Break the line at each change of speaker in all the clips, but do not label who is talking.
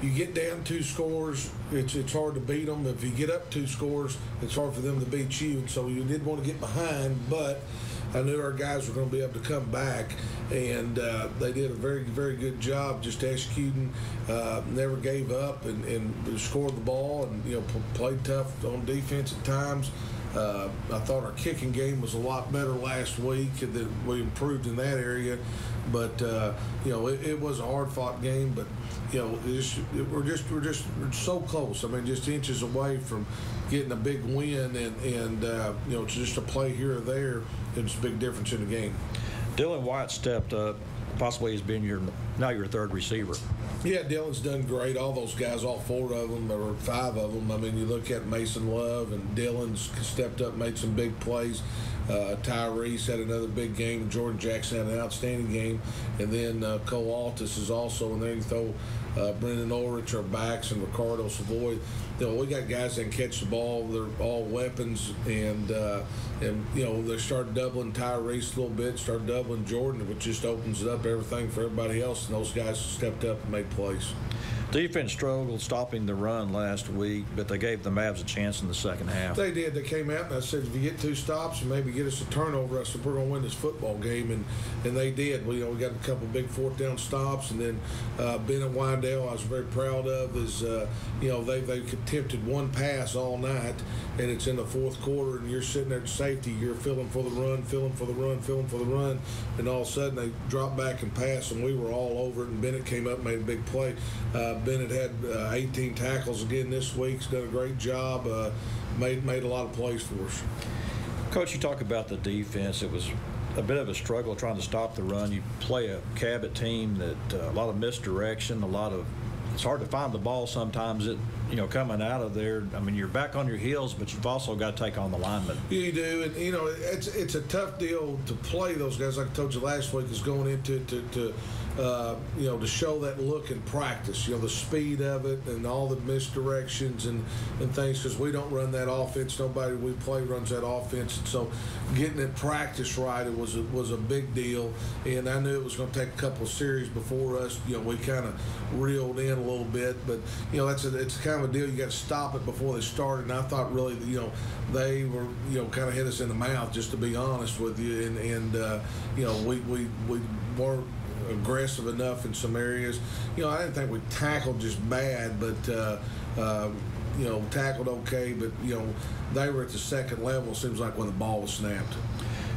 You get down 2 scores, it's hard to beat them. If you get up 2 scores, it's hard for them to beat you. And so you did want to get behind, but I knew our guys were going to be able to come back, and they did a very, very good job just executing. Never gave up and scored the ball, and played tough on defense at times. I thought our kicking game was a lot better last week, and that we improved in that area. But it was a hard-fought game. But we're so close. I mean, just inches away from getting a big win, and just a play here or there, it's a big difference in the game.
Dylan White stepped up. Possibly has been now your third receiver.
Yeah, Dylan's done great. All those guys, all 4 of them, or 5 of them. I mean, you look at Mason Love, and Dylan's stepped up, made some big plays. Tyrese had another big game. Jordan Jackson had an outstanding game. And then Cole Altus is also in there. You throw Brendan Ulrich, our backs, and Ricardo Savoy. We got guys that can catch the ball. They're all weapons. And they started doubling Tyrese a little bit, started doubling Jordan, which just opens it up everything for everybody else. And those guys stepped up and made plays.
Defense struggled stopping the run last week, but they gave the Mavs a chance in the second half.
They did. They came out, and I said, if you get 2 stops and maybe get us a turnover, I said, we're going to win this football game. And they did. We got a couple big 4th down stops. And then Bennett Wyandotte, I was very proud of, is, they attempted 1 pass all night, and it's in the 4th quarter, and you're sitting there at safety. You're feeling for the run, and all of a sudden they dropped back and passed, and we were all over it, and Bennett came up and made a big play. Bennett had 18 tackles again this week. He's done a great job. Made a lot of plays for us.
Coach, you talk about the defense. It was a bit of a struggle trying to stop the run. You play a Cabot team that a lot of misdirection, it's hard to find the ball sometimes coming out of there. I mean, you're back on your heels, but you've also got to take on the linemen.
You do, and it's a tough deal to play those guys. Like I told you last week, is going into to show that look in practice. The speed of it and all the misdirections and things, because we don't run that offense. Nobody we play runs that offense. And so getting it practice right, it was a big deal. And I knew it was going to take a couple of series before us. We kind of reeled in a little bit, but it's kind of a deal. You got to stop it before they started. And I thought really, they were kind of hit us in the mouth, just to be honest with you. And we weren't aggressive enough in some areas. I didn't think we tackled just bad, but tackled okay. But they were at the second level. It seems like when the ball was snapped.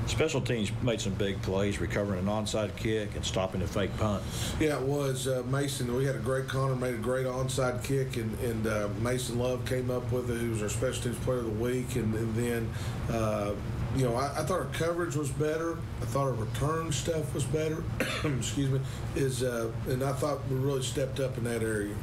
Special teams made some big plays, recovering an onside kick and stopping a fake punt.
Yeah, it was. Mason, we had a great corner, made a great onside kick, and Mason Love came up with it, who was our special teams player of the week. And then, I thought our coverage was better. I thought our return stuff was better. Excuse me. And I thought we really stepped up in that area.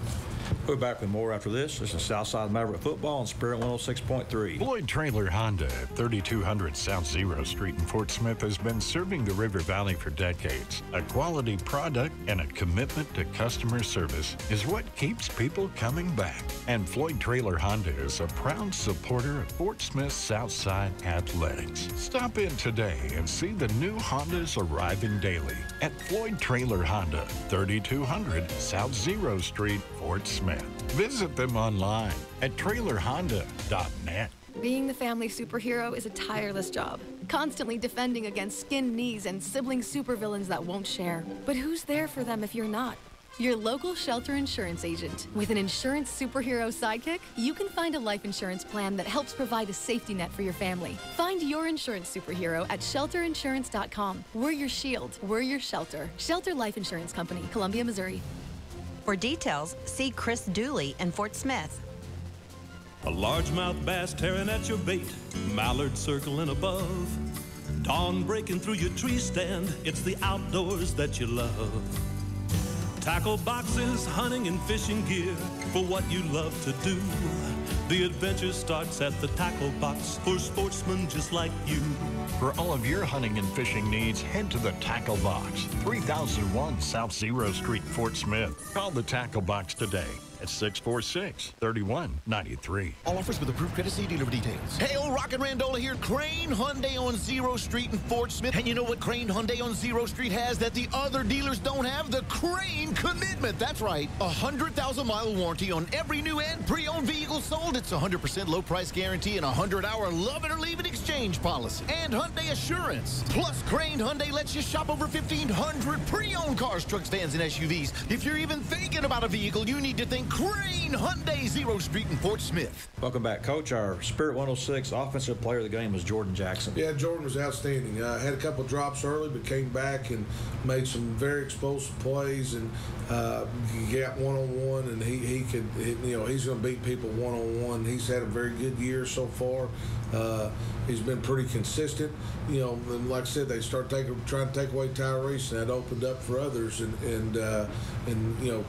We're back with more after this. This is Southside Maverick Football on Spirit 106.3.
Floyd Trailer Honda at 3200 South Zero Street in Fort Smith has been serving the River Valley for decades. A quality product and a commitment to customer service is what keeps people coming back. And Floyd Trailer Honda is a proud supporter of Fort Smith Southside Athletics. Stop in today and see the new Hondas arriving daily at Floyd Trailer Honda, 3200 South Zero Street, Fort Smith. Visit them online at trailerhonda.net.
Being the family superhero is a tireless job, constantly defending against skinned knees and sibling supervillains that won't share. But who's there for them if you're not? Your local Shelter Insurance agent. With an insurance superhero sidekick, you can find a life insurance plan that helps provide a safety net for your family. Find your insurance superhero at shelterinsurance.com. We're your shield. We're your shelter. Shelter Life Insurance Company, Columbia, Missouri.
For details, see Chris Dooley in Fort Smith.
A largemouth bass tearing at your bait, mallard circling above, dawn breaking through your tree stand. It's the outdoors that you love. Tackle boxes, hunting and fishing gear for what you love to do. The adventure starts at the tackle box for sportsmen just like you.
For all of your hunting and fishing needs, head to the Tackle Box, 3001 South Zero Street, Fort Smith. Call the Tackle Box today at 646-3193.
All offers with approved credit. See dealer for details. Hey, old Rocket Randola here. Crane Hyundai on Zero Street in Fort Smith. And you know what Crane Hyundai on Zero Street has that the other dealers don't have? The Crane Commitment. That's right. 100,000-mile warranty on every new and pre-owned vehicle sold. It's 100% low price guarantee and a 100-hour love it or leave it exchange policy. And Hyundai Assurance. Plus, Crane Hyundai lets you shop over 1,500 pre-owned cars, trucks, vans, and SUVs. If you're even thinking about a vehicle, you need to think Crane Hyundai Zero Street in Fort Smith.
Welcome back, Coach. Our Spirit 106 offensive player of the game was Jordan Jackson.
Yeah, Jordan was outstanding. Had a couple drops early, but came back and made some very explosive plays, and he got one-on-one, and he could, he's going to beat people one-on-one. He's had a very good year so far. He's been pretty consistent. And like I said, they start trying to take away Tyrese, and that opened up for others. And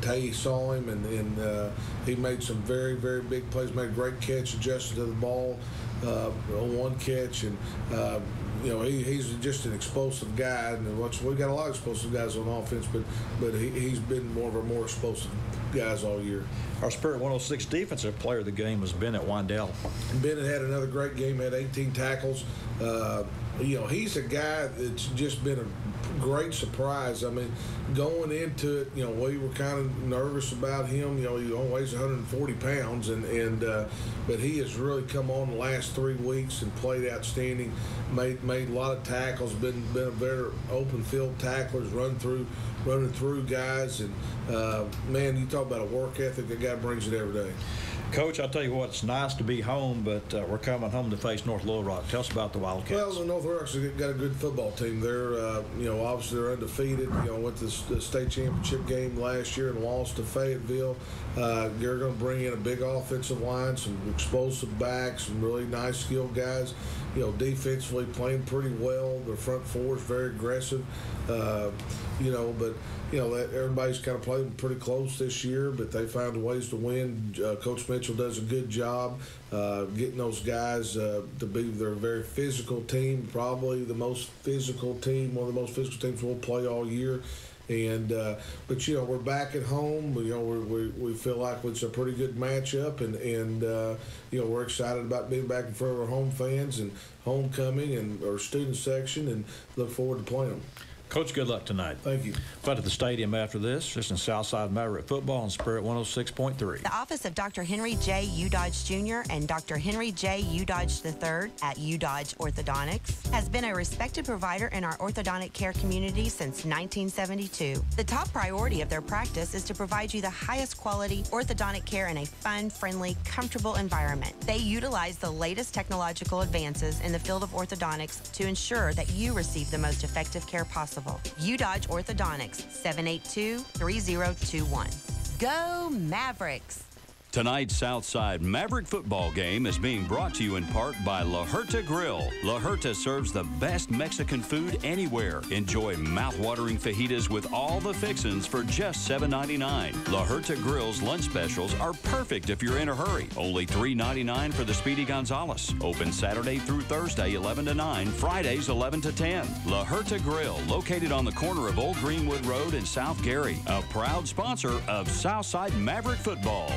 Tay saw him, and he made some very, very big plays. Made a great catch, adjusted to the ball on one catch, and he's just an explosive guy. And we've got a lot of explosive guys on offense, but he's been one of our more explosive guys all year.
Our Spirit 106 defensive player of the game was Bennett Windell.
Bennett had another great game, had 18 tackles. He's a guy that's just been a great surprise. I mean, going into it, we were kind of nervous about him. He only weighs 140 pounds, but he has really come on the last 3 weeks and played outstanding. Made a lot of tackles. Been a better open field tacklers, running through guys, and man, you talk about a work ethic. That guy brings it every day.
Coach, I'll tell you what, it's nice to be home, but we're coming home to face North Little Rock. Tell us about the Wildcats.
Well, the North Little Rock's got a good football team. They're, obviously they're undefeated. Went to the state championship game last year and lost to Fayetteville. They're going to bring in a big offensive line, some explosive backs, some really nice skilled guys. Defensively playing pretty well. Their front four is very aggressive. Everybody's kind of played pretty close this year, but they found ways to win. Coach Mitchell does a good job getting those guys to be. They're a very physical team, probably the most physical team, one of the most physical teams we'll play all year. And but we're back at home. We feel like it's a pretty good matchup, and we're excited about being back in front of our home fans and homecoming and our student section, and look forward to playing them.
Coach, good luck tonight.
Thank you.
But at the stadium after this, just in Southside Maverick football on Spirit 106.3.
The office of Dr. Henry J. Udodge Jr. and Dr. Henry J. Udodge III at Udodge Orthodontics has been a respected provider in our orthodontic care community since 1972. The top priority of their practice is to provide you the highest quality orthodontic care in a fun, friendly, comfortable environment. They utilize the latest technological advances in the field of orthodontics to ensure that you receive the most effective care possible. Udodge Orthodontics, 782-3021. Go Mavericks!
Tonight's Southside Maverick football game is being brought to you in part by La Huerta Grill. La Huerta serves the best Mexican food anywhere. Enjoy mouth-watering fajitas with all the fixins for just $7.99. La Huerta Grill's lunch specials are perfect if you're in a hurry. Only $3.99 for the Speedy Gonzales. Open Saturday through Thursday, 11 to 9, Fridays, 11 to 10. La Huerta Grill, located on the corner of Old Greenwood Road and South Gary, a proud sponsor of Southside Maverick football.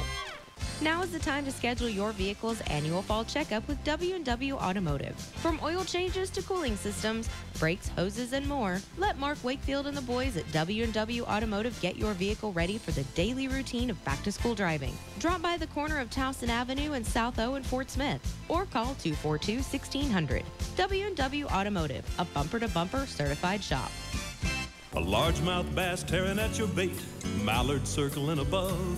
Now is the time to schedule your vehicle's annual fall checkup with W&W Automotive. From oil changes to cooling systems, brakes, hoses, and more, let Mark Wakefield and the boys at W&W Automotive get your vehicle ready for the daily routine of back-to-school driving. Drop by the corner of Towson Avenue and South O in Fort Smith, or call 242-1600. W&W Automotive, a bumper-to-bumper certified shop.
A largemouth bass tearing at your bait, mallard circling above.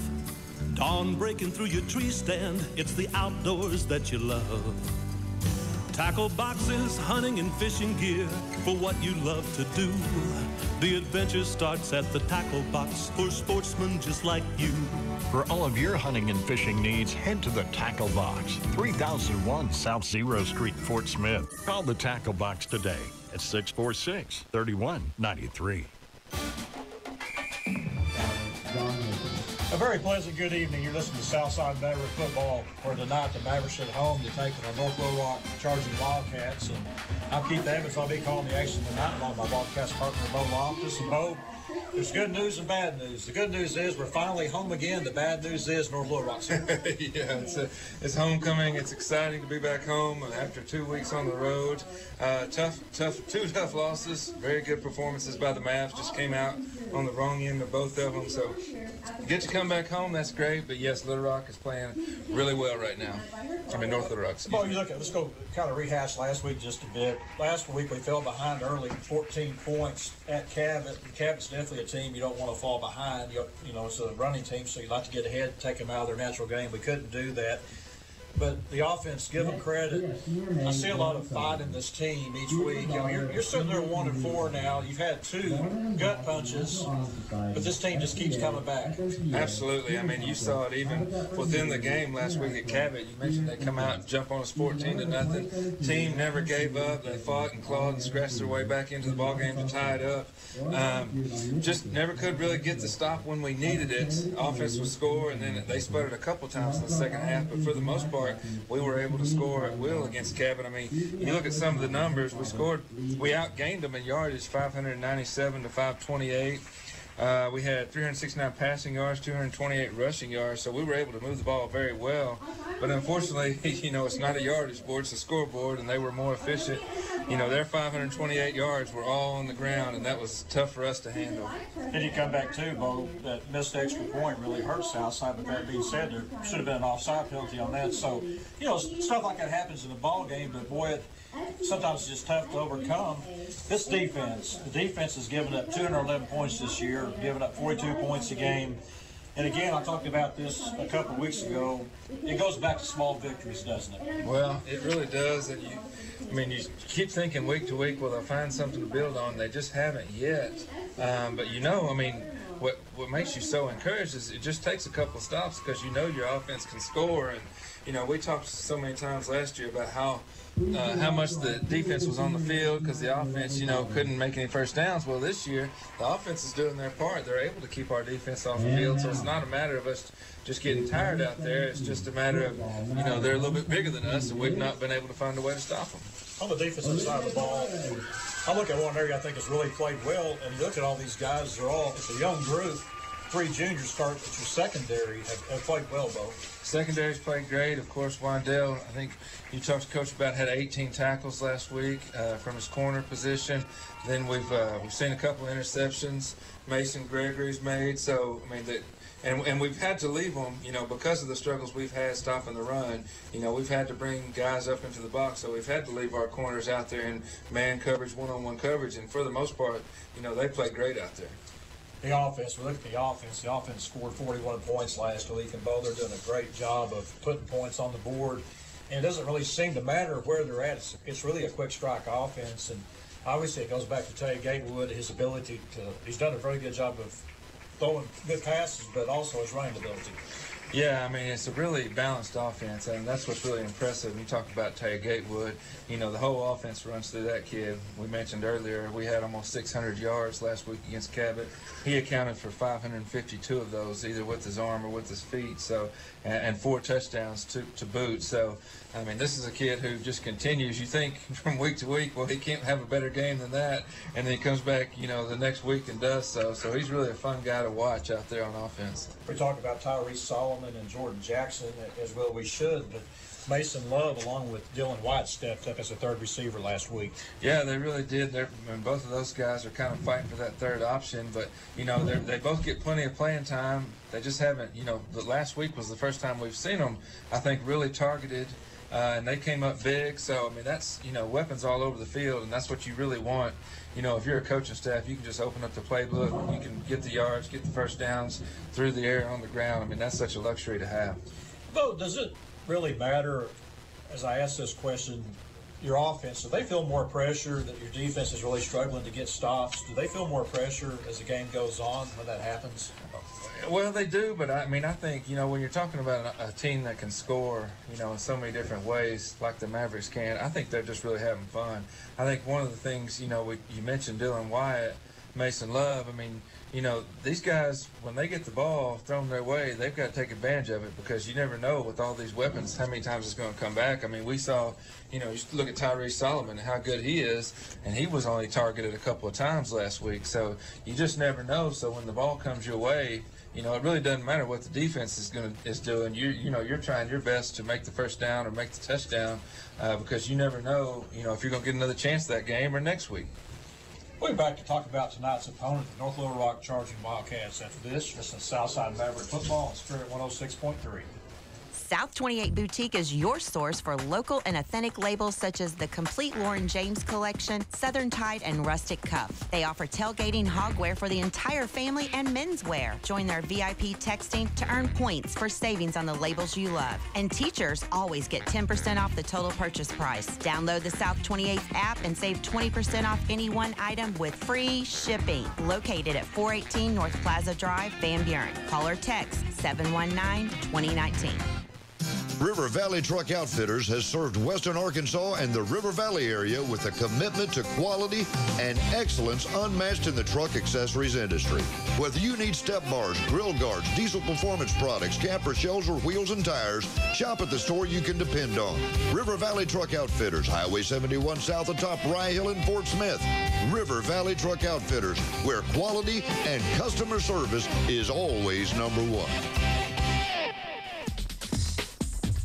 Dawn breaking through your tree stand, it's the outdoors that you love. Tackle boxes, hunting and fishing gear, for what you love to do. The adventure starts at the tackle box for sportsmen just like you.
For all of your hunting and fishing needs, head to the Tackle Box, 3001 South Zero Street, Fort Smith. Call the Tackle Box today at 646-3193.
A very pleasant good evening. You're listening to Southside Maverick football, where tonight the Mavericks at home to take our North Little Rock Charging Wildcats. And I'm Keith Evans. I'll be calling the action tonight along with my broadcast partner, Bo Loftus. And Bo, There's good news and bad news. The good news is we're finally home again. The bad news is North Little Rock's here.
Yeah, it's homecoming. It's exciting to be back home after 2 weeks on the road. Two tough losses. Very good performances by the Mavs. Just came out on the wrong end of both of them. So get to come back home. That's great. But yes, Little Rock is playing really well right now. I mean, North Little Rock.
Well, you look at, let's go kind of rehash last week just a bit. Last week we fell behind early, 14 points at Cabot. Cabot's definitely a team you don't want to fall behind. You know, it's a running team, so you like to get ahead and take them out of their natural game. We couldn't do that. But the offense, give them credit. I see a lot of fight in this team each week. You know, you're sitting there 1-4 now. You've had 2 gut punches, but this team just keeps coming back.
Absolutely. I mean, you saw it even within the game last week at Cabot. You mentioned they come out and jump on us 14-0. Team never gave up. They fought and clawed and scratched their way back into the ball game to tie it up. Just never could really get the stop when we needed it. Offense would score, and then they sputtered a couple times in the second half, but for the most part, we were able to score at will against Cabot. I mean, you look at some of the numbers, we outgained them in yardage, 597 to 528. We had 369 passing yards, 228 rushing yards, so we were able to move the ball very well. But unfortunately, you know, it's not a yardage board, it's a scoreboard, and they were more efficient. You know, their 528 yards were all on the ground, and that was tough for us to handle.
Then you come back too, Bo, that missed extra point really hurt Southside, but that being said, there should have been an offside penalty on that. So, you know, stuff like that happens in a ball game, but boy, sometimes it's just tough to overcome. This defense, the defense has given up 211 points this year, giving up 42 points a game. And again, I talked about this a couple of weeks ago. It goes back to small victories, doesn't it?
Well, it really does. And you keep thinking week to week, well, they'll find something to build on. They just haven't yet. But you know, I mean, what makes you so encouraged is it just takes a couple of stops because you know your offense can score. And you know, we talked so many times last year about how much the defense was on the field because the offense, you know, couldn't make any first downs. Well, this year, the offense is doing their part. They're able to keep our defense off the field, so it's not a matter of us just getting tired out there. It's just a matter of, you know, they're a little bit bigger than us, and we've not been able to find a way to stop them.
On the defensive side of the ball, I look at one area I think has really played well, and you look at all these guys, it's a young group. 3 juniors start at your secondary have played well, Bo.
Secondary's played great. Of course, Wandell, I think you talked to Coach about, had 18 tackles last week from his corner position. Then we've seen a couple interceptions Mason Gregory's made. So, I mean, and we've had to leave them, you know, because of the struggles we've had stopping the run. You know, we've had to bring guys up into the box, so we've had to leave our corners out there in man coverage, one-on-one coverage. And for the most part, you know, they played great out there.
The offense, we look at the offense. The offense scored 41 points last week, and Bo, they're doing a great job of putting points on the board. And it doesn't really seem to matter where they're at. It's really a quick strike offense. And obviously it goes back to Tay Gatewood, his ability he's done a very good job of throwing good passes, but also his running ability.
Yeah, I mean, it's a really balanced offense, and that's what's really impressive. You talk about Tay Gatewood, you know, the whole offense runs through that kid. We mentioned earlier we had almost 600 yards last week against Cabot. He accounted for 552 of those, either with his arm or with his feet, so, and 4 touchdowns to boot. So, I mean, this is a kid who just continues. You think from week to week, well, he can't have a better game than that, and then he comes back, you know, the next week and does so. So he's really a fun guy to watch out there on offense.
We talked about Tyrese Solomon and Jordan Jackson as well we should, but Mason Love along with Dylan White stepped up as a third receiver last week.
Yeah, they really did. Both of those guys are kind of fighting for that third option, but, you know, they both get plenty of playing time. They just haven't, you know, the last week was the first time we've seen them, I think, really targeted. And they came up big, so, I mean, that's, you know, weapons all over the field, and that's what you really want. You know, if you're a coaching staff, you can just open up the playbook, you can get the yards, get the first downs through the air, on the ground. I mean, that's such a luxury to have.
Well, does it really matter, as I ask this question, your offense, do they feel more pressure that your defense is really struggling to get stops? Do they feel more pressure as the game goes on when that happens?
Well, they do, but I mean, I think, you know, when you're talking about a team that can score, you know, in so many different ways, like the Mavericks can, I think they're just really having fun. I think one of the things, you know, you mentioned Dylan Wyatt, Mason Love. I mean, you know, these guys, when they get the ball thrown their way, they've got to take advantage of it because you never know with all these weapons how many times it's going to come back. I mean, we saw, you know, you look at Tyrese Solomon and how good he is, and he was only targeted a couple of times last week. So you just never know. So when the ball comes your way, you know, it really doesn't matter what the defense is doing. You know, you're trying your best to make the first down or make the touchdown because you never know, you know, if you're going to get another chance that game or next week.
We're back to talk about tonight's opponent, the North Little Rock Charging Wildcats. After this is Southside Maverick football on Spirit 106.3.
South 28 Boutique is your source for local and authentic labels such as the complete Lauren James collection, Southern Tide, and Rustic Cuff. They offer tailgating hogwear for the entire family and menswear. Join their VIP texting to earn points for savings on the labels you love. And teachers always get 10% off the total purchase price. Download the South 28 app and save 20% off any one item with free shipping. Located at 418 North Plaza Drive, Van Buren. Call or text 719-2019.
River Valley Truck Outfitters has served Western Arkansas and the River Valley area with a commitment to quality and excellence unmatched in the truck accessories industry. Whether you need step bars, grill guards, diesel performance products, camper shells, or wheels and tires, shop at the store you can depend on. River Valley Truck Outfitters, Highway 71 south atop Rye Hill in Fort Smith. River Valley Truck Outfitters, where quality and customer service is always number one.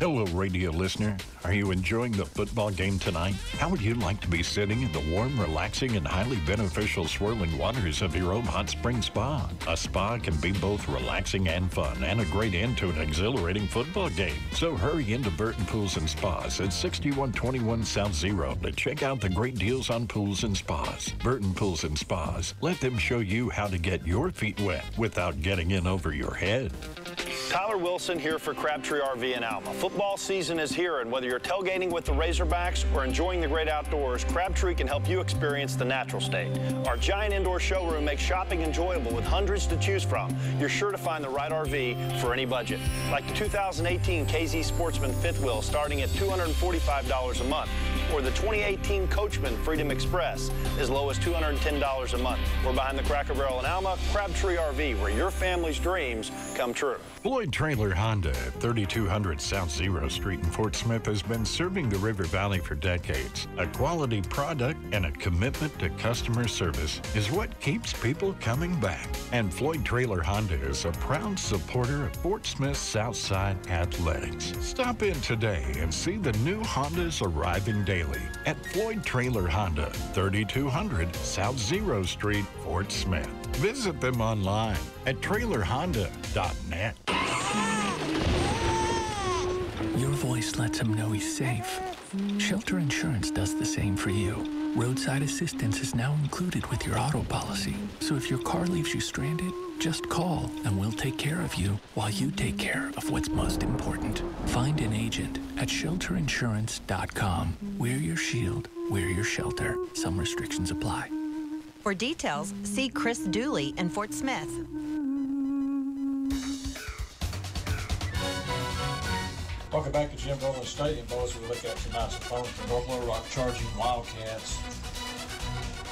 Hello, radio listener. Are you enjoying the football game tonight? How would you like to be sitting in the warm, relaxing, and highly beneficial swirling waters of your own hot spring spa? A spa can be both relaxing and fun, and a great end to an exhilarating football game. So hurry into Burton Pools and Spas at 6121 South Zero to check out the great deals on pools and spas. Burton Pools and Spas. Let them show you how to get your feet wet without getting in over your head.
Tyler Wilson here for Crabtree RV in Alma. Football season is here, and whether you're tailgating with the Razorbacks or enjoying the great outdoors, Crabtree can help you experience the natural state. Our giant indoor showroom makes shopping enjoyable with hundreds to choose from. You're sure to find the right RV for any budget, like the 2018 KZ Sportsman fifth wheel starting at $245 a month, or the 2018 Coachman Freedom Express as low as $210 a month. We're behind the Cracker Barrel in Alma, Crabtree RV, where your family's dreams come true.
Floyd Trailer Honda at 3200 South Zero Street in Fort Smith has been serving the River Valley for decades. A quality product and a commitment to customer service is what keeps people coming back. And Floyd Trailer Honda is a proud supporter of Fort Smith's Southside Athletics. Stop in today and see the new Hondas arriving daily at Floyd Trailer Honda, 3200 South Zero Street, Fort Smith. Visit them online at trailerhonda.net.
Your voice lets him know he's safe. Shelter Insurance does the same for you. Roadside assistance is now included with your auto policy. So if your car leaves you stranded, just call and we'll take care of you while you take care of what's most important. Find an agent at shelterinsurance.com. We're your shield, we're your shelter. Some restrictions apply.
For details, see Chris Dooley in Fort Smith.
Welcome back to Jim Dolan Stadium, boys. We look at tonight's opponent, the North Little Rock Charging Wildcats.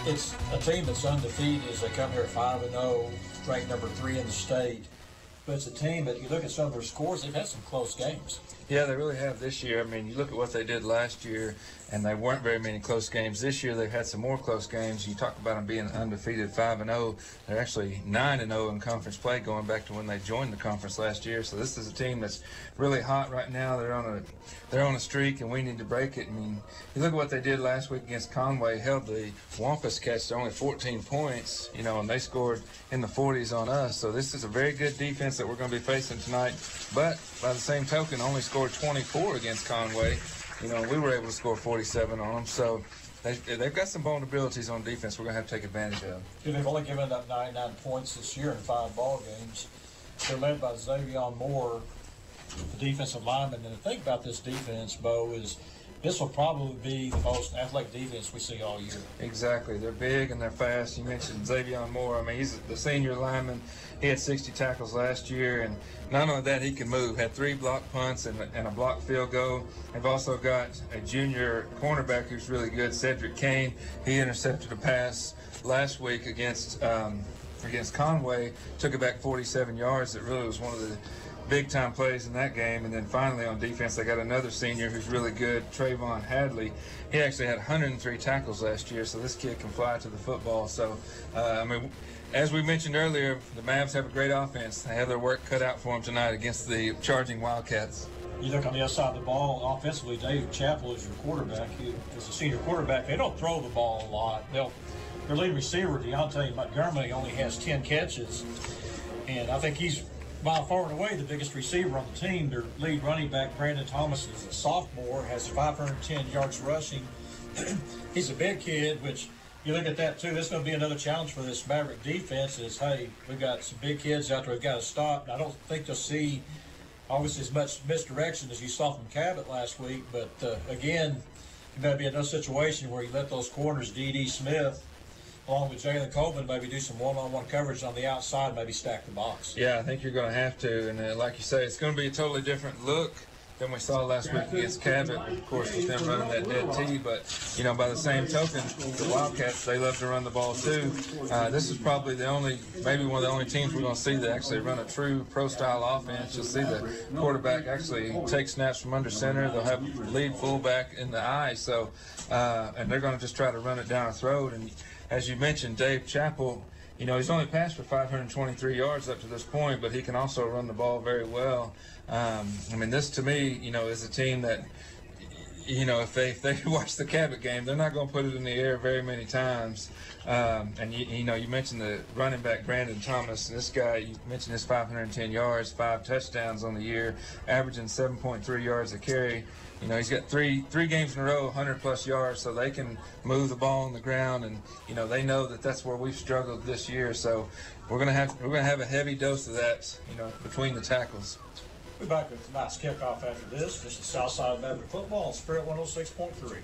It's a team that's undefeated as they come here at 5-0, ranked number 3 in the state. But it's a team that you look at some of their scores, they've had some close games.
Yeah, they really have this year. I mean, you look at what they did last year, and they weren't very many close games. This year, they've had some more close games. You talk about them being undefeated 5-0. They're actually 9-0 in conference play going back to when they joined the conference last year. So this is a team that's really hot right now. They're on a streak, and we need to break it. I mean, you look at what they did last week against Conway, held the Wampus Cats to only 14 points, you know, and they scored in the 40s on us. So this is a very good defense that we're going to be facing tonight. But by the same token, only scored 24 against Conway. You know, we were able to score 47 on them. So they've got some vulnerabilities on defense we're going to have to take advantage of.
They've only given up 99 points this year in 5 ball games. They're led by Xavier Moore, the defensive lineman. And the thing about this defense, Bo, is this will probably be the most athletic defense we see all year.
Exactly. They're big and they're fast. You mentioned Xavier Moore. I mean, he's the senior lineman. He had 60 tackles last year, and not only that, he can move. Had 3 blocked punts and a blocked field goal. They've also got a junior cornerback who's really good, Cedric Kane. He intercepted a pass last week against against Conway, took it back 47 yards. It really was one of the big-time plays in that game. And then finally on defense, they got another senior who's really good, Trayvon Hadley. He actually had 103 tackles last year, so this kid can fly to the football. So, I mean, as we mentioned earlier, the Mavs have a great offense. They have their work cut out for them tonight against the charging Wildcats.
You look on the other side of the ball, offensively, Dave Chappell is your quarterback. He is a senior quarterback. They don't throw the ball a lot. Their lead receiver, Deontay Montgomery, only has 10 catches. And I think he's by far and away the biggest receiver on the team. Their lead running back, Brandon Thomas, is a sophomore, has 510 yards rushing. He's a big kid, which you look at that too. That's going to be another challenge for this Maverick defense is, hey, we've got some big kids out there we've got to stop. And I don't think you'll see obviously as much misdirection as you saw from Cabot last week. But again, you may be in another situation where you let those corners, D.D. Smith, along with Jalen Coleman, maybe do some one-on-one coverage on the outside, maybe stack the box.
Yeah, I think you're going to have to. And like you say, it's going to be a totally different look than we saw last week against Cabot. Of course, with them running that dead tee. But, you know, by the same token, the Wildcats, they love to run the ball too. This is probably maybe one of the only teams we're going to see that actually run a true pro-style offense. You'll see the quarterback actually take snaps from under center. They'll have the lead fullback in the eye. So, and they're going to just try to run it down our throat. And as you mentioned, Dave Chappell, you know, he's only passed for 523 yards up to this point, but he can also run the ball very well. I mean, this to me, you know, is a team that, you know, if they watch the Cabot game, they're not going to put it in the air very many times. And you know, you mentioned the running back Brandon Thomas. This guy, you mentioned his 510 yards, 5 touchdowns on the year, averaging 7.3 yards a carry. You know, he's got three games in a row, 100-plus yards, so they can move the ball on the ground, and you know they know that that's where we've struggled this year. So we're gonna have a heavy dose of that, you know, between the tackles.
We're back with tonight's kickoff after this. This is Southside Maverick Football on Spirit 106.3.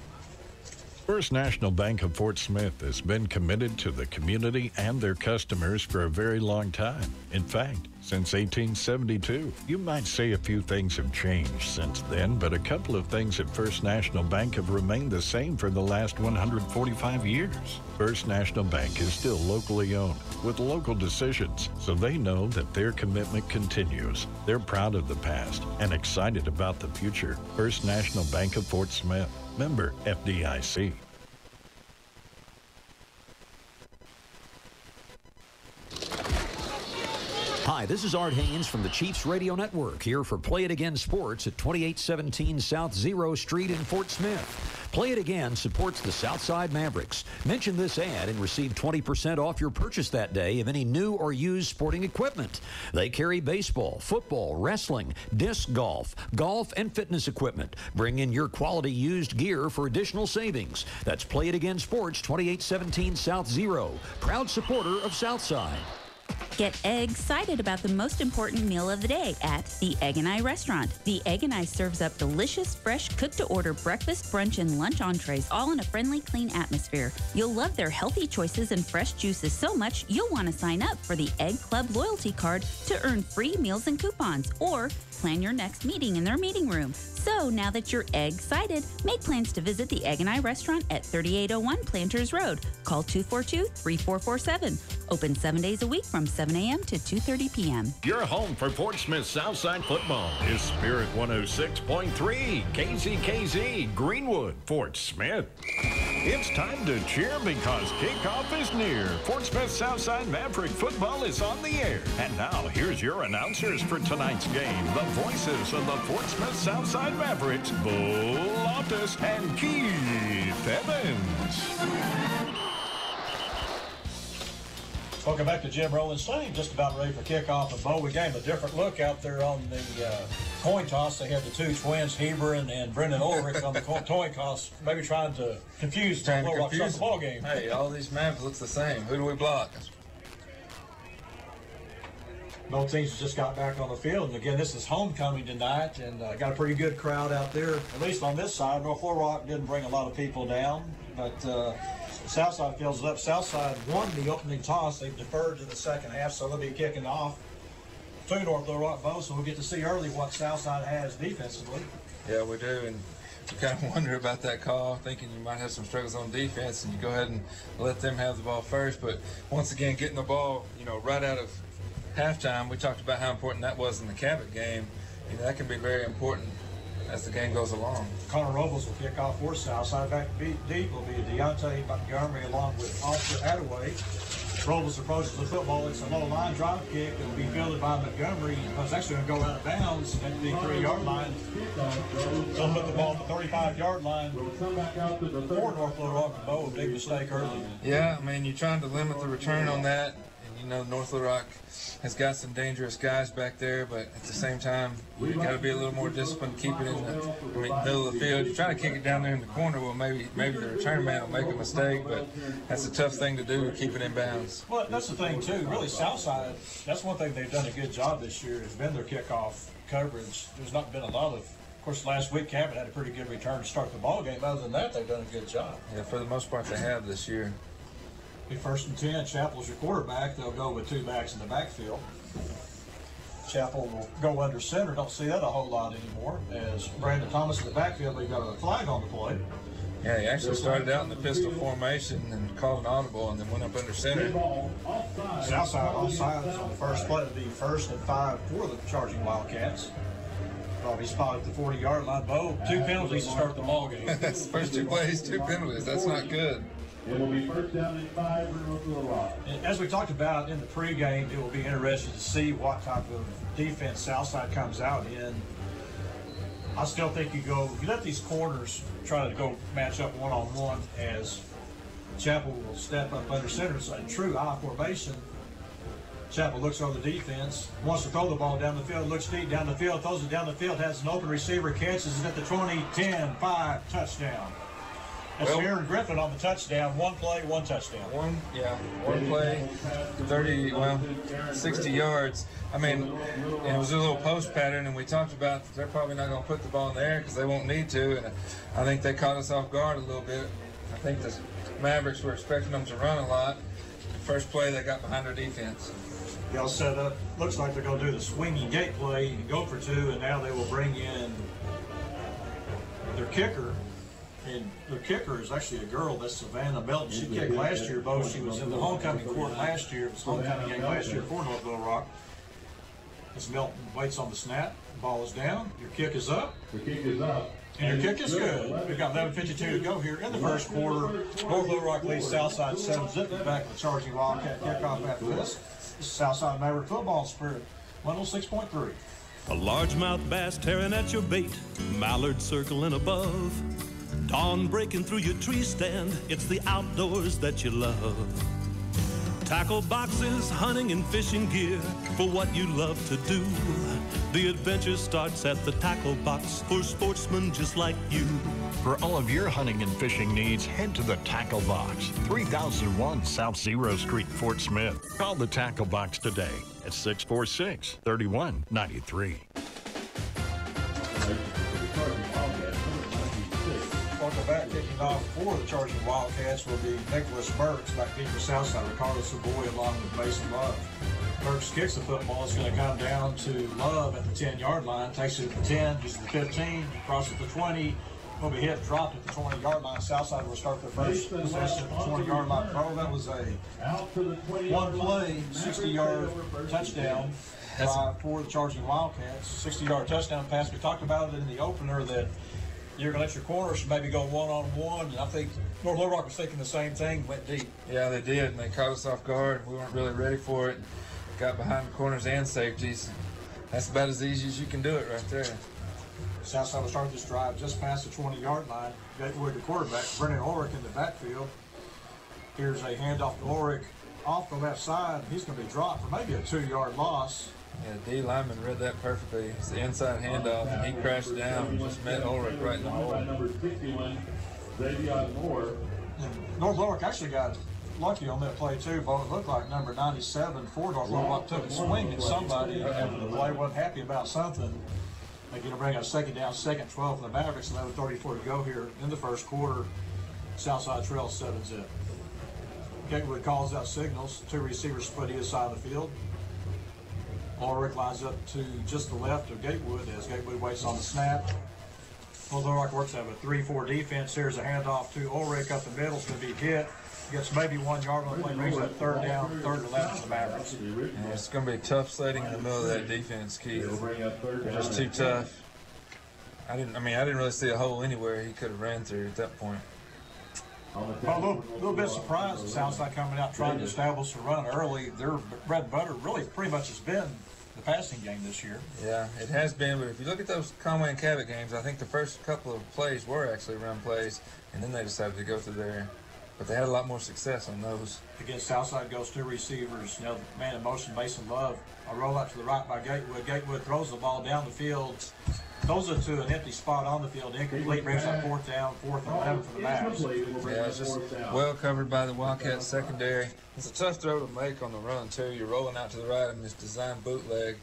First National Bank of Fort Smith has been committed to the community and their customers for a very long time. In fact, since 1872. You might say a few things have changed since then, but a couple of things at First National Bank have remained the same for the last 145 years. First National Bank is still locally owned with local decisions, so they know that their commitment continues. They're proud of the past and excited about the future. First National Bank of Fort Smith. Member FDIC.
Hi, this is Art Haynes from the Chiefs Radio Network here for Play It Again Sports at 2817 South Zero Street in Fort Smith. Play It Again supports the Southside Mavericks. Mention this ad and receive 20% off your purchase that day of any new or used sporting equipment. They carry baseball, football, wrestling, disc golf, golf, and fitness equipment. Bring in your quality used gear for additional savings. That's Play It Again Sports, 2817 South Zero. Proud supporter of Southside.
Get excited about the most important meal of the day at the Egg and I restaurant. The Egg and I serves up delicious, fresh, cooked-to-order breakfast, brunch, and lunch entrees, all in a friendly, clean atmosphere. You'll love their healthy choices and fresh juices so much you'll want to sign up for the Egg Club loyalty card to earn free meals and coupons, or plan your next meeting in their meeting room. So now that you're egg-cited, make plans to visit the Egg and I restaurant at 3801 Planters Road. Call 242-3447. Open 7 days a week from 7 a.m. to 2:30 p.m.
Your home for Fort Smith Southside football is Spirit 106.3 KZKZ Greenwood, Fort Smith. It's time to cheer because kickoff is near. Fort Smith Southside Maverick football is on the air. And now here's your announcers for tonight's game. The voices of the Fort Smith Southside Mavericks, Bull Loftus and Keith Evans.
Welcome back to Jim Rowland's Stadium. Just about ready for kickoff. And Bo, we gave a different look out there on the coin toss. They had the two twins, Heber and Brendan Ulrich, on the coin toss, maybe trying to confuse the ball game.
Hey, all these maps looks the same. Who do we block?
Both teams just got back on the field. And again, this is homecoming tonight, and got a pretty good crowd out there, at least on this side. North Little Rock didn't bring a lot of people down, but Southside fills it up. Southside won the opening toss. They've deferred to the second half, so they'll be kicking off to North Little Rock, Bo, so we'll get to see early what Southside has defensively.
Yeah, we do. And you kind of wonder about that call, thinking you might have some struggles on defense, and you go ahead and let them have the ball first. But once again, getting the ball, right out of halftime, we talked about how important that was in the Cabot game. That can be very important as the game goes along.
Connor Robles will kick off for Southside. Back deep will be Deontay Montgomery along with Officer Attaway. Robles approaches the football. It's a low line drop kick. It will be fielded by Montgomery. It's actually going to go out of bounds at the 3-yard line. They'll put the ball at the 35-yard line for North Little Rock. Bo, a big mistake early.
Yeah, you're trying to limit the return on that. And North Little Rock has got some dangerous guys back there, but at the same time, you got to be a little more disciplined, keep it in the middle of the field. You're trying to kick it down there in the corner. Well, maybe the return man will make a mistake, but that's a tough thing to do, to keep it in bounds.
Well, that's the thing, too. Really, Southside, that's one thing they've done a good job this year, has been their kickoff coverage. There's not been a lot of course, last week, Cabot had a pretty good return to start the ball game. Other than that, they've done a good job.
Yeah, for the most part, they have this year.
Be 1st and 10. Chapel's your quarterback. They'll go with 2 backs in the backfield. Chapel will go under center. Don't see that a whole lot anymore. As Brandon Thomas in the backfield, they got a flag on the play.
Yeah, he actually started out in the pistol formation and called an audible and then went up under center.
Southside offsides on the first play. It'll be 1st and 5 for the charging Wildcats. Probably spotted at the 40-yard line. Bo, 2 penalties to start the ball game.
That's the first 2 plays, 2 penalties. That's not good.
It will be 1st down and 5 for North Little Rock.
As we talked about in the pregame, it will be interesting to see what type of defense Southside comes out in. I still think you let these corners try to go match up one-on-one, as Chapel will step up under center. It's a true I formation. Chapel looks over the defense, wants to throw the ball down the field, looks deep down the field, throws it down the field, has an open receiver, catches it at the 20, 10, 5, touchdown. That's Aaron Griffin on the touchdown. 1 play, 1 touchdown.
One play, 60 yards. It was a little post pattern, and we talked about they're probably not going to put the ball in the air because they won't need to, and I think they caught us off guard a little bit. I think the Mavericks were expecting them to run a lot. First play, they got behind their defense.
Y'all set up. Looks like they're going to do the swinging gate play and go for 2, and now they will bring in their kicker. And their kicker is actually a girl. That's Savannah Melton. She kicked last year, Bo. She was in the homecoming court last year. It was homecoming game last year for North Little Rock. As Melton waits on the snap, the ball is down. Your kick is up.
The kick is up.
And your kick is good. We've got 11:52 to go here in the first quarter. North Little Rock leads Southside 7-0. Back with charging Wildcat kickoff after this. This is Southside Maverick football spirit. 106.3.
A largemouth bass tearing at your bait, mallard circling above. Dawn breaking through your tree stand, it's the outdoors that you love. Tackle boxes, hunting and fishing gear for what you love to do. The adventure starts at the tackle box for sportsmen just like you.
For all of your hunting and fishing needs, head to the Tackle Box, 3001 South Zero Street, Fort Smith. Call the Tackle Box today at 646-3193.
Welcome back. Kicking off for the charging Wildcats will be Nicholas Burks, back deep for Southside. Ricardo Savoy along with Mason Love. Burks kicks the football. It's going to come down to Love at the 10-yard line. Takes it at the 10, uses the 15, crosses the 20. Will be hit, dropped at the 20-yard line. Southside will start their first possession at the 20-yard line. Carl, that was a 1 play, 60-yard touchdown for the charging Wildcats. 60-yard touchdown pass. We talked about it in the opener that you're going to let your corners maybe go one-on-one, and I think North Little Rock was thinking the same thing, went deep.
Yeah, they did, and they caught us off guard. We weren't really ready for it. Got behind the corners and safeties. That's about as easy as you can do it right there.
Southside will start this drive just past the 20-yard line. Gatewood, the quarterback, Brennan Ulrich in the backfield. Here's a handoff to Ulrich off the left side. He's going to be dropped for maybe a 2-yard loss.
Yeah, D. Lyman read that perfectly. It's the inside handoff, and he crashed down and just met Ulrich right in the hole.
Number 61, Davion Moore.
North Little Rock actually got lucky on that play too, but it looked like number 97 for North Little Rock took a swing at somebody after the play, wasn't happy about something. They're going to bring up 2nd down, 2nd 12 for the Mavericks, 11:34 to go here in the first quarter. Southside trails 7-0. Gatewood calls out signals. 2 receivers split either side of the field. Ulrich lines up to just the left of Gatewood as Gatewood waits on the snap. Well, Little Rock works out of a 3-4 defense. Here's a handoff to Ulrich up the middle. It's going to be hit. Gets maybe 1 yard on the play. Brings that third down, 3rd and 11 for the Mavericks.
Yeah, it's going to be tough sledding in the middle of that defense, Keith. They're just too tough. I didn't really see a hole anywhere he could have ran through at that point.
Well, a little bit surprised. The Southside coming out trying to establish a run early. Their bread and butter really pretty much has been the passing game this year.
Yeah, it has been, but if you look at those Conway and Cabot games, I think the first couple of plays were actually run plays, and then they decided to go through there. But they had a lot more success on those.
Again, Southside goes 2 receivers. You know, the man in motion, Mason Love. A roll out to the right by Gatewood. Gatewood throws the ball down the field. Throws it to an empty spot on the field. Incomplete, brings up 4th down, 4th and 11 for the Mavs.
Yeah, it's just well covered by the Wildcat secondary. It's a tough throw to make on the run, too. You're rolling out to the right in this design bootleg.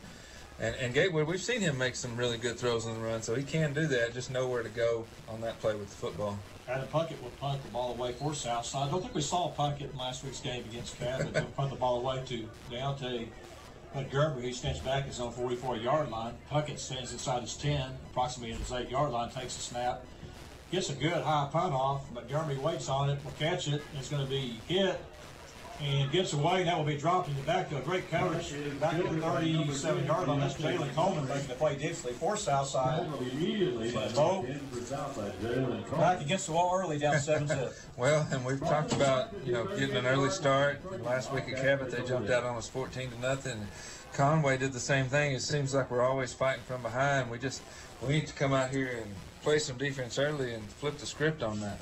And Gatewood, we've seen him make some really good throws on the run, so he can do that. Just know where to go on that play with the football.
Adam Puckett will punt the ball away for Southside. I don't think we saw Puckett in last week's game against Cabot. He'll punt the ball away to Deontay Gerber. He stands back at his own 44-yard line. Puckett stands inside his 10, approximately at his 8-yard line, takes a snap, gets a good high punt off, but Gerber waits on it, will catch it, and it's going to be hit, and gets away. That will be dropped in the back to a great coverage back to the 37-yard line. That's Jalen Coleman making the play digitally for Southside. Back against the wall early, down 7-0.
Well, and we've talked about, getting an early start. Last week at Cabot, they jumped out on us 14-0. Conway did the same thing. It seems like we're always fighting from behind. We need to come out here and play some defense early and flip the script on that.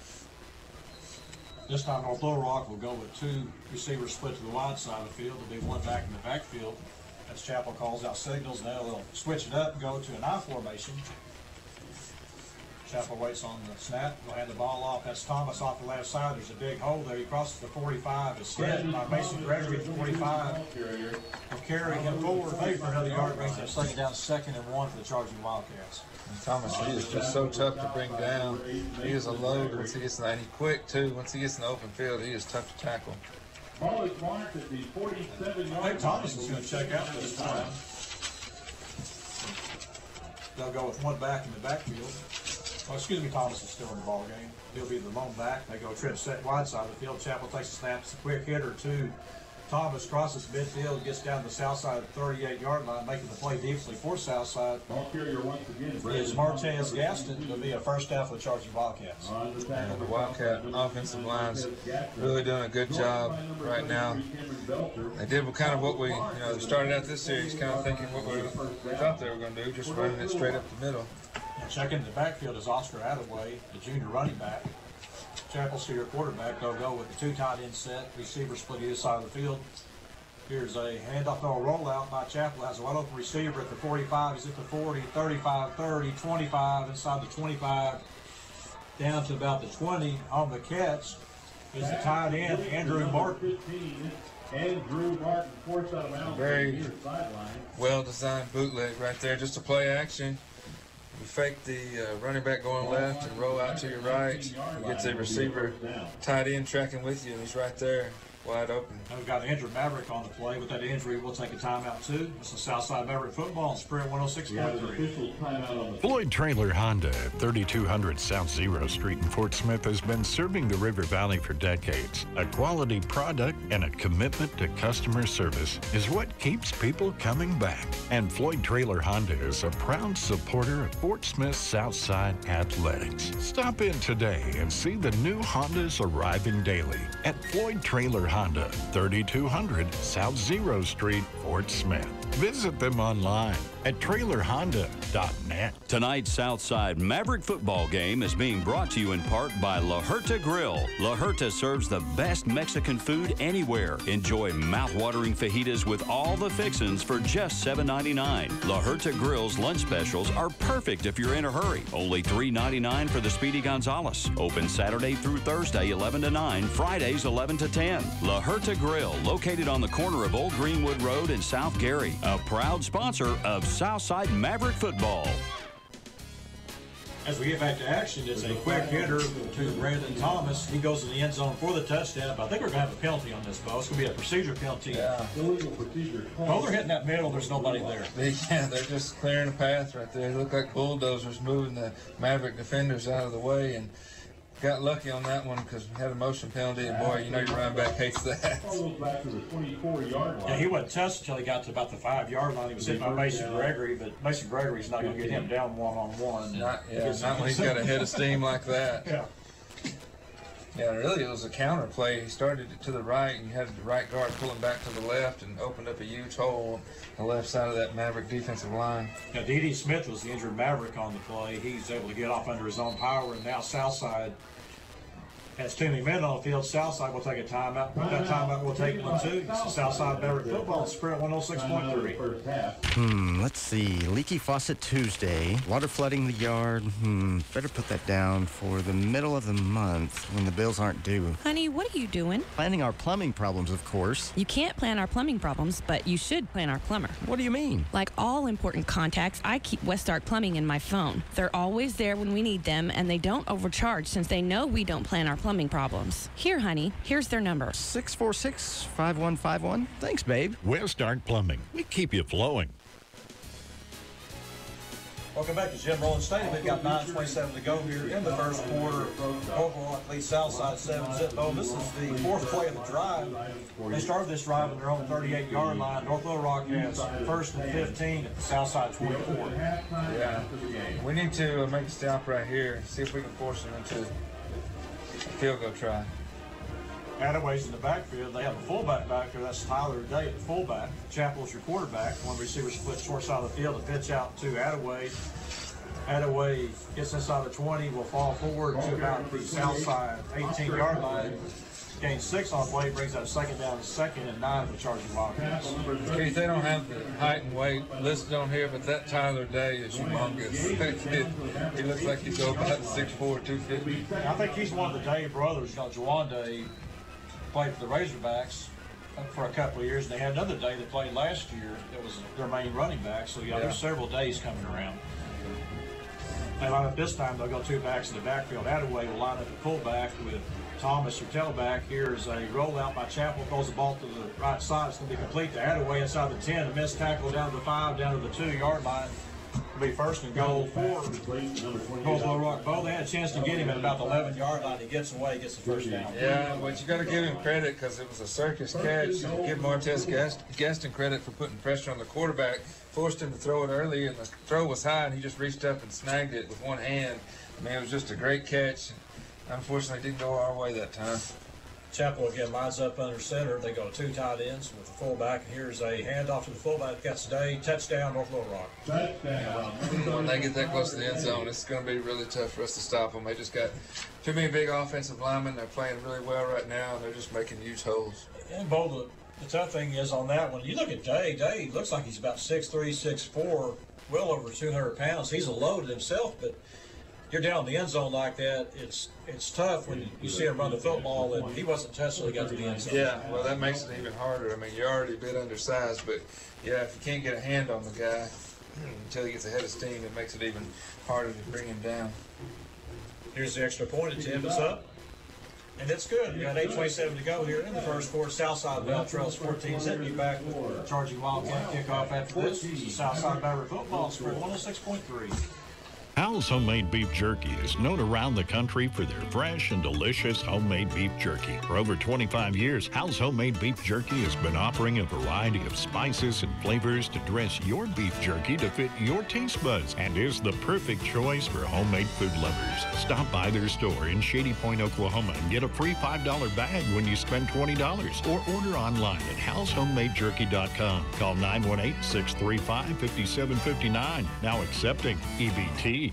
This time North Little Rock will go with 2 receivers split to the wide side of the field. There'll be 1 back in the backfield as Chappell calls out signals. Now they'll switch it up and go to an I formation. Chappell waits on the snap. He'll hand the ball off. That's Thomas off the left side. There's a big hole there. He crosses the 45. It's hit by Mason Gregory at the 45. He'll carry him forward, maybe for another yard. Brings it second down, 2nd and 1 for the charging Wildcats.
And Thomas, he is just so tough to bring down. He is a load once he gets in, and he's quick too. Once he gets in the open field, he is tough to tackle.
I think Thomas is going to check out this time. They'll go with 1 back in the backfield. Thomas is still in the ball game. He'll be the lone back. They go trip set wide side of the field. Chappell takes a snap. It's a quick hitter to Thomas, crosses midfield, gets down to the south side of the 38-yard line, making the play deeply for Southside. Is Martez Gaston to be a first down for the Charging Wildcats.
And the Wildcat offensive line's really doing a good job right now. They did kind of what we, they started out this series kind of thinking what we thought they were going to do, just running it straight up the middle.
And checking the backfield is Oscar Attaway, the junior running back. Chappell's your quarterback. They'll go with the 2 tight end set. Receiver split either side of the field. Here's a handoff or a rollout by Chappell. Has a wide open receiver at the 45. He's at the 40, 35, 30, 25, inside the 25, down to about the 20. On the catch is the tight end, Andrew Martin.
Very well-designed bootleg right there, just a play action. You fake the running back going left and roll out to your right. He gets a receiver tight end tracking with you, and he's right there, wide open.
Now we've got an injured Maverick on the play. With that injury, we'll take a timeout too. This is Southside Maverick football on Sprint 106.3.
Floyd Trailer Honda at 3200 South Zero Street in Fort Smith has been serving the River Valley for decades. A quality product and a commitment to customer service is what keeps people coming back. And Floyd Trailer Honda is a proud supporter of Fort Smith Southside Athletics. Stop in today and see the new Hondas arriving daily at Floyd Trailer Honda, 3200 South Zero Street, Fort Smith. Visit them online at trailerhonda.net.
Tonight's Southside Maverick football game is being brought to you in part by La Huerta Grill. La Huerta serves the best Mexican food anywhere. Enjoy mouth-watering fajitas with all the fixins for just $7.99. La Huerta Grill's lunch specials are perfect if you're in a hurry. Only $3.99 for the Speedy Gonzales. Open Saturday through Thursday, 11 to 9, Fridays, 11 to 10. La Huerta Grill, located on the corner of Old Greenwood Road and South Gary. A proud sponsor of Southside Maverick football.
As we get back to action, it's a quick hitter to Brandon Thomas. He goes in the end zone for the touchdown, but I think we're going to have a penalty on this, Bo. It's going to be a procedure penalty.
Yeah.
Illegal procedure.
Well, they're hitting that middle. There's nobody there.
Yeah, they're just clearing a path right there. They look like bulldozers moving the Maverick defenders out of the way, and got lucky on that one because we had a motion penalty, and boy, you know your running back hates that.
Ball goes back to the 24-yard line.
Yeah, he wasn't touched until he got to about the 5-yard line. He was hit by Mason Gregory, but Mason Gregory's not going to get him down one-on-one.
Not when he's got a head of steam like that.
Yeah.
Yeah, really, it was a counter play. He started it to the right, and you had the right guard pulling back to the left and opened up a huge hole on the left side of that Maverick defensive line.
Now, D.D. Smith was the injured Maverick on the play. He's able to get off under his own power, and now Southside has too many men on the field. Southside will take a timeout. With that timeout, we'll take one, too. This is Southside Maverick football. Spread 106.3.
Let's see. Leaky faucet Tuesday. Water flooding the yard. Better put that down for the middle of the month when the bills aren't due.
Honey, what are you doing?
Planning our plumbing problems, of course.
You can't plan our plumbing problems, but you should plan our plumber.
What do you mean?
Like all important contacts, I keep Westark Plumbing in my phone. They're always there when we need them, and they don't overcharge since they know we don't plan our plumbing problems. Here, honey, here's their number.
646-5151. Thanks, babe.
Westark Plumbing. We keep you flowing.
Welcome back to Jim Rowland Stadium. We've got 9:27 to go here in the first quarter. Overall, lead Southside 7-zip. Oh, this is the fourth play of the drive. They started this drive on their own 38-yard line. North Little Rock has first and 15 at the Southside 24.
Yeah, we need to make a stop right here. See if we can force them into a field goal try.
Attaway's in the backfield. They have a fullback back there. That's Tyler Day at fullback. Chappell's your quarterback. One receiver split short side of the field. A pitch out to Attaway. Attaway gets inside the 20, will fall forward to about the south side 18-yard line. Gains 6 on the play, brings that second down, second and 9 for Charging Wildcats.
Keith, they don't have the height and weight listed on here, but that Tyler Day is humongous. He looks like he's about 6'4", 250.
I think he's one of the Day brothers. You know, Juwan Day played for the Razorbacks for a couple of years, and they had another Day that played last year that was their main running back. So, yeah, there's several Days coming around. They line up this time, they'll go 2 backs in the backfield. Attaway will line up at fullback with Thomas, your tailback. Here's a rollout by Chappell, throws the ball to the right side. It's going to be complete to Attaway inside the 10. A missed tackle down to the 5, down to the 2-yard line. It'll be first and goal for North Little Rock. Bo, they had a chance to get him at about the 11-yard line. He gets away, gets the first down.
Yeah, but you got to give him credit because it was a circus catch. Give Martez Gaston credit for putting pressure on the quarterback. Forced him to throw it early, and the throw was high, and he just reached up and snagged it with one hand. I mean, it was just a great catch. Unfortunately, it didn't go our way that time.
Chappell again lines up under center. They go 2 tight ends with the fullback. Here's a handoff to the fullback. Got Day. Touchdown, North Little Rock.
Touchdown.
When they get that close to the end zone, it's going to be really tough for us to stop them. They just got too many big offensive linemen. They're playing really well right now, and they're just making huge holes.
And Bo, the tough thing is on that one, you look at Day looks like he's about 6'3", 6'4", well over 200 pounds. He's a load himself, but you're down in the end zone like that, it's tough when you see him run the football, and he wasn't touched until he got to the end zone.
Yeah, well, that makes it even harder. I mean, you're already a bit undersized, but, yeah, if you can't get a hand on the guy until he gets a head of steam, it makes it even harder to bring him down.
Here's the extra point. It's up. And it's good. We got 8:27 to go here in the first quarter. Southside Bell Trails 14. Set me back with Charging Wildcat kickoff after this. Southside Maverick football spread 106.3.
Hal's Homemade Beef Jerky is known around the country for their fresh and delicious homemade beef jerky. For over 25 years, Hal's Homemade Beef Jerky has been offering a variety of spices and flavors to dress your beef jerky to fit your taste buds and is the perfect choice for homemade food lovers. Stop by their store in Shady Point, Oklahoma and get a free $5 bag when you spend $20 or order online at halshomemadjerky.com. Call 918-635-5759. Now accepting EBT.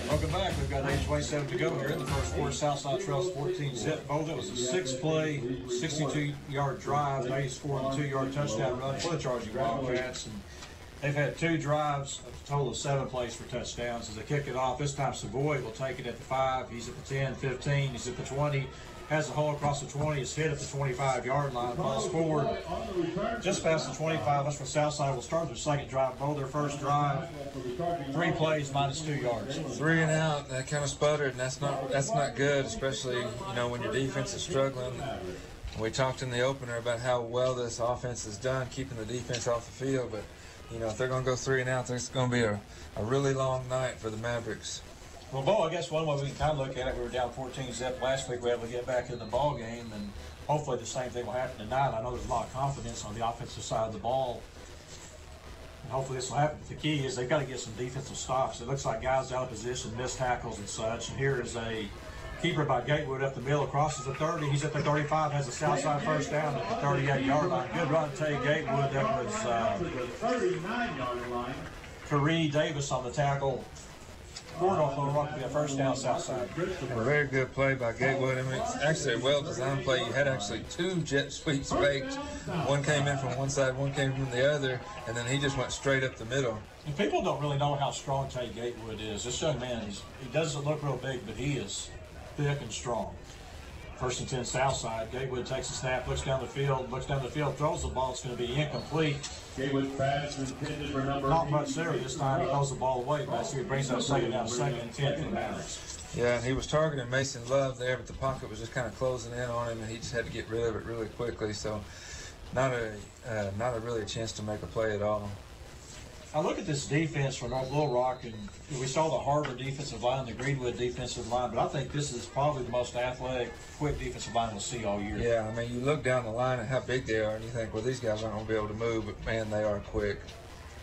Welcome back. We've got 8:27 to go here in the first quarter. Southside Trails 14-zip. Oh, that was a 6-play, 62-yard drive. They scored a 2-yard touchdown run for the Charging Wildcats. And they've had 2 drives, a total of 7 plays for touchdowns. As they kick it off, this time Savoy will take it at the 5. He's at the 10, 15. He's at the 20. has the hole across the 20, is hit at the 25-yard line, falls forward just past the 25. That's for Southside. Will start their second drive. Both their first drive, 3 plays, -2 yards.
3 and out. That kind of sputtered, and that's not good, especially when your defense is struggling. We talked in the opener about how well this offense has done keeping the defense off the field, but if they're going to go 3 and out, it's going to be a really long night for the Mavericks.
Well, Bo, I guess one way we can kind of look at it, we were down 14-zip last week. We were able to get back in the ball game, and hopefully the same thing will happen tonight. I know there's a lot of confidence on the offensive side of the ball, and hopefully this will happen. But the key is they've got to get some defensive stops. It looks like guys out of position, missed tackles and such. And here is a keeper by Gatewood up the middle, crosses the 30. He's at the 35, has a Southside first down at the 38-yard line. Good run, Tay Gatewood. That was
39-yard line.
Karee Davis on the tackle. Corridor will rock to be a first down Southside.
A very good play by Gatewood. I mean, it's actually a well-designed play. You had actually 2 jet sweeps faked. One came in from one side, one came from the other, and then he just went straight up the middle.
And people don't really know how strong Tay Gatewood is. This young man, he doesn't look real big, but he is thick and strong. First and 10 Southside. Gatewood takes a snap, looks down the field, throws the ball. It's going to be incomplete.
Gatewood pass intended for number.
Not much there this time. He throws the ball away. Basically, he brings that second down, second and 10 for the Mavericks.
Yeah, and he was targeting Mason Love there, but the pocket was just kind of closing in on him, and he just had to get rid of it really quickly. So, not really a chance to make a play at all.
I look at this defense for North Little Rock, and we saw the Harbor defensive line, the Greenwood defensive line, but I think this is probably the most athletic, quick defensive line we'll see all year.
Yeah, I mean, you look down the line at how big they are, and you think, well, these guys aren't going to be able to move, but, man, they are quick.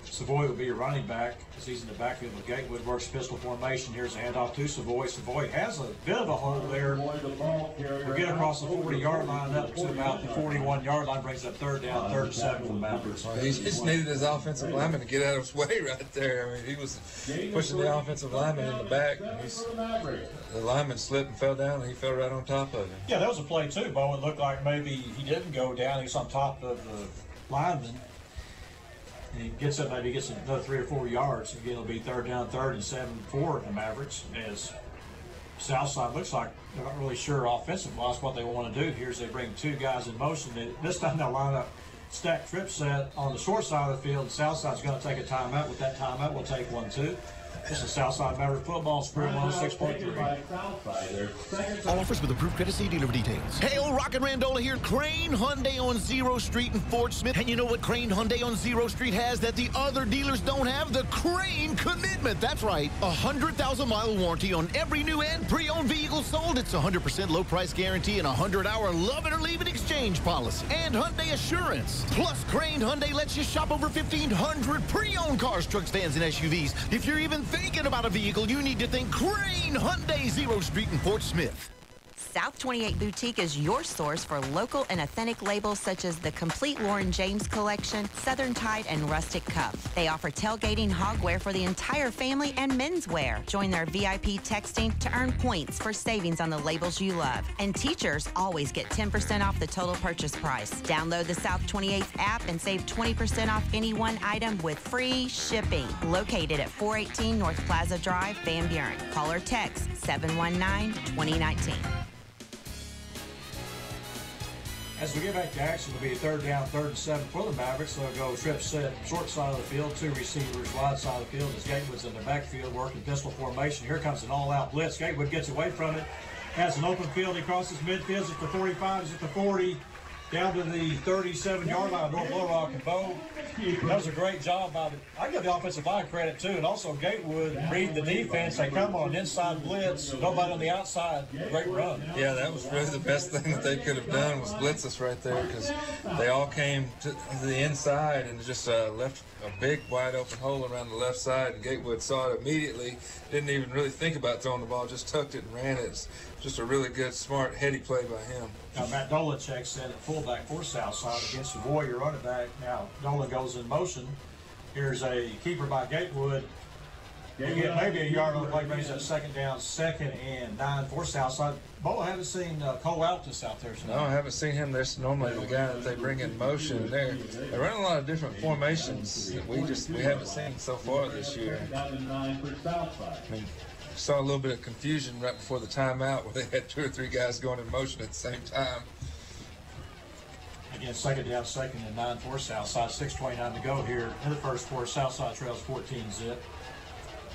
Savoy will be your running back because he's in the backfield with Gatewood, works pistol formation. Here's a handoff to Savoy. Savoy has a bit of a hole there. We'll get across the 40-yard line up to about the 41-yard line, brings up third down, 3rd and 7 for the Mavericks.
Well, he just needed his offensive lineman to get out of his way right there. I mean, he was pushing the offensive lineman in the back. The lineman slipped and fell down, and he fell right on top of him.
Yeah, that was a play too, Bo. It looked like maybe he didn't go down. He was on top of the lineman. And he gets up, maybe gets another 3 or 4 yards. Again, it'll be 3rd down, 3rd and 7 for the Mavericks. As Southside looks like they're not really sure offensive-wise what they want to do here as they bring 2 guys in motion. This time they'll line up stacked trip set on the short side of the field. Southside's going to take a timeout. With that timeout, we'll take 1, 2. This is Southside Maverick Football, Spirit 106.3.
All offers with approved credit. See dealer for details. Hey, old Rockin' Randola here. Crane Hyundai on Zero Street in Fort Smith. And you know what Crane Hyundai on Zero Street has that the other dealers don't have? The Crane Commitment. That's right. 100,000-mile warranty on every new and pre-owned vehicle sold. It's 100% low price guarantee and 100-hour love it or leave it exchange policy. And Hyundai Assurance. Plus, Crane Hyundai lets you shop over 1,500 pre-owned cars, trucks, vans, and SUVs. If you're even thinking about a vehicle, you need to think Crane Hyundai Zero Street in Fort Smith.
South 28 Boutique is your source for local and authentic labels such as the complete Lauren James collection, Southern Tide, and Rustic Cup. They offer tailgating hogwear for the entire family and menswear. Join their VIP texting to earn points for savings on the labels you love. And teachers always get 10% off the total purchase price. Download the South 28 app and save 20% off any one item with free shipping. Located at 418 North Plaza Drive, Van Buren. Call or text 719-2019.
As we get back to action, it'll be 3rd down, 3rd and 7 for the Mavericks. They'll go trip set, short side of the field, 2 receivers, wide side of the field. As Gatewood's in the backfield working pistol formation. Here comes an all-out blitz. Gatewood gets away from it, has an open field. He crosses midfield. He's at the 45, he's at the 40, down to the 37-yard line of North Little Rock. And Bo, that was a great job by I give the offensive line credit too, and also Gatewood read the defense. They come on an inside blitz, nobody on the outside. Great run.
Yeah, that was really the best thing that they could have done was blitz us right there because they all came to the inside and just left a big wide open hole around the left side. And Gatewood saw it immediately, didn't even really think about throwing the ball, just tucked it and ran it. It's just a really good, smart, heady play by him.
Now, Matt Dolacek set at fullback for Southside against the Warrior running back. Now, Dolan goes in motion. Here's a keeper by Gatewood. You get maybe a yard on the play, brings that 2nd down, 2nd and 9 for Southside. Bo, I haven't seen Cole Altus out there tonight.
No, I haven't seen him. There's normally the guy that they bring in motion. They run a lot of different formations that we haven't seen so far this year. I mean, saw a little bit of confusion right before the timeout where they had 2 or 3 guys going in motion at the same time.
Again, second down, second and 9 for Southside. 6:29 to go here in the first quarter. Southside trails 14-zip.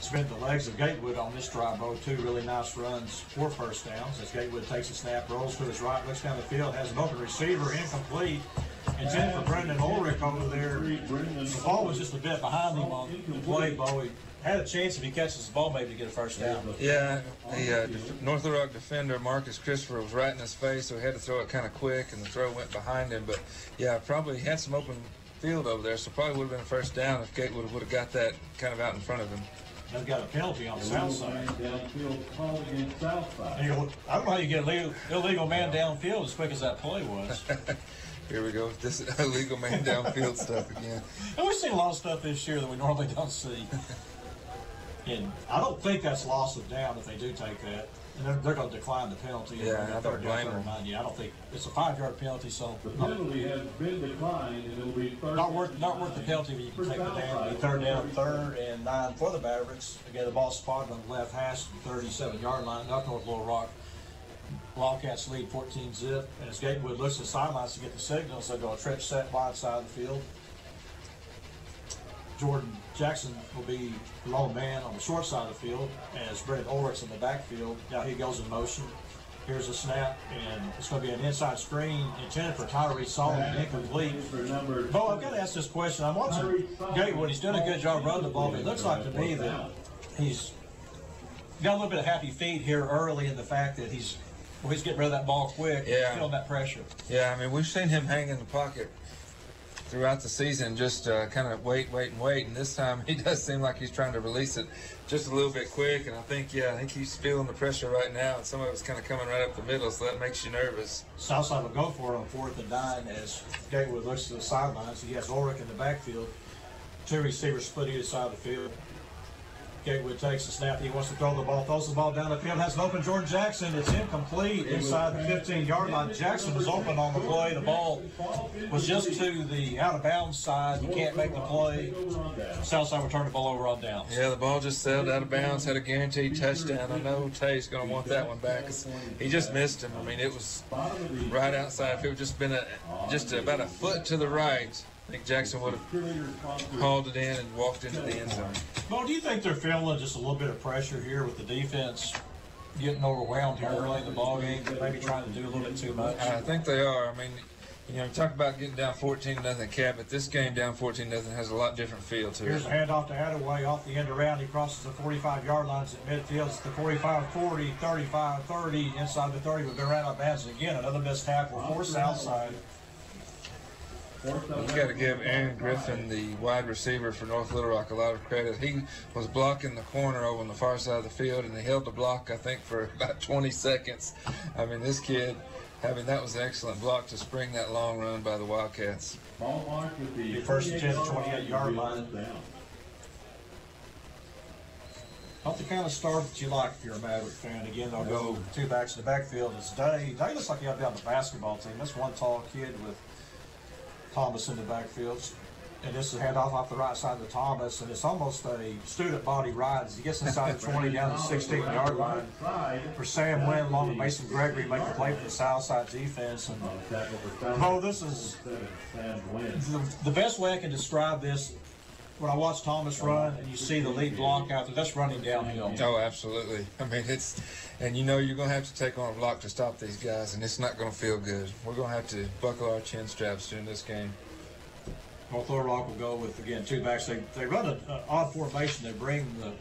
Spin the legs of Gatewood on this drive, Bo. 2 really nice runs, 4 first downs. As Gatewood takes a snap, rolls to his right, looks down the field, has an open receiver, incomplete. Intended for Brendan Ulrich over there. The ball was just a bit behind him on the play, Bo. He had a chance if he catches the ball maybe to get a first down.
Yeah, the North Little Rock defender, Marcus Christopher, was right in his face, so he had to throw it kind of quick, and the throw went behind him. But, yeah, probably had some open field over there, so probably would have been a first down if Gatewood would have got that kind of out in front of him.
They've got a penalty on the south side.
Downfield call against Southside.
I don't know how you get an illegal man downfield as quick as that play was.
Here we go with this illegal man downfield stuff again.
And we've seen a lot of stuff this year that we normally don't see. And I don't think that's loss of down if they do take that. And they're going to decline the penalty.
Yeah, I don't blame them.
I don't think it's a 5-yard penalty, so
The penalty has been declined, and it'll be third.
not worth the penalty, but you can take the down. It'll be third down, 3rd and 9 for the Mavericks. Again, the ball spotted on the left hash, 37-yard line, up North Little Rock. Wildcats lead 14-zip, and as Gatewood looks at the sidelines to get the signals, they go a trip set wide side of the field. Jordan Jackson will be the lone man on the short side of the field as Brendan Ulrich's in the backfield. Now he goes in motion. Here's a snap, and it's going to be an inside screen intended for Tyree Solomon, incomplete. Bo, I've got to ask this question. I'm watching Gatewood. He's doing a good job running the ball, but it looks like to me that he's got a little bit of happy feet here early in the fact that he's getting rid of that ball quick, feeling that pressure.
Yeah, I mean, we've seen him hang in the pocket throughout the season, just kind of wait, and this time he does seem like he's trying to release it just a little bit quick, and I think he's feeling the pressure right now, and some of it's kind of coming right up the middle, so that makes you nervous.
Southside will go for it on 4th and 9 as Gatewood looks to the sidelines. He has Ulrich in the backfield. 2 receivers split either side of the field. Gatewood takes the snap. He wants to throw the ball, throws the ball down the field, has an open Jordan Jackson. It's incomplete inside the 15-yard line. Jackson was open on the play. The ball was just to the out-of-bounds side. You can't make the play. Southside will turn the ball over on downs.
Yeah, the ball just sailed out of bounds, had a guaranteed touchdown. I know Tay's going to want that one back. He just missed him. I mean, it was right outside. If it would just been just about a foot to the right, I think Jackson would have hauled it in and walked into the end zone.
Well, do you think they're feeling just a little bit of pressure here with the defense getting overwhelmed here early in the ballgame, maybe trying to do a little bit too much?
I think they are. I mean, talk about getting down 14-0 Cabot. This game down 14-0 has a lot different feel to it.
Here's a handoff to Attaway off the end around. He crosses the 45-yard lines at midfield. It's the 45-40, 35-30, inside the 30. We've been right on bounds again. Another missed tackle for Southside.
We've got to give Aaron Griffin, the wide receiver for North Little Rock, a lot of credit. He was blocking the corner over on the far side of the field, and he held the block, I think, for about 20 seconds. I mean, this kid, that was an excellent block to spring that long run by the Wildcats.
The first and 10 at 28-yard line. Not the kind of start that you like if you're a Maverick fan. Again, they'll go 2 backs in the backfield. It's Day. Day looks like he'll be on the basketball team. That's one tall kid with Thomas in the backfield, and this is a handoff off the right side of Thomas, and it's almost a student body ride as he gets inside the 20 down the 16-yard line for Sam Wynn along with Mason Gregory making the play for the Southside defense. And Bo, this is the best way I can describe this. When I watch Thomas run and you see the lead block out there, that's running downhill.
Oh, absolutely. I mean, and you're going to have to take on a block to stop these guys, and it's not going to feel good. We're going to have to buckle our chin straps during this game.
North Little Rock will go with, again, 2 backs. They run an odd formation. They bring the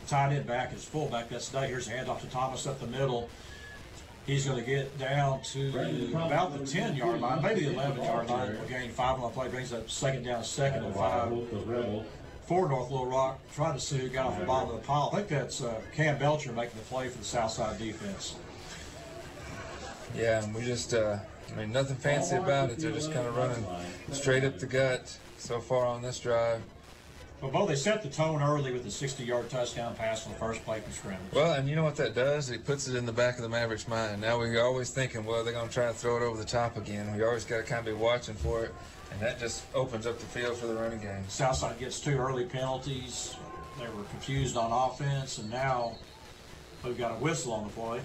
tight end back as fullback. That's Day. Here's a handoff to Thomas up the middle. He's going to get down to about the 10-yard line, maybe the 11-yard line. We'll gain 5 on the play, brings up second down, 2nd and 5 for North Little Rock. Trying to see who got off the bottom of the pile. I think that's Cam Belcher making the play for the Southside defense.
Yeah, and we just, nothing fancy about it. They're just kind of running straight up the gut so far on this drive.
Well, Bo, they set the tone early with the 60-yard touchdown pass on the first play from scrimmage.
Well, and you know what that does? It puts it in the back of the Mavericks' mind. Now we're always thinking, well, they're going to try to throw it over the top again. We always got to kind of be watching for it, and that just opens up the field for the running game.
Southside gets 2 early penalties.
They were confused on offense, and now we've got a whistle on the play.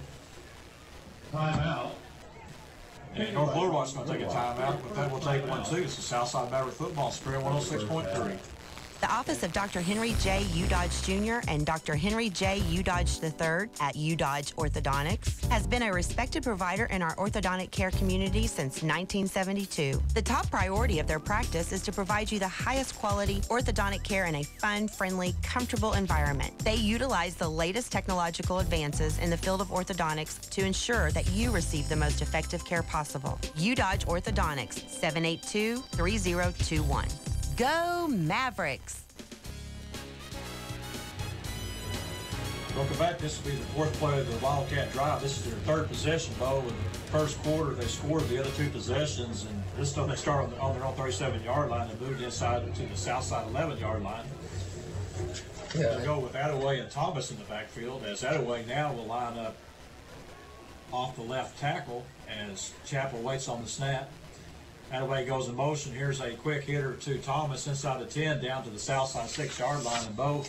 Timeout.
And North Little Rock's going to take a timeout, but that will take one too. It's the Southside Maverick football spread 106.3.
The office of Dr. Henry J. Udodge Jr. and Dr. Henry J. Udodge III at Udodge Orthodontics has been a respected provider in our orthodontic care community since 1972. The top priority of their practice is to provide you the highest quality orthodontic care in a fun, friendly, comfortable environment. They utilize the latest technological advances in the field of orthodontics to ensure that you receive the most effective care possible. Udodge Orthodontics, 782-3021. Go Mavericks!
Welcome back. This will be the fourth play of the Wildcat drive. This is their third possession, Bo. In the first quarter, they scored the other two possessions, and this time they start on their own 37-yard line and moved inside to the south side 11-yard line. They'll go with Attaway and Thomas in the backfield, as Attaway now will line up off the left tackle as Chappell waits on the snap. Attaway goes in motion. Here's a quick hitter to Thomas inside the 10 down to the south side 6-yard line. And Bo,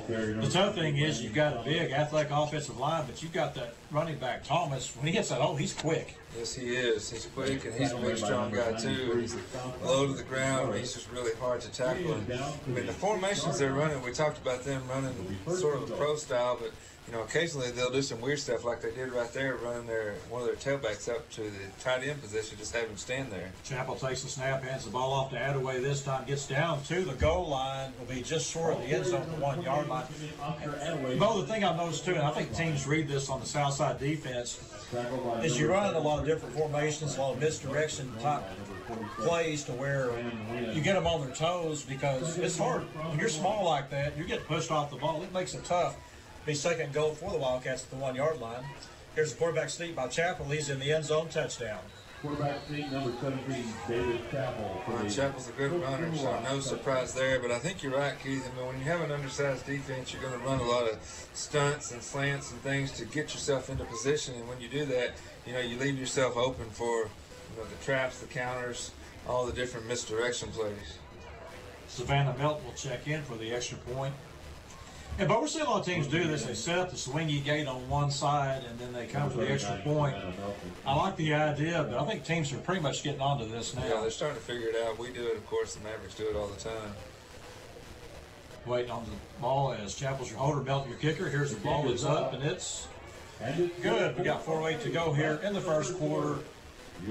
the tough thing is you've got a big athletic offensive line, but you've got that running back Thomas. When he gets that hole, he's quick.
Yes, he is. He's quick, and he's a big, strong guy, too. He's low to the ground, but he's just really hard to tackle. And, I mean, the formations they're running, we talked about them running sort of a pro style, but you know, occasionally they'll do some weird stuff like they did right there, running one of their tailbacks up to the tight end position, just have him stand there.
Chappell takes the snap, hands the ball off to Attaway this time, gets down to the goal line, will be just short of the end zone, the 1-yard line. Bo, the thing I've noticed too, and I think teams read this on the south side defense, is you run a lot of different formations, a lot of misdirection type plays to where you get them on their toes, because it's hard. When you're small like that, you get pushed off the ball. It makes it tough. Be second goal for the Wildcats at the 1-yard line. Here's the quarterback sneak by Chappell. He's in the end zone, touchdown.
Quarterback sneak number 17, David Chappell.
Chappell's a good runner, so no surprise there. But I think you're right, Keith. I mean, when you have an undersized defense, you're going to run a lot of stunts and slants and things to get yourself into position. And when you do that, you know, you leave yourself open for the traps, the counters, all the different misdirection plays.
Savannah Melton will check in for the extra point. Yeah, but we're seeing a lot of teams do this. They set up the swingy gate on one side, and then they come for the extra point. I like the idea, but I think teams are pretty much getting onto this now.
Yeah, they're starting to figure it out. We do it, of course. The Mavericks do it all the time.
Waiting on the ball as Chappell's your holder, Melton your kicker. Here's the ball. It's up, and it's good. We got 4:08 to go here in the first quarter.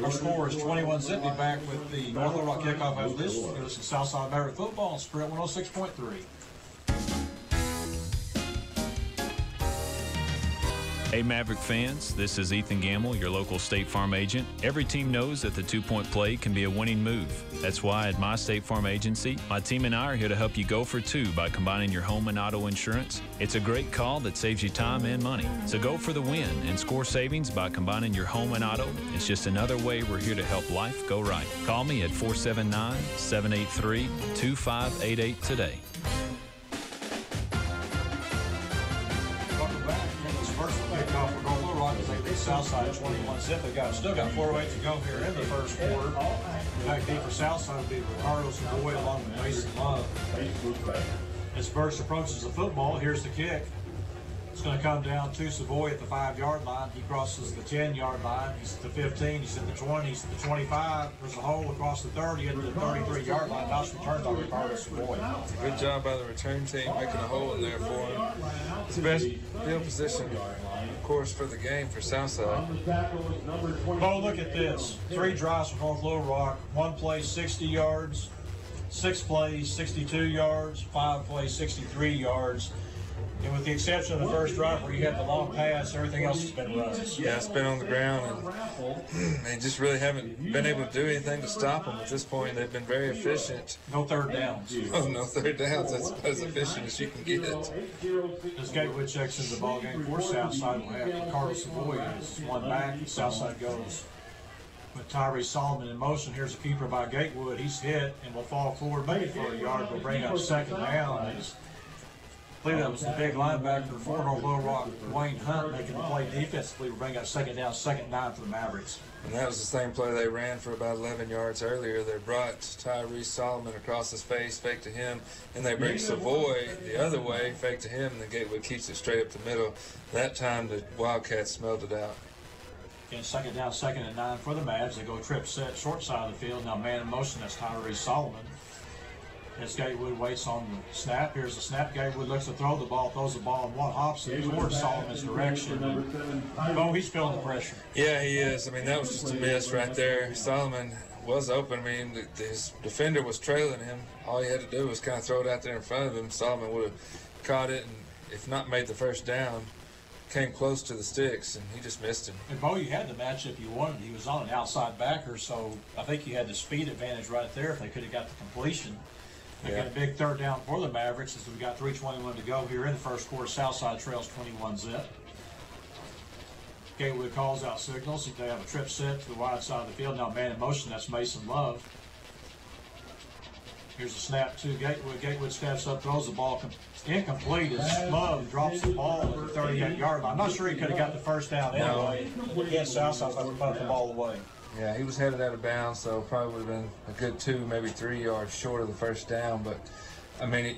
Our score is 21-0. Be back with the North Little Rock kickoff after this. This is Southside Maverick football on Spread 106.3.
Hey Maverick fans, this is Ethan Gamble, your local State Farm agent. Every team knows that the two-point play can be a winning move. That's why at my State Farm agency, my team and I are here to help you go for two by combining your home and auto insurance. It's a great call that saves you time and money. So go for the win and score savings by combining your home and auto. It's just another way we're here to help life go right. Call me at 479-783-2588 today.
Southside 21-0. They still got 4:08 to go here in the first quarter. Back deep for Southside will be Ricardo Savoy along with Mason Love. As Burst approaches the football, here's the kick. It's going to come down to Savoy at the 5-yard line. He crosses the 10-yard line. He's at the 15. He's at the 20. He's at the 25. There's a hole across the 30 into the 33-yard line. Nice return by Ricardo Savoy.
Good job by the return team making a hole in there for him. It's the best field position, of course, for the game for Southside.
Oh, look at this. 3 drives for North Little Rock. 1 play, 60 yards. 6 plays, 62 yards. 5 plays, 63 yards. And with the exception of the first drive where you had the long pass, everything else has been runs.
Yeah, it's been on the ground, and they just really haven't been able to do anything to stop them at this point. They've been very efficient.
No third downs.
Oh, no third downs. That's about as efficient as you can get.
As Gatewood checks into the ballgame for Southside, we'll have Ricardo Savoy as one back. Southside goes with Tyree Solomon in motion. Here's a keeper by Gatewood. He's hit and will fall forward maybe for a yard. We'll bring up second down. believe that was the big linebacker for Little Rock, Wayne Hunt, making the play defensively to bring up second down, second 9 for the Mavericks.
And that was the same play they ran for about 11 yards earlier. They brought Tyrese Solomon across his face, fake to him, and they bring Savoy the other way, fake to him, and the Gatewood keeps it straight up the middle. That time the Wildcats smelled it out.
Again, second down, second and 9 for the Mavs. They go trip set, short side of the field. Now man in motion, that's Tyrese Solomon. As Gatewood waits on the snap, here's the snap. Gatewood looks to throw the ball, throws the ball, and one hops it towards Solomon's direction. Oh, he's feeling the pressure.
Yeah, he is. I mean, that was just a miss right there. Solomon was open. I mean, his defender was trailing him. All he had to do was kind of throw it out there in front of him. Solomon would have caught it, and if not made the first down, came close to the sticks, and he just missed him.
And Bo, you had the matchup you wanted. He was on an outside backer, so I think you had the speed advantage right there if they could have got the completion. Again, a big third down for the Mavericks as we've got 3:21 to go here in the first quarter. Southside trails 21-zip. Gatewood calls out signals. They have a trip set to the wide side of the field. Now man in motion, that's Mason Love. Here's a snap to Gatewood. Gatewood steps up, throws the ball incomplete as Love drops the ball at the 38-yard line. I'm not sure he could have got the first down anyway. Against Southside, I would punt the ball away.
Yeah, he was headed out of bounds, so probably would have been a good 2, maybe 3 yards short of the first down. But, I mean,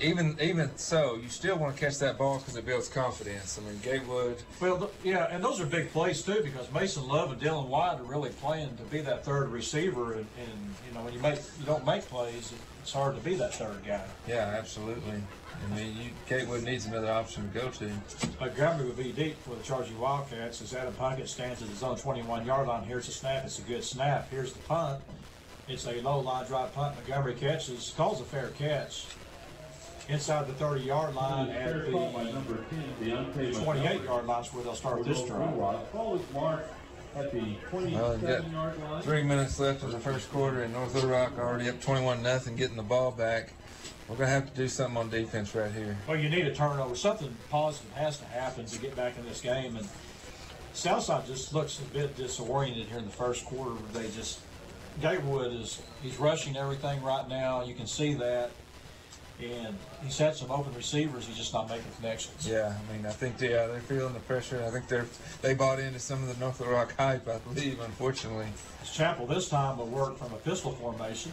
even so, you still want to catch that ball because it builds confidence. I mean, Gatewood.
Well, yeah, and those are big plays, too, because Mason Love and Dylan White are really playing to be that third receiver. And you know, when you don't make plays, it's hard to be that third guy.
Yeah, absolutely. I mean, Gatewood needs another option to go to.
Montgomery would be deep for the charging Wildcats as Adam Puckett stands at his own 21-yard line. Here's the snap. It's a good snap. Here's the punt. It's a low line drive punt. Montgomery catches, calls a fair catch. Inside the 30-yard line at the 28-yard line is where they'll start this drive.
Well, we've got 3 minutes left of the first quarter, and North Little Rock already up 21-0, getting the ball back. We're going to have to do something on defense right here.
Well, you need a turnover. Something positive has to happen to get back in this game. And Southside just looks a bit disoriented here in the first quarter. Gatewood he's rushing everything right now. You can see that. And he's had some open receivers. He's just not making connections.
Yeah, I mean, I think they're feeling the pressure. I think they bought into some of the North Little Rock hype, I believe, unfortunately.
Chapel this time will work from a pistol formation.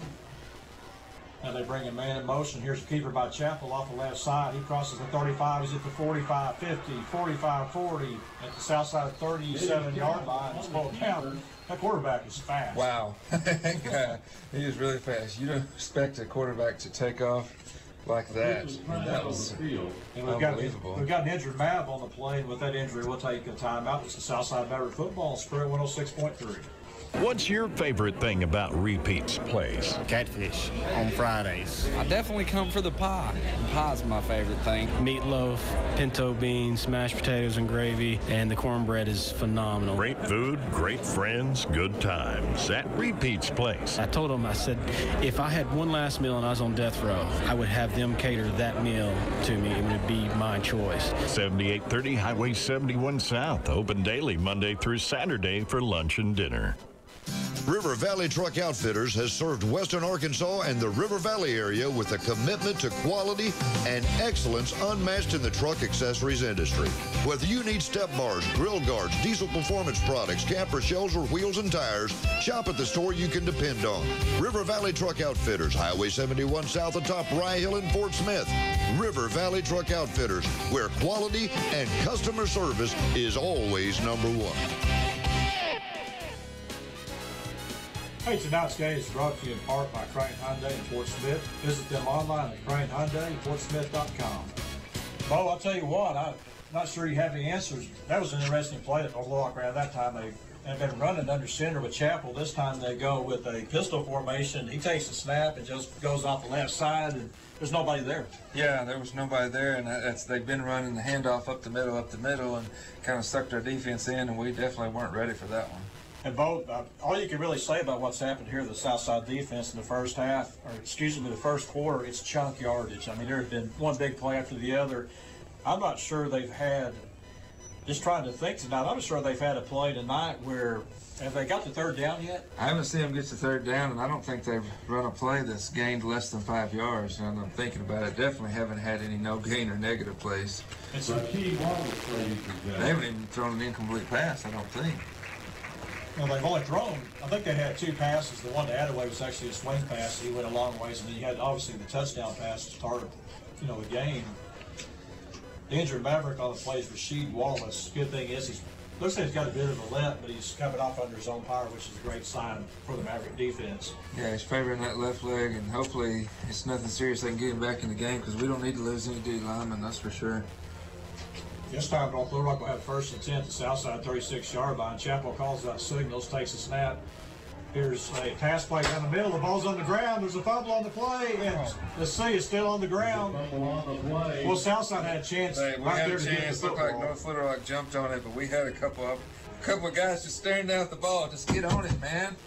Now they bring a man in motion. Here's a keeper by Chapel off the left side. He crosses the 35. He's at the 45, 50, 45, 40. At the south side 37-yard line. He's pulled down. That quarterback is fast.
Wow. Yeah, he is really fast. You don't expect a quarterback to take off like that. I mean, that was unbelievable.
We've got an injured Mav on the play, and with that injury, we'll take a timeout. It's the Southside Maverick football, Spirit 106.3.
What's your favorite thing about Repeat's Place?
Catfish on Fridays.
I definitely come for the pie. Pie's my favorite thing. Meatloaf, pinto beans, mashed potatoes and gravy, and the cornbread is phenomenal.
Great food, great friends, good times at Repeat's Place.
I told them, I said, if I had one last meal and I was on death row, I would have them cater that meal to me. It would be my choice.
7830 Highway 71 South, open daily Monday through Saturday for lunch and dinner.
River Valley Truck Outfitters has served Western Arkansas and the River Valley area with a commitment to quality and excellence unmatched in the truck accessories industry. Whether you need step bars, grill guards, diesel performance products, camper shells, or wheels and tires, shop at the store you can depend on. River Valley Truck Outfitters, Highway 71 South atop Rye Hill in Fort Smith. River Valley Truck Outfitters, where quality and customer service is always number one.
Hey, tonight's game is brought to you in part by Crane Hyundai in Fort Smith. Visit them online at cranehyundaifortsmith.com. Bo, I'll tell you what, I'm not sure you have any answers. That was an interesting play at North Little Rock around that time. They've been running under center with Chapel. This time they go with a pistol formation. He takes a snap and just goes off the left side, and there's nobody there.
Yeah, there was nobody there, and they've been running the handoff up the middle, and kind of sucked our defense in, and we definitely weren't ready for that one.
And Bo, all you can really say about what's happened here, the Southside defense in the first half, or excuse me, the first quarter, it's chunk yardage. I mean, there has been one big play after the other. I'm not sure they've had just trying to think tonight. I'm sure they've had a play tonight where, have they got the third down yet?
I haven't seen them get to third down, and I don't think they've run a play that's gained less than 5 yards. And I'm thinking about it, definitely haven't had any no gain or negative plays.
It's
they haven't even thrown an incomplete pass, I don't think.
Well, they've only thrown, I think they had 2 passes. The one to Attaway was actually a swing pass. He went a long ways, and then you had obviously the touchdown pass to start, the game. The injured Maverick on the play is Rasheed Wallace. Good thing is he looks like he's got a bit of a limp, but he's coming off under his own power, which is a great sign for the Maverick defense.
Yeah, he's favoring that left leg, and hopefully it's nothing serious. They can get him back in the game because we don't need to lose any D linemen, that's for sure.
This time, North Little Rock will have 1st and 10 at the south side 36-yard line. Chapel calls out signals, takes a snap. Here's a pass play down the middle. The ball's on the ground. There's a fumble on the play, and the C is still on the ground. Well, Southside had a chance.
Hey, we had a chance. Looked like North Little Rock jumped on it, but we had a couple of guys just staring down at the ball. Just get on it, man.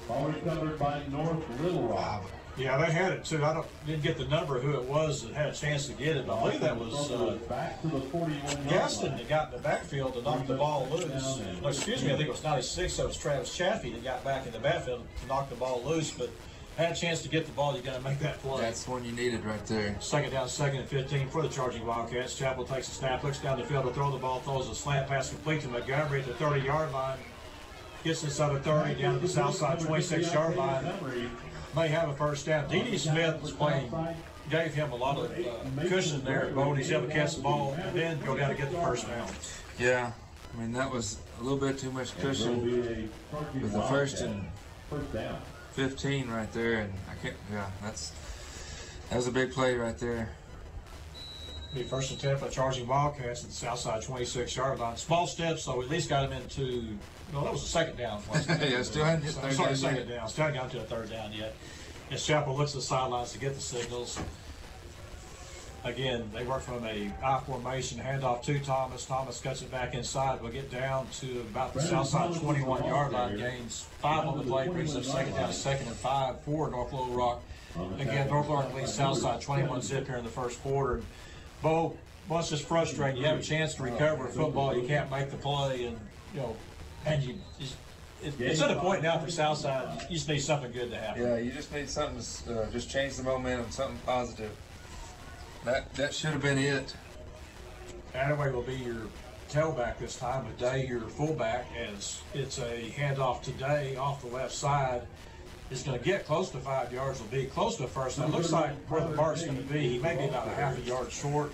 Ball recovered by North Little Rock.
Yeah, they had it too. Didn't get the number of who it was that had a chance to get it. I believe that was Gaston that got in the backfield to knock the ball loose. No, excuse me, I think it was 96, so it was Travis Chaffee that got back in the backfield to knock the ball loose, but had a chance to get the ball. You got to make that play.
That's one you needed right there.
2nd down, 2nd and 15 for the charging Wildcats. Chapel takes a snap, looks down the field to throw the ball, throws a slant pass complete to Montgomery at the 30-yard line. Gets inside the 30 down to the south side 26-yard line. May have a 1st down. D.D. Smith was playing, gave him a lot of cushion there at Bode. He's able to catch the ball and then go down to get the 1st down.
Yeah, I mean, that was a little bit too much cushion with the 1st and 15 right there. And I can't, yeah, that was a big play right there.
Be 1st and 10 for the charging Wildcats at the south side 26-yard line. Small steps, so at least got him into, no, that was a 2nd down.
Yeah, still hadn't hit 3rd down.
2nd down. Still hadn't got to a 3rd down yet. As Chapel looks at the sidelines to get the signals. Again, they work from a I formation, handoff to Thomas. Thomas cuts it back inside. We'll get down to about the south side 21-yard line. Gains 5 on the play, brings up 2nd down, 2nd and 5 for North Little Rock. Again, North Little Rock leads south side 21-zip here in the 1st quarter. Bo, once it's frustrating, you have a chance to recover football. You can't make the play, and it's at a point now for Southside. You just need something good to happen.
Yeah, you just need something to just change the momentum, something positive. That should have been it.
Attaway will be your tailback this time, with Day your fullback, as it's a handoff to Day off the left side. Is going to get close to 5 yards. Will be close to 1st. Now, it looks like where the mark's going to be, he may be about a half a yard short.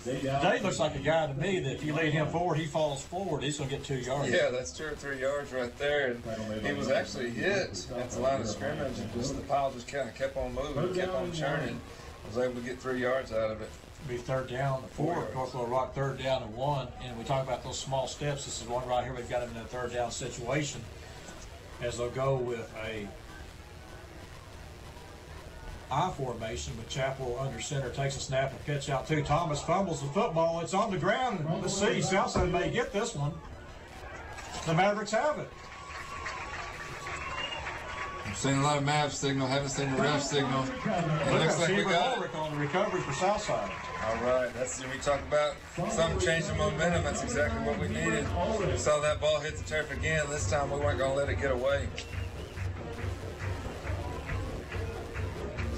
Day looks like a guy to me that if you lead him forward, he falls forward, he's going to get 2 yards.
Yeah, that's 2 or 3 yards right there. And he was actually hit at the line of scrimmage, and just the pile just kind of kept on moving, kept on churning. Was able to get 3 yards out of it.
Be 3rd down, 4. North Little Rock 3rd down and 1. And we talk about those small steps. This is one right here. We've got him in a 3rd down situation, as they'll go with a I formation with Chapel under center, takes a snap and pitch out to Thomas, fumbles the football. It's on the ground. Let's see, Southside may get this one. The Mavericks have it.
I've seen a lot of Mav signal, haven't seen the ref signal. It looks like we got it.
On the recovery for Southside.
All right, that's when we talk about something changing momentum. That's exactly what we needed. We saw that ball hit the turf again. This time we weren't going to let it get away.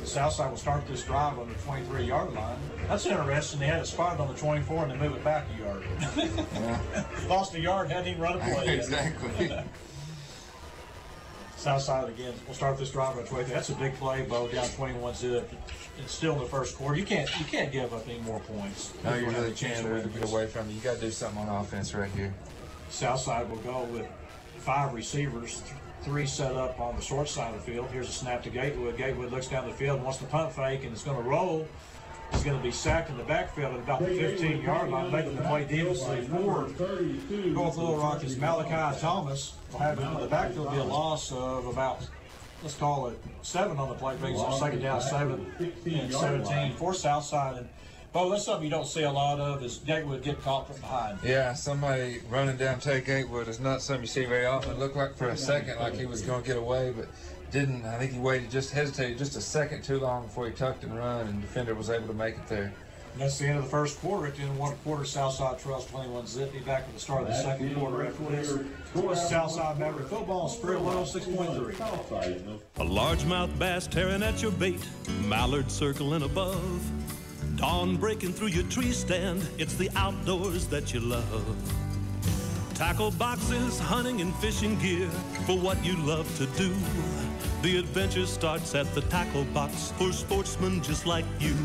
Southside will start this drive on the 23-yard line. That's interesting. They had it spotted on the 24 and they move it back a yard. Yeah. Lost a yard, hadn't even run a play.
Exactly.
Southside again. We'll start this drive on 23. That's a big play, Bo, down 21-zip. It's still in the 1st quarter. You can't give up any more points.
No, you really can't get away from it. You got to do something on offense right here.
Southside will go with 5 receivers. 3 set up on the short side of the field. Here's a snap to Gatewood. Gatewood looks down the field, wants to pump fake, and it's going to roll. He's going to be sacked in the backfield at about the 15-yard line, making the play defensively forward. North Little Rock is Malachi Thomas. Will have it in the backfield, be a loss of about, let's call it 7 on the play, brings up 2nd down, 7 and 17 for Southside. And Bo, that's something you don't see a lot of, is Gatewood get caught from behind.
Yeah, somebody running down Take Gatewood is not something you see very often. It looked like for a second like he was going to get away, but didn't. I think he hesitated just a second too long before he tucked and run, and the defender was able to make it there.
And that's the end of the first quarter. At the end of one quarter, Southside Trust 21 Zitney. Back with the start of the second quarter after this. This is Southside Maverick football, Spirit 106.3.
A largemouth bass tearing at your bait, mallard circling above. Dawn breaking through your tree stand, it's the outdoors that you love. Tackle boxes, hunting and fishing gear for what you love to do. The adventure starts at the tackle box for sportsmen just like you.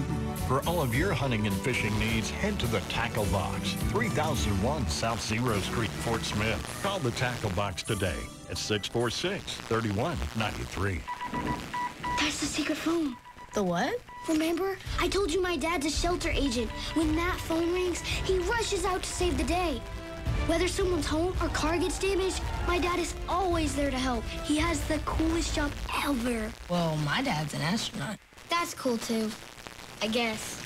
For all of your hunting and fishing needs, head to the Tackle Box, 3001 South Zero Street, Fort Smith. Call the Tackle Box today at 646-3193.
That's the secret phone. The what? Remember? I told you my dad's a shelter agent. When that phone rings, he rushes out to save the day. Whether someone's home or car gets damaged, my dad is always there to help. He has the coolest job ever.
Well, my dad's an astronaut.
That's cool, too. I guess.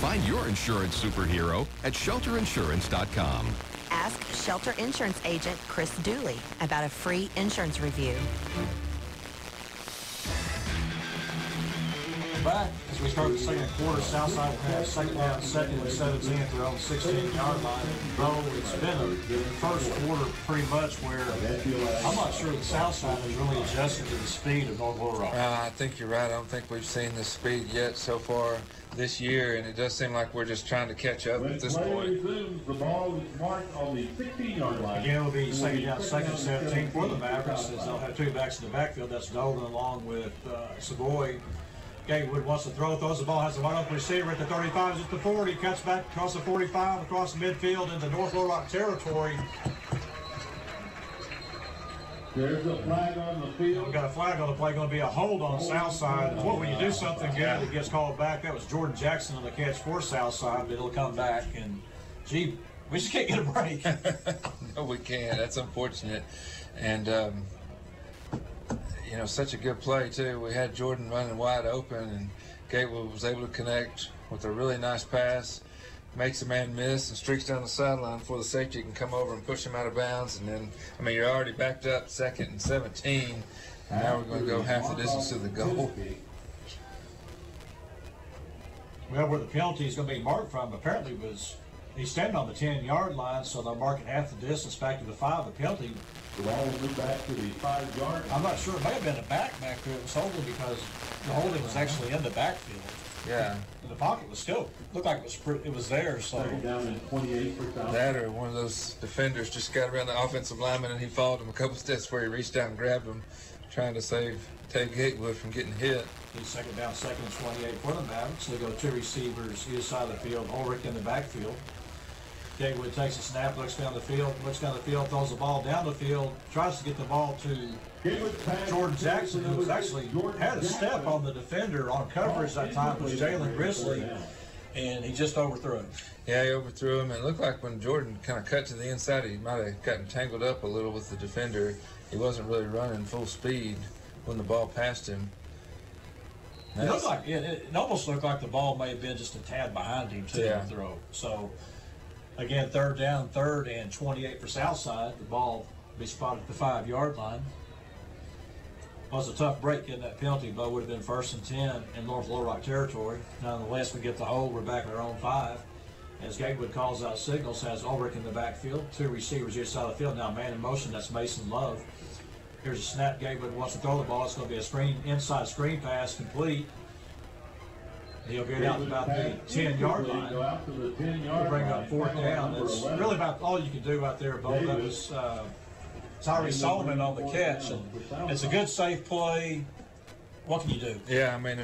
Find your insurance superhero at shelterinsurance.com.
Ask Shelter Insurance Agent Chris Dooley about a free insurance review.
Back as we start the second quarter, Southside will have second down, second and 17 at their own 16-yard line. Though it's been a first quarter pretty much where I'm not sure the Southside has really adjusted to the speed of North Little Rock.
I think you're right. I don't think we've seen this speed yet so far this year, and it does seem like we're just trying to catch up at this point.
The ball is marked on the 16-yard line.
Again, it'll be second down, second and 17 for the Mavericks as they'll have two backs in the backfield. That's Dolan along with Savoy. Gatewood wants to throws the ball, has a wide open receiver at the 35, is at the 40, cuts back across the 45, across the midfield into North Little Rock territory.
There's a flag on the field.
We've got a flag on the play, going to be a hold on Southside. Well, when you do something good, it gets called back. That was Jordan Jackson on the catch for Southside, but it'll come back. And, gee, we just can't get a break.
No, we can't. That's unfortunate. And, you know, such a good play, too. We had Jordan running wide open, and Gatewood was able to connect with a really nice pass, makes a man miss, and streaks down the sideline before the safety can come over and push him out of bounds. And then, I mean, you're already backed up second and 17, and now we're going to go half the distance to the goal.
Well, where the penalty is going to be marked from apparently was he's standing on the 10-yard line, so they'll mark it half the distance back to the 5. The penalty.
The ball will move back to the 5-yard.
I'm not sure. It may have been a back there. It was holding because the holding was actually in the backfield.
Yeah.
And the pocket was still looked like it was there. So
down in 28%.
That or one of those defenders just got around the offensive lineman and he followed him a couple steps where he reached out and grabbed him, trying to save Ted Gatewood from getting hit.
Second down, second and 28 for the Mavericks. They go two receivers either side of the field. Ulrich in the backfield. Gatewood takes a snap, looks down the field, throws the ball down the field, tries to get the ball to Jordan Jackson, who was actually had a step on the defender on coverage that time, was Jalen Grizzly, and he just overthrew him.
Yeah, he overthrew him, and it looked like when Jordan kind of cut to the inside, he might have gotten tangled up a little with the defender. He wasn't really running full speed when the ball passed him.
It looked like it almost looked like the ball may have been just a tad behind him too. The throw. So again, third down, third and 28 for Southside. The ball will be spotted at the 5-yard line. It was a tough break getting that penalty, but it would have been 1st and 10 in North Little Rock territory. Nonetheless, we get the hold. We're back at our own 5. As Gatewood calls out signals, has Ulrich in the backfield, two receivers each side of the field. Now man in motion, that's Mason Love. Here's a snap. Gatewood wants to throw the ball. It's going to be a inside screen pass complete. He'll get out to about the 10-yard line. We'll bring up 4th down. It's really about all you can do out there. Both of us. Tyree Solomon on the catch, and it's a good safe play. What can you do?
Yeah, I mean,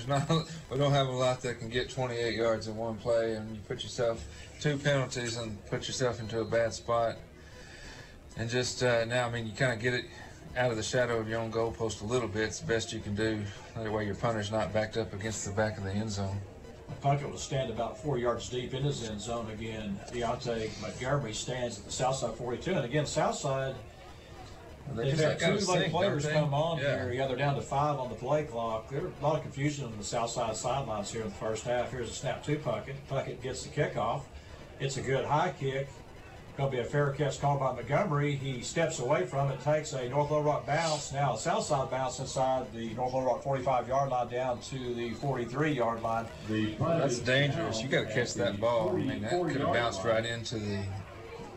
we don't have a lot that can get 28 yards in one play, and you put yourself 2 penalties and put yourself into a bad spot. And just now, I mean, you kind of get it out of the shadow of your own goalpost a little bit. It's the best you can do. That way your punter's not backed up against the back of the end zone.
The punter will stand about 4 yards deep in his end zone again. Deontay Montgomery stands at the Southside 42. And again, Southside, they've had 2 late players come on here. Yeah, they're down to 5 on the play clock. There's a lot of confusion on the Southside sidelines here in the first half. Here's a snap to Puckett. Puckett gets the kickoff. It's a good high kick. Going to be a fair catch called by Montgomery. He steps away from it, takes a North Little Rock bounce. Now a Southside bounce inside the North Little Rock 45-yard line down to the 43-yard line.
That's dangerous. You got to catch that ball. I mean, that could have bounced right into the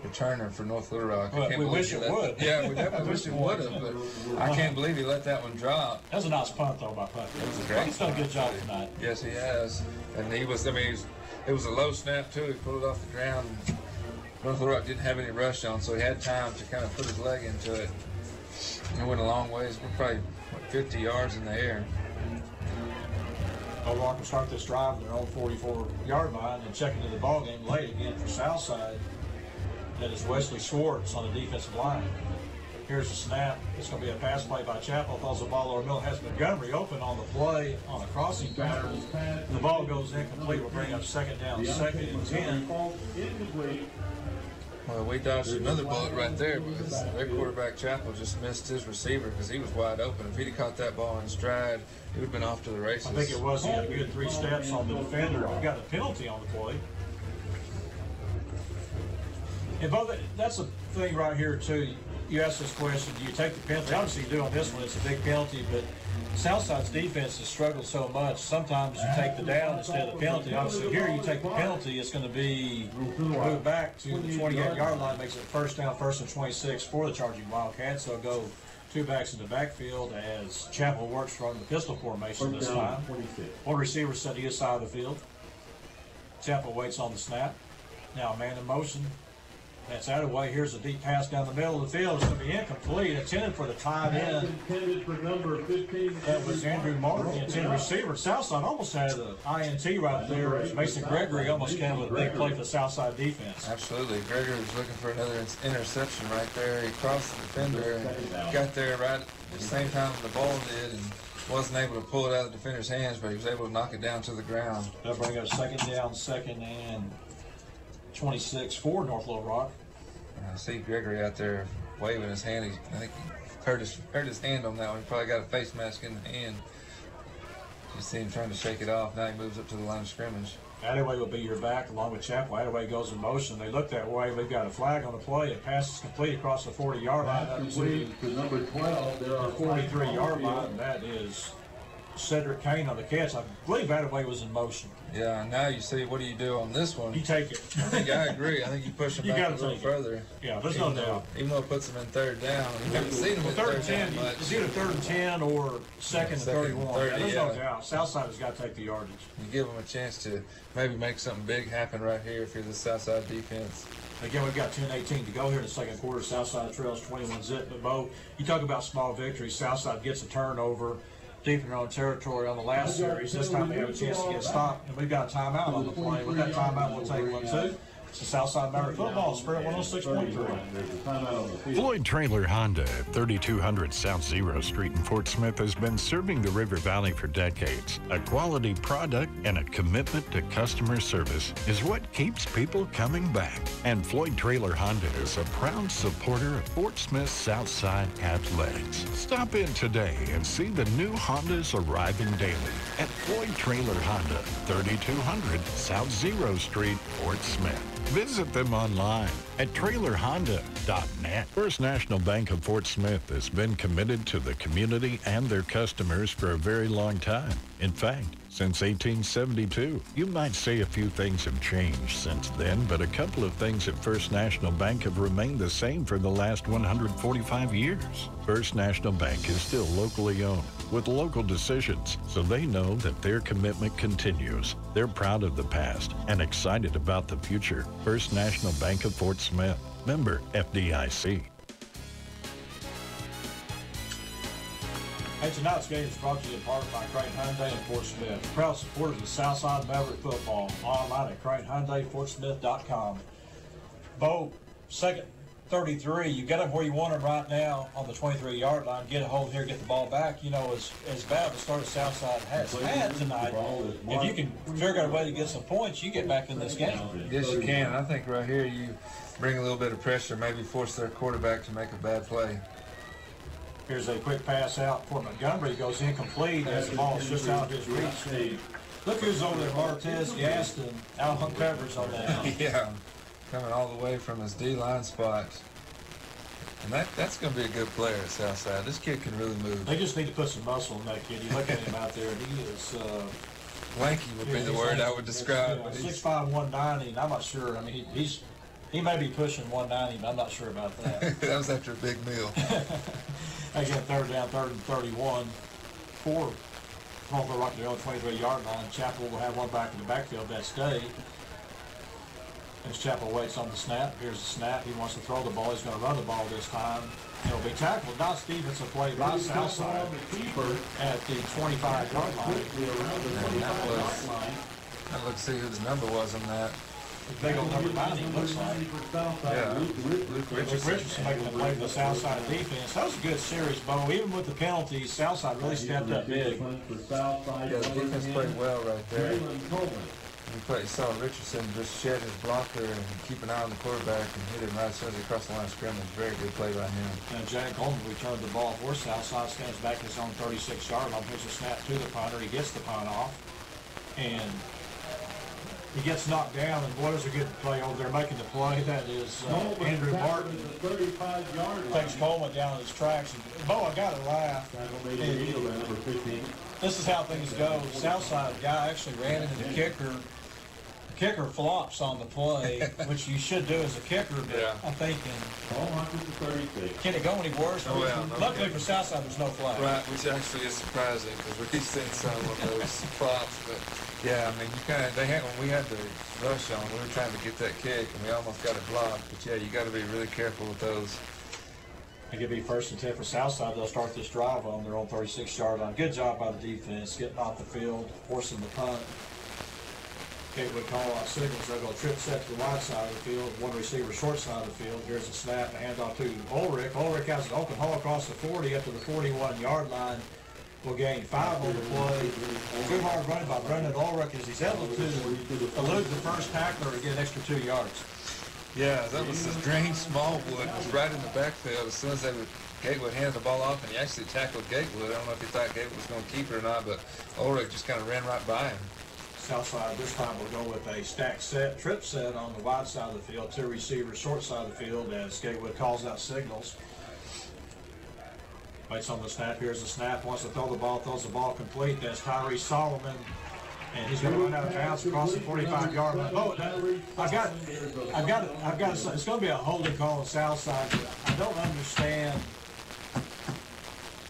returner for North Little Rock.
Well, we wish it would.
Yeah, we definitely wish it would have, but I can't believe he let that one drop.
That was a nice punt, though, by Punt. He's done a good job tonight.
Yes, he has. And he was, I mean, it was a low snap, too. He pulled it off the ground. North Little Rock didn't have any rush on, so he had time to kind of put his leg into it. And it went a long ways. We're probably, 50 yards in the air.
Little Rock will start this drive on their own 44-yard line and check into the ballgame late again for Southside. That is Wesley Schwartz on the defensive line. Here's the snap. It's going to be a pass play by Chapel. Throws the ball over the middle. Has Montgomery open on the play on a crossing pattern. The ball goes incomplete. We'll bring up second down, second and 10.
Well, we dodged another bullet right there because their quarterback Chapel just missed his receiver because he was wide open. If he'd have caught that ball in stride, he would have been off to the races.
I think it was. He had a good 3 steps on the defender. We got a penalty on the play. And that's a thing right here, too. You asked this question, do you take the penalty? Obviously you do on this one, it's a big penalty, but Southside's defense has struggled so much. Sometimes you take the down instead of the penalty. Obviously here you take the penalty, it's going to be moved back to the 28-yard line, makes it first down, first and 26 for the charging Wildcats. So go 2 backs in the backfield as Chapel works from the pistol formation this time. One receiver set either side of the field. Chapel waits on the snap. Now man in motion. That's out of the way. Here's a deep pass down the middle of the field. It's going to be incomplete. Intended for the tight end. That was Andrew Martin, the intended receiver. Southside almost had an INT right there. Mason Gregory almost came with a big play for the Southside defense.
Absolutely. Gregory was looking for another interception right there. He crossed the defender and got there right at the same time the ball did and wasn't able to pull it out of the defender's hands, but he was able to knock it down to the ground.
They'll bring up second down, second and 26 for North Little Rock.
I see Gregory out there waving his hand. I think he hurt his hand on that one. He probably got a face mask in the hand. You see him trying to shake it off. Now he moves up to the line of scrimmage.
Attaway will be your back along with Chapel. Attaway goes in motion. They look that way. We've got a flag on the play. It passes complete across the 40-yard line. Up to
number 12. There are
43-yard line. That is Cedric Kane on the catch. I believe Attaway was in motion.
Yeah, now you see, what do you do on this one?
You take it.
I agree. I think you push him back a little further.
Yeah, there's no doubt.
Even though it puts him in third down. We haven't seen him in third down much.
It's either third and 10 or second and 31. There's no doubt. Southside has got to take the yardage.
You give them a chance to maybe make something big happen right here if you're the Southside defense.
Again, we've got 10:18 to go here in the second quarter. Southside trails 21-zip. But, Bo, you talk about small victories. Southside gets a turnover deep in their own territory on the last series. This time they have a chance to get stopped, and we've got a timeout on the play. With that timeout, we'll take one, too. It's the Southside Maverick football, Spirit 106.3.
Floyd Trailer Honda at 3200 South Zero Street in Fort Smith has been serving the River Valley for decades. A quality product and a commitment to customer service is what keeps people coming back. And Floyd Trailer Honda is a proud supporter of Fort Smith Southside Athletics. Stop in today and see the new Hondas arriving daily at Floyd Trailer Honda, 3200 South Zero Street, Fort Smith. Visit them online at trailerhonda.net. First National Bank of Fort Smith has been committed to the community and their customers for a very long time. In fact, since 1872. You might say a few things have changed since then, but a couple of things at First National Bank have remained the same for the last 145 years. First National Bank is still locally owned with local decisions, so they know that their commitment continues. They're proud of the past and excited about the future. First National Bank of Fort Smith. Member FDIC.
Hey, tonight's game is brought to you in part by Crane Hyundai in Fort Smith. Proud supporters of Southside Maverick football. Online at CraneHyundaiFortSmith.com. Bo, second 33. You get them where you want them right now on the 23-yard line. Get a hold here, get the ball back. You know, as bad of a start as Southside has had tonight, if you can figure out a way to get some points, you get back in this game.
Yes, you can. I think right here you bring a little bit of pressure, maybe force their quarterback to make a bad play.
Here's a quick pass out for Montgomery. Goes incomplete as the ball's just out of his reach. Look who's over there, Martez Gaston, out on coverage on that.
Yeah. coming all the way from his D-line spot. And that's going to be a good player at Southside. This kid can really move.
They just need to put some muscle in that kid. You look at him out there, and he is...
lanky would be the word I would describe.
6'5", 190, and I'm not sure. I mean, he may be pushing 190, but I'm not sure about that.
That was after a big meal.
Again, third down, 3rd and 31. 4 Smallville Rock to the 23-yard line. Chapel will have one back in the backfield that stay. As Chapel waits on the snap. Here's the snap. He wants to throw the ball. He's going to run the ball this time. He'll be tackled. Nice defensive play by Southside at the 25-yard line.
I'd look to see who the number was on that.
The big old number 90, looks like.
Yeah, Luke
Richardson making the play for the Southside defense. That was a good series, Bo. Even with the penalties, Southside really stepped up big.
Yeah, the defense played well right there. You saw Richardson just shed his blocker and keep an eye on the quarterback and hit him right as soon as he crossed the line of scrimmage. Very good play by him.
And Jack Coleman returned the ball for Southside, stands back his own 36-yard line. Here's a snap to the punter. He gets the punt off. And he gets knocked down, and boy, there's a good play over there making the play. That is Andrew Martin. Takes Coleman down in his tracks. And, Bo, I got to laugh. This is how things go. Southside guy actually ran into the kicker. The kicker flops on the play, which you should do as a kicker, but
yeah.
I'm thinking, can it go any worse?
Oh, yeah, no,
luckily for Southside, there's no flag.
Right, which actually is surprising because we've seen some of those flops. But yeah, I mean, when we had the rush on, we were trying to get that kick, and we almost got it blocked. But yeah, you got to be really careful with those.
It could be 1st and 10 for Southside. They'll start this drive on their own 36-yard line. Good job by the defense, getting off the field, forcing the punt. Gatewood call out signals. They'll go trip set to the wide side of the field, one receiver short side of the field. Here's a snap, a handoff to Ulrich. Ulrich has an open hole across the 40 up to the 41-yard line. Will gain 5 on the play. Good hard running by Brendan Ulrich as he's able to elude the first tackler and get an extra 2 yards.
Yeah, that was Green Smallwood was right in the backfield as soon as Gatewood handed the ball off, and he actually tackled Gatewood. I don't know if he thought Gatewood was going to keep it or not, but Ulrich just kind of ran right by him.
Southside this time will go with a stack set, trip set on the wide side of the field, 2 receivers short side of the field as Gatewood calls out signals. Waits on the snap. Here's the snap. Wants to throw the ball. Throws the ball complete. That's Tyree Solomon. And he's going to run out of bounds across the 45-yard line. Oh, I've got to say, it's going to be a holding call on Southside. I don't understand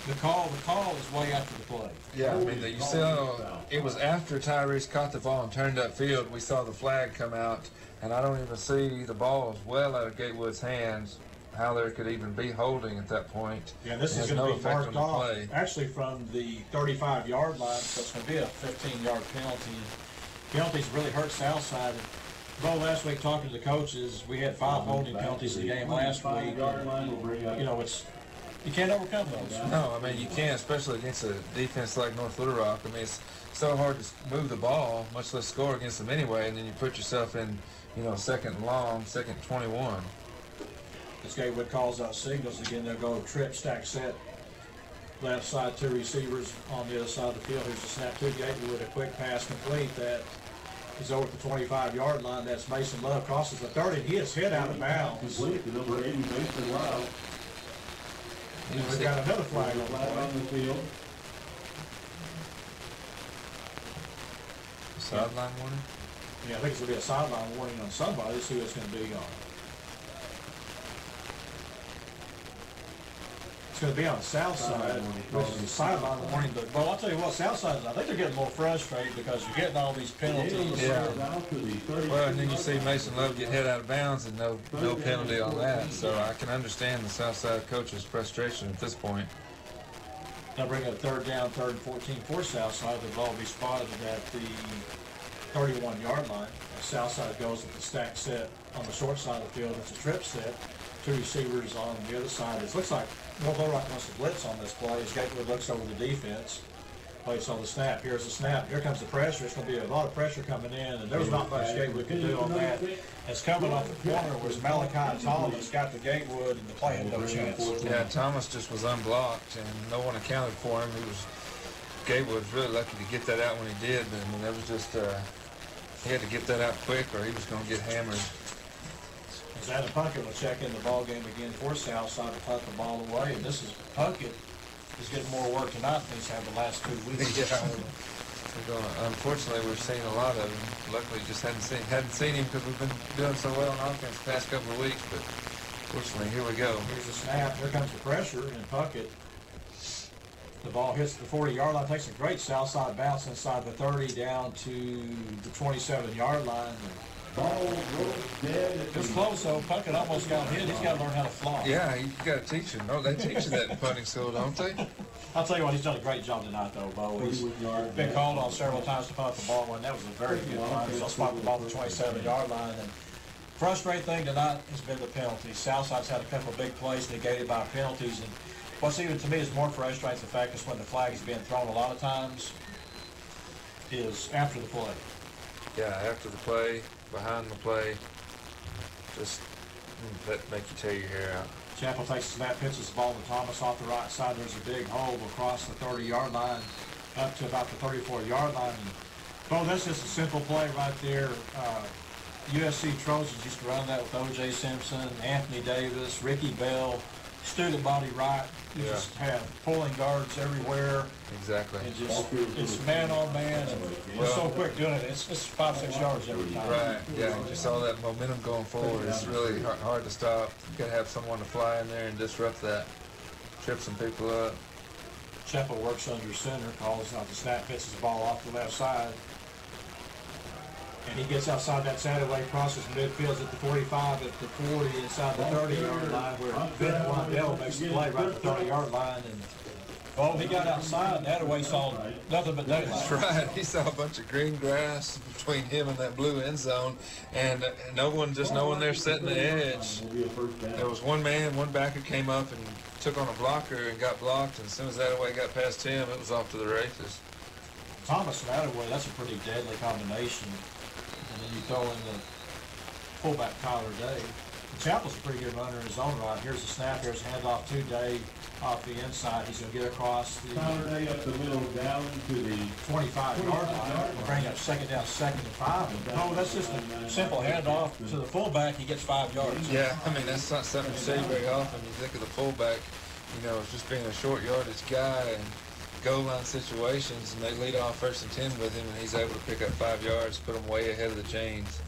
the call. The call is way after the play.
Yeah, I mean, you saw it was after Tyrese caught the ball and turned upfield. We saw the flag come out, and I don't even see the ball is well out of Gatewood's hands. How there could even be holding at that point.
Yeah, this is going to be marked off actually from the 35-yard line, so it's going to be a 15-yard penalty. Penalties really hurt Southside. Bo, last week talking to the coaches, we had 5 holding penalties in the game last week. You know, you can't overcome those.
No, I mean you can't, especially against a defense like North Little Rock. I mean it's so hard to move the ball, much less score against them anyway, and then you put yourself in, second and long, second 21.
As Gatewood calls out signals again, they'll go trip, stack, set. Left side, 2 receivers on the other side of the field. Here's a snap to Gatewood, a quick pass complete that is over the 25-yard line. That's Mason Love, crosses the 30, and he is hit out of bounds.
Number 80, Mason Love.
We've got another flag on the field.
Sideline warning?
Yeah, I think it's going to be a sideline warning on somebody. Let's see what it's going to be on. It's going to be on the south side, which is a sideline warning. But, well, I'll tell you what, south side, I think they're getting a little frustrated because you're getting all these penalties.
Yeah. Well, and then you see Mason Love get hit out of bounds and no penalty on that. So I can understand the south side coach's frustration at this point.
They'll bring up 3rd down, 3rd and 14 for south side. The ball will be spotted at the 31-yard line. The south side goes with the stack set on the short side of the field. It's a trip set. 2 receivers on the other side. It looks like North Little Rock wants to blitz on this play as Gatewood looks over the defense. Waits on the snap. Here's the snap. Here comes the pressure. It's going to be a lot of pressure coming in, and there was not much Gatewood could do on that. It's coming off the corner was Malachi Thomas got the Gatewood, and the play had no chance.
Yeah, Thomas just was unblocked, and no one accounted for him. Gatewood was really lucky to get that out when he did, but I mean, that was just he had to get that out quick, or he was going to get hammered.
Xander Puckett will check in the ball game again for Southside to punt the ball away. And this is Puckett is getting more work tonight than he's had the last 2 weeks.
Unfortunately, we're seeing a lot of him. Luckily, just hadn't seen him because we've been doing so well on offense the past couple of weeks. But fortunately, here we go.
Here's the snap. Here comes the pressure, and Puckett. The ball hits the 40-yard line, takes a great south side bounce inside the 30 down to the 27-yard line. It's close, though. Puckett almost got hit. He's got to learn how to fly.
Yeah, you got to teach him. No, they teach you that in punting school, don't they?
I'll tell you what, he's done a great job tonight, though, Bo. He's been called on several times to punt the ball, and that was a very good punt. He'll spot the ball at the 27-yard line. And frustrating thing tonight has been the penalties. Southside's had a couple of big plays negated by penalties, and what's even to me is more frustrating is the fact is when the flag is being thrown a lot of times is after the play.
Yeah, after the play, behind the play, just that make you tear your hair out.
Chapel takes the snap, pitches the ball to Thomas off the right side. There's a big hole across the 30-yard line up to about the 34-yard line. And, well, that's just a simple play right there. USC Trojans used to run that with O.J. Simpson, Anthony Davis, Ricky Bell. Student body right. You just have pulling guards everywhere.
Exactly.
And just it's man on man. And we're so quick doing it. It's 5-6 yards every time.
Right. Yeah. You just saw that momentum going forward. It's really hard to stop. You got to have someone to fly in there and disrupt that, trip some people up.
Chapel works under center, calls out the snap, pitches the ball off the left side. And he gets outside that Satterway, crosses midfield at the 45, at the 40, inside the 30-yard line, where Ben Wandell makes the play right at the 30-yard line. And, well, he got outside, and Attaway saw nothing but daylight.
That's right. He saw a bunch of green grass between him and that blue end zone, and no one there setting the edge. There was one man, one backer came up and took on a blocker and got blocked, and as soon as Attaway got past him, it was off to the races.
Thomas and Attaway, that's a pretty deadly combination. And then you throw in the fullback Tyler Day. Chapel's a pretty good runner in his own right. Here's the snap. Here's a handoff to Day off the inside. He's going to get across the
Tyler Day up the middle down to the
25-yard line. Bring up second down, 2nd and 5. No, that's just a simple handoff to the fullback. He gets 5 yards.
Yeah, I mean, that's not something you see very often. You think of the fullback, it's just being a short yardage guy and goal line situations, and they lead off 1st and 10 with him, and he's able to pick up 5 yards, put them way ahead of the chains.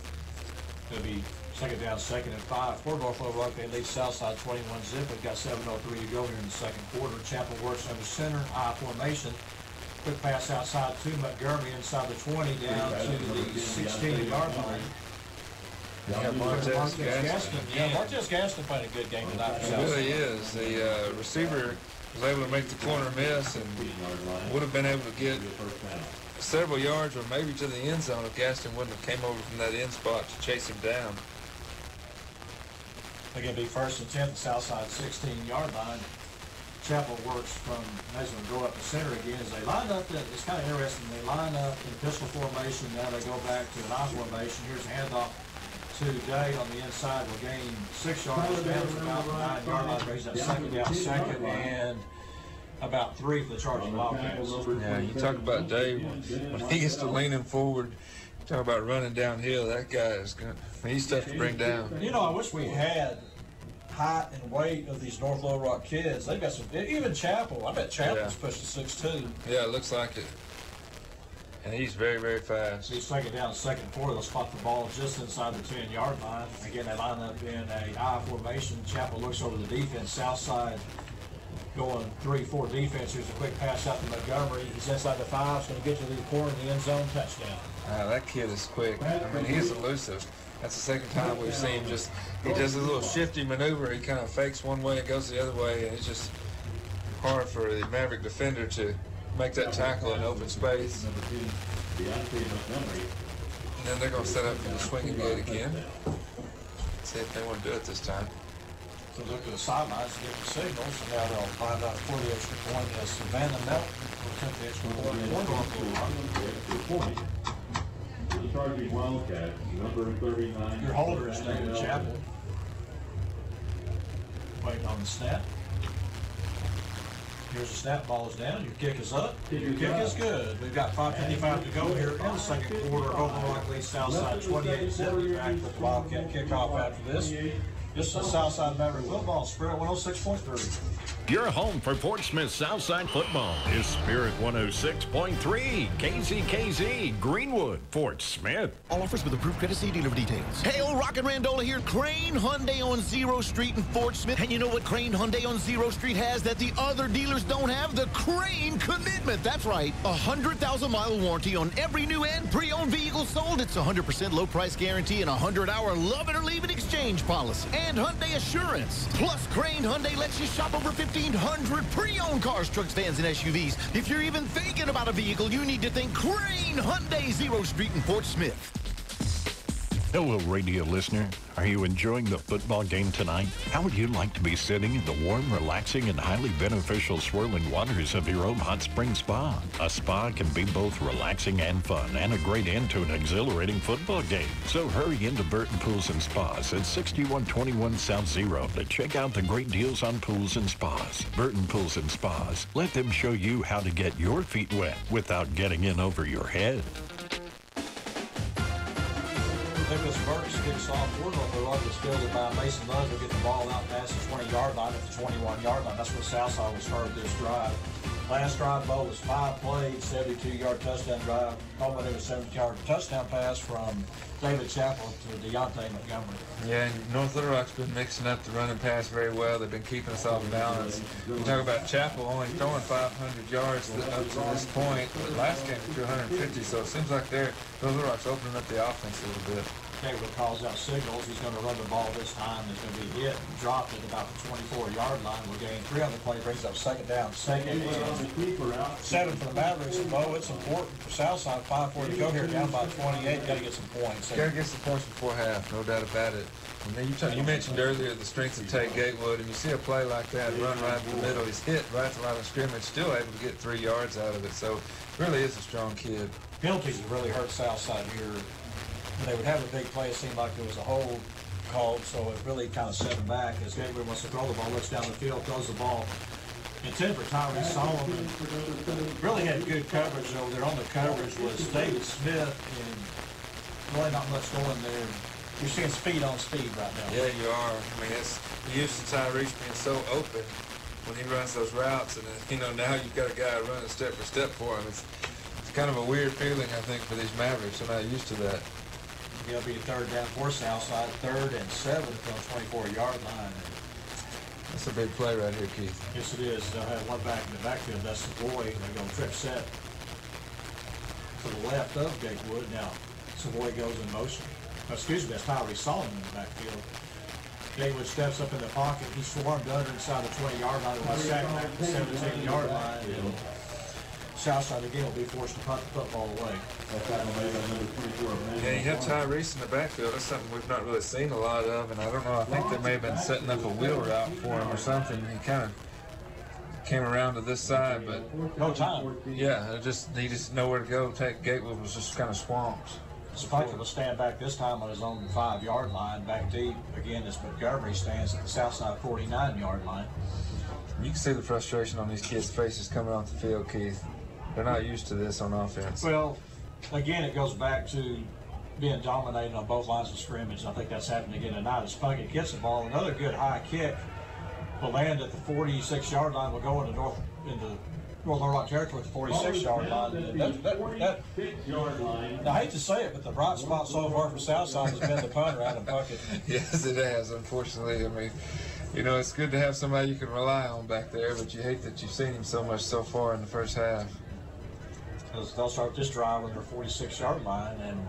It'll be second down, 2nd and 5. For North Little Rock, they lead Southside 21-zip. They've got 7:03 to go here in the second quarter. Chapel works under center, I formation. Quick pass outside to Montgomery inside the 20 down to the 16-yard line.
Yeah, Martez Gaston.
Yeah, Martez Gaston played a good game tonight for Southside.
He really is. The receiver was able to make the corner miss and would have been able to get several yards or maybe to the end zone if Gaston wouldn't have came over from that end spot to chase him down.
They're going to be 1st and 10 at the Southside 16-yard line. Chapel works from, they're going to go up the center again as they line up. It's kind of interesting. They line up in pistol formation. Now they go back to an I formation. Here's a handoff to Day on the inside. Will gain 6 yards down to about the 9-yard line. Brings up second down, 2nd and about 3 for the Chargers Wildcats.
Yeah, you talk about Dave when he gets to leaning forward. You talk about running downhill. That guy is good. He's tough to bring down.
I wish we had height and weight of these North Little Rock kids. They've got some. Even Chapel. I bet Chapel's pushed to 6'2".
Yeah, it looks like it. And he's very, very fast.
He's taken down 2nd and 4. They'll spot the ball just inside the 10-yard line. Again, they line up in a I formation. Chapel looks over the defense. Southside going 3-4 defense. Here's a quick pass out to Montgomery. He's inside the 5. He's going to get to the corner in the end zone. Touchdown.
That kid is quick. I mean, he's elusive. That's the second time we've seen him he does a little shifty maneuver. He kind of fakes one way and goes the other way, and it's just hard for the Maverick defender to make that tackle in open space. And then they're going to set up for the swinging gate again. See if they want to do it this time.
So look at the sidelines to get the signals, and now they'll find out for the extra point as Savannah Melton will attempt the extra point.
The Chargers Wildcats, number 39.
Your holder is David Chapel. Waiting on the snap.
Here's the snap, ball is down, your kick is up, your kick is good. We've got 5:55 to go here in the second quarter. Oklahoma leads Southside 28-0. Back with the Wildcat kickoff after this. This is Southside Maverick football, Spirit 106.3.
Your home for Fort Smith Southside football is Spirit 106.3, KZKZ, Greenwood, Fort Smith.
All offers with approved credit. See dealer for details. Hey, old Rocket Randola here. Crane Hyundai on Zero Street in Fort Smith. And you know what Crane Hyundai on Zero Street has that the other dealers don't have? The Crane Commitment. That's right. 100,000-mile warranty on every new and pre-owned vehicle sold. It's 100% low price guarantee and 100-hour love it or leave it exchange policy. And Hyundai Assurance. Plus, Crane Hyundai lets you shop over 1,500 pre-owned cars, trucks, vans, and SUVs. If you're even thinking about a vehicle, you need to think Crane Hyundai Zero Street in Fort Smith.
Hello, radio listener. Are you enjoying the football game tonight? How would you like to be sitting in the warm, relaxing, and highly beneficial swirling waters of your own hot spring spa? A spa can be both relaxing and fun, and a great end to an exhilarating football game. So hurry into Burton Pools and Spas at 6121 South Zero to check out the great deals on pools and spas. Burton Pools and Spas. Let them show you how to get your feet wet without getting in over your head.
Nicholas Burks kicks off. We're going to go up. It's fielded by Mason Love. Will get the ball out past the 20-yard line at the 21-yard line. That's where Southside will start this drive. Last drive, Bo, was 5 plays, 72-yard touchdown drive. Culminated with a 70-yard touchdown pass from David Chappell to Deontay Montgomery.
Yeah, and North Little Rock's been mixing up the run and pass very well. They've been keeping us off balance. You talk about Chappell only throwing 500 yards up to this point, but last game he threw 150, so it seems like North Little Rock's opening up the offense a little bit.
Gabriel calls out signals. He's going to run the ball this time. It's going to be hit and dropped at about the 24-yard line. We'll gain 3 on the play, brings up second down. Second and 7 for the Mavericks. And Bo, it's important for Southside. 5-4 to go here, down by 28. Got to get some points.
Got to get some points before half, no doubt about it. And then you mentioned earlier the strengths of Tate Gatewood, and you see a play like that, run right in the middle. He's hit right at the line of scrimmage, still able to get 3 yards out of it. So really is a strong kid.
Penalties have really hurt Southside here. They would have a big play. It seemed like there was a hold called, so it really kind of set them back. As Gabriel wants to throw the ball, looks down the field, throws the ball. Intended for Tyree Solomon. Really had good coverage over there. On the coverage was David Smith, and really not much going there. You're seeing speed on speed right now.
Yeah, you are. I mean, it's used to Tyrese being so open when he runs those routes, and now you've got a guy running step for step for him. It's kind of a weird feeling, I think, for these Mavericks. They're not used to that.
It'll be a third down for Southside, 3rd and 7 from the 24-yard line.
That's a big play right here, Keith.
Yes, it is. They'll have one back in the backfield. That's Savoy. They go trip set to the left of Gatewood. Now, Savoy goes in motion. Excuse me, that's Tyree Solomon in the backfield. Gatewood steps up in the pocket. He swarmed under inside the 20-yard line. By sacked back to the 17-yard line. And Southside again will be forced to punt the football away.
Yeah, you have Tyrese in the backfield. That's something we've not really seen a lot of, and I don't know. I think they may have been setting up a wheel route for him or something. He kind of came around to this side, but
no time.
Yeah, he just nowhere to go. Gatewood was just kind of swamped.
Spike will stand back this time on his own 5-yard line, back deep. Again, this Montgomery stands at the Southside 49-yard line.
You can see the frustration on these kids' faces coming off the field, Keith. They're not used to this on offense.
Well, again, it goes back to being dominated on both lines of scrimmage. I think that's happened again tonight. As Puckett gets the ball, another good high kick will land at the 46-yard line. Will go into North Little Rock territory at the 46-yard line. I hate to say it, but the bright spot so far for Southside has been the punter, Adam Puckett.
Yes, it has, unfortunately. I mean, it's good to have somebody you can rely on back there, but you hate that you've seen him so much so far in the first half.
They'll start this drive on their 46-yard line, and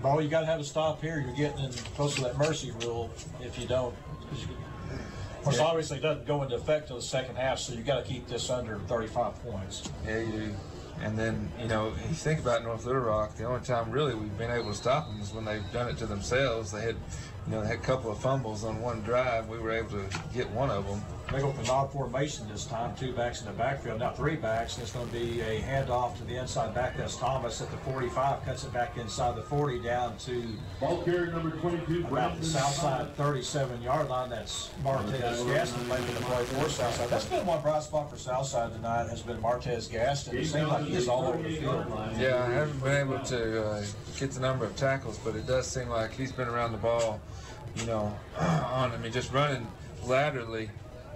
Bo, you got to have a stop here. You're getting in close to that mercy rule if you don't. Of course, obviously it doesn't go into effect until the second half, so you got to keep this under 35 points.
Yeah, you do. And then, if you think about North Little Rock, the only time really we've been able to stop them is when they've done it to themselves. They had, they had a couple of fumbles on one drive. We were able to get one of them.
They go with the nod formation this time, 2 backs in the backfield, now 3 backs, and it's going to be a handoff to the inside back. That's Thomas at the 45, cuts it back inside the 40 down to
ball carrier number 22,
about the south side 37-yard line. That's Martez Gaston making the play for Southside. That's been one bright spot for Southside tonight, has been Martez Gaston. It seems like he's all over the field.
Yeah, I haven't been able to get the number of tackles, but it does seem like he's been around the ball, just running laterally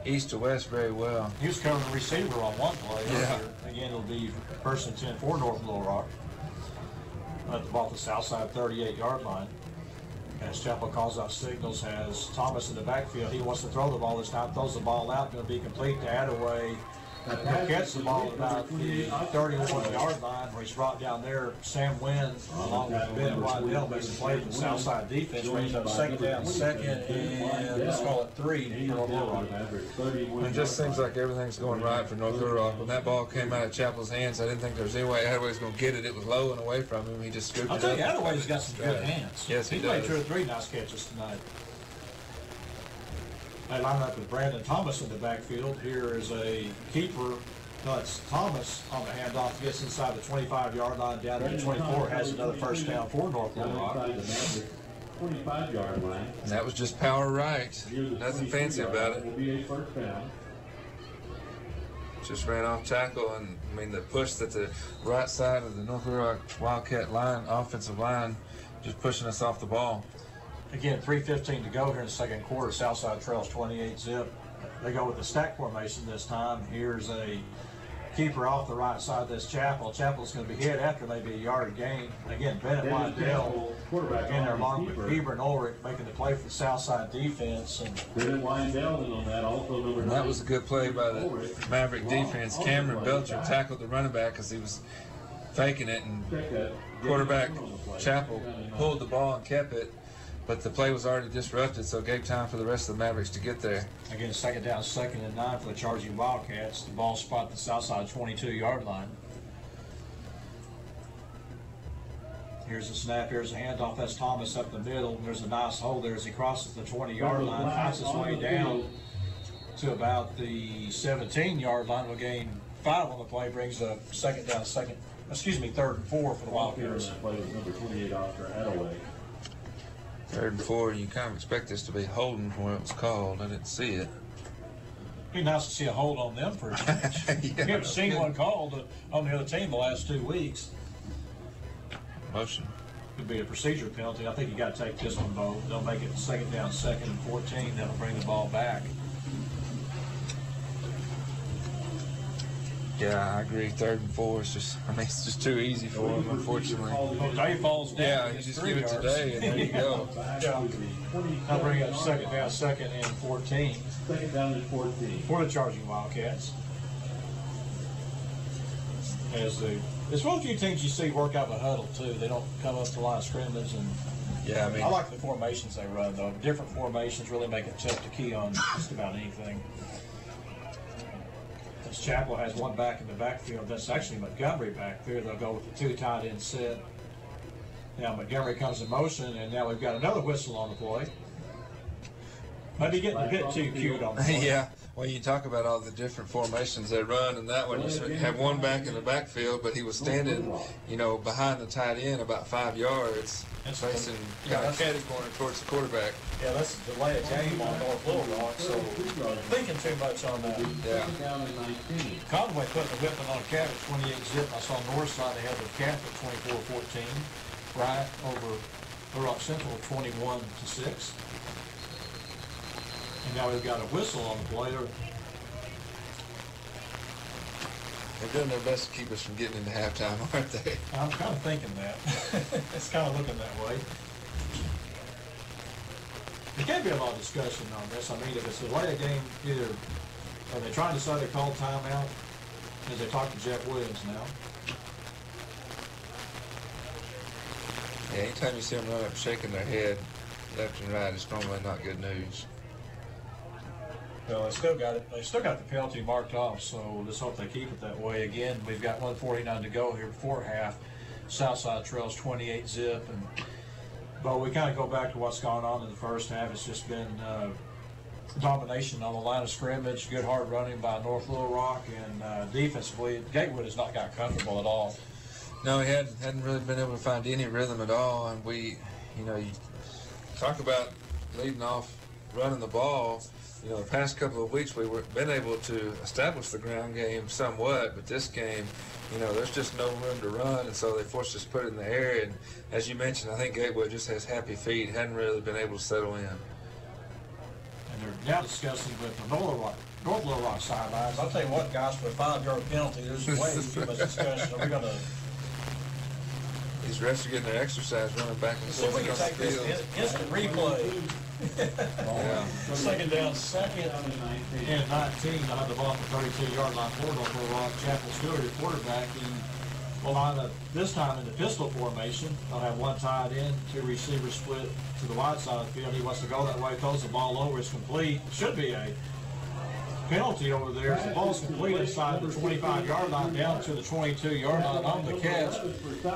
east to west very well.
He was covering the receiver on one play.
Yeah.
Again, it'll be first and 10 for North Little Rock. At the ball at the south side 38-yard line. As Chapel calls out signals, has Thomas in the backfield. He wants to throw the ball this time, throws the ball out, going to be complete to Attaway. He'll catch the ball at about the 31-yard line, where he's brought down there. Sam Wynn, along with Ben Waddell, makes a play for the Southside defense, brings up second down, and let's call it 3 for North Little Rock.
It just seems like everything's going right for North Little Rock. When that ball came out of Chapel's hands, I didn't think there was any way Attaway was going to get it. It was low and away from him. He just scooped it up.
I'll tell you, Attaway's got some good hands.
Yes, he
He's
does.
made 2 or 3 nice catches tonight. They line up with Brandon Thomas in the backfield. Here is a keeper. No, it's Thomas on the handoff. Gets inside the 25-yard line down to the 24. Has another first down for North Little Rock.
25-yard line.
And that was just power right. Nothing fancy about it.
Will be a first down.
Just ran off tackle, and the push that the right side of the North Little Rock Wildcat line, offensive line, just pushing us off the ball.
Again, 3:15 to go here in the second quarter. Southside trails 28-zip. They go with the stack formation this time. Here's a keeper off the right side. This Chapel. Chapel's going to be hit after maybe a yard gain. Again, Bennett Windell in there along with Bieber and Ulrich making the play for the Southside defense. And
Bennett Windell on that, also number 9.
That was a good play by the Maverick defense. Cameron Belcher tackled the running back because he was faking it, and quarterback Chapel pulled the ball and kept it. But the play was already disrupted, so it gave time for the rest of the Mavericks to get there.
Again, second down, second and 9 for the charging Wildcats. The ball spot at the Southside 22-yard line. Here's the snap. Here's a handoff. That's Thomas up the middle. There's a nice hole there as he crosses the 20-yard line. Finds his way down to about the 17-yard line. Will gain 5 on the play. Brings a second down, third and 4 for the Wildcats.
That play was number 28, Oscar Attaway.
3rd and 4, you kind of expect this to be holding from where it was called. I didn't see it.
It'd be nice to see a hold on them for a change. We haven't seen one called on the other team the last 2 weeks.
Motion.
Could be a procedure penalty. I think you got to take this one, Bo. They'll make it second down, second and 14. That'll bring the ball back.
Yeah, I agree. 3rd and 4 is just, it's just too easy for him, unfortunately.
Day falls down.
Yeah, you just give it today, and there you go.
Yeah. I'll bring up second down, second and 14.
Second down and 14.
For the charging Wildcats. It's one of the few teams you see work out of a huddle, too. They don't come up to the line of scrimmage. And
yeah,
I like the formations they run, though. Different formations really make it tough to key on just about anything. Chapel has one back in the backfield. That's actually Montgomery back there. They'll go with the 2 tight end set. Now Montgomery comes in motion, and now we've got another whistle on the play. Maybe getting a bit too cute on the play.
Yeah, well, you talk about all the different formations they run, and that one you have one back in the backfield, but he was standing, behind the tight end about 5 yards, facing kind of catty corner towards the quarterback.
Yeah, that's a delay of game on North Little Rock, so thinking too much on that.
Yeah.
Conway putting the whipping on Cat at 28-zip. I saw North side they had the Cat at 24-14. Right over Little Rock Central 21-6. And now we've got a whistle on the play.
They're doing their best to keep us from getting into halftime, aren't they?
I'm kind of thinking that. It's kind of looking that way. There can't be a lot of discussion on this. I mean, if it's a delay of game, either are they trying to say they called timeout as they talk to Jeff Williams now?
Yeah, anytime you see them run up shaking their head left and right, it's normally not good news.
Well, they still got it. They still got the penalty marked off, so let's hope they keep it that way. Again, we've got 1:49 to go here before half. Southside trails 28-zip, and but we kind of go back to what's gone on in the first half. It's just been domination on the line of scrimmage, good hard running by North Little Rock, and defensively, Gatewood has not got comfortable at all.
No, he hadn't really been able to find any rhythm at all, and we, you talk about leading off, running the ball. The past couple of weeks we've been able to establish the ground game somewhat, but this game, there's just no room to run, and so they forced us to put it in the air. And as you mentioned, I think Gatewood just has happy feet, hadn't really been able to settle in.
And they're now discussing with the North Little Rock sidelines. I'll tell you what, guys, for a 5-yard penalty, there's way too much discussion. Are we going to...
These refs are getting their exercise running back and forth.
See if we can take this instant replay.
Yeah.
Second down, second and 19. I'll have the ball at the 32-yard line for North Little Rock. Chapel Stewart, your quarterback, he will line up this time in the pistol formation. They'll have one tight end, 2 receivers split to the wide side of the field. He wants to go that way, throws the ball over, it's complete. Should be a penalty over there. The ball's complete inside the 25-yard line down to the 22-yard line. On the catch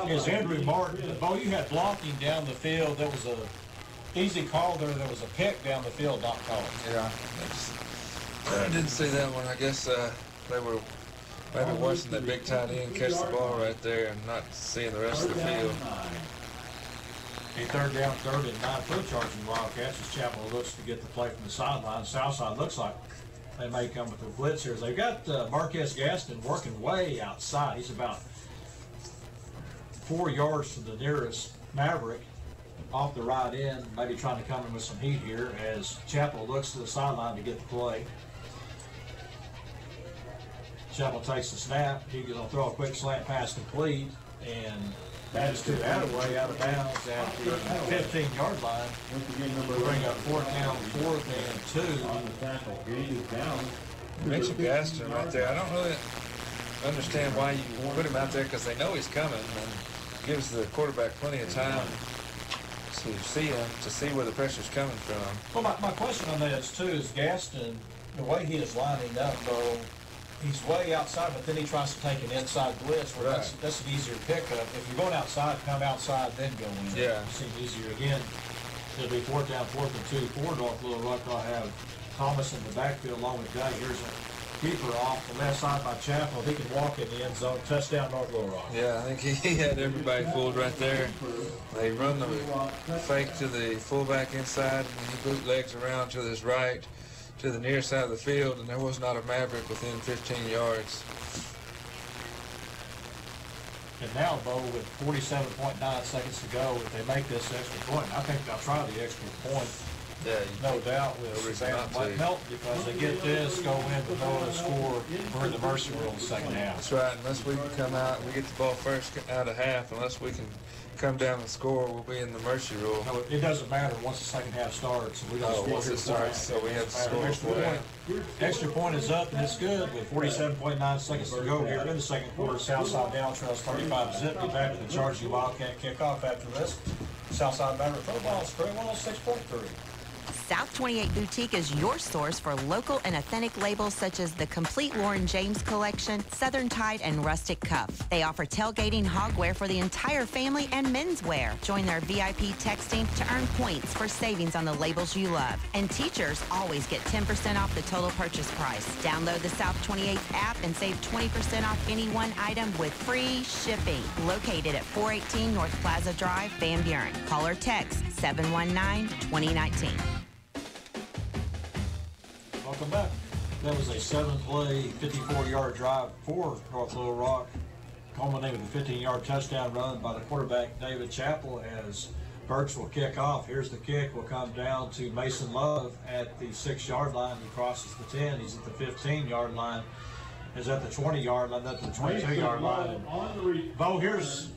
is Andrew Martin. Bo, you had blocking down the field. There was a easy call there. There was a pick down the field, not called.
Yeah, I didn't see that one. I guess they were maybe watching that big tight end catch the ball right there and not seeing the rest of the field.
A third down, 3rd and 9 for the charging Wildcats as Chapel looks to get the play from the sideline. South side looks like they may come with a blitz here. They've got Marquez Gaston working way outside. He's about 4 yards to the nearest Maverick off the right end, maybe trying to come in with some heat here as Chapel looks to the sideline to get the play. Chapel takes the snap. He's going to throw a quick slant pass complete, and that is to Attaway out of bounds at the 15-yard line. We'll bring up 4th down, 4th and 2.
You mentioned Gaston right there. I don't really understand why you put him out there because they know he's coming and gives the quarterback plenty of time to see him, to see where the pressure's coming from.
Well, my question on that is, too, is Gaston, the way he is lining up, though, he's way outside, but then he tries to take an inside blitz where that's an easier pickup. If you're going outside, come outside, then go in.
Yeah.
It seems easier. Again, it'll be 4th down, 4th and 2 for North Little Rock. I'll have Thomas in the backfield along with Day. Here's a keeper off the left side by Chapel. He can walk in the end zone. Touchdown, North Little Rock.
Yeah, I think he had everybody fooled right there. They run the fake to the fullback inside, and he bootlegs around to his right, to the near side of the field, and there was not a Maverick within 15 yards.
And now, Bo, with 47.9 seconds to go, if they make this extra point, I think they'll try the extra point.
Yeah,
no doubt with Savannah might melt because they get this, go in with no other score. We're in the mercy rule in the second half.
That's right. Unless we can come out and we get the ball first out of half, unless we can come down and score, we'll be in the mercy rule.
No, it doesn't matter once the second half starts. We don't score
once it starts, so we have to score for it.
Extra point is up, and it's good with 47.9 seconds to go here in the second quarter. Southside down trails 35-zip. Get back to the Charging Wildcat kickoff after this. Southside Maverick football spread 106.3.
South 28 Boutique is your source for local and authentic labels such as the complete Lauren James collection, Southern Tide, and Rustic Cup. They offer tailgating hogwear for the entire family and menswear. Join their VIP texting to earn points for savings on the labels you love. And teachers always get 10% off the total purchase price. Download the South 28 app and save 20% off any one item with free shipping. Located at 418 North Plaza Drive, Van Buren. Call or text 719-2019.
Welcome back. That was a 7-play, 54-yard drive for North Little Rock, culminating with a 15-yard touchdown run by the quarterback, David Chappell, as Burks will kick off. Here's the kick. Will come down to Mason Love at the 6-yard line. He crosses the 10. He's at the 15-yard line. Is at the 20-yard line, at the 22-yard line. And Bo, here's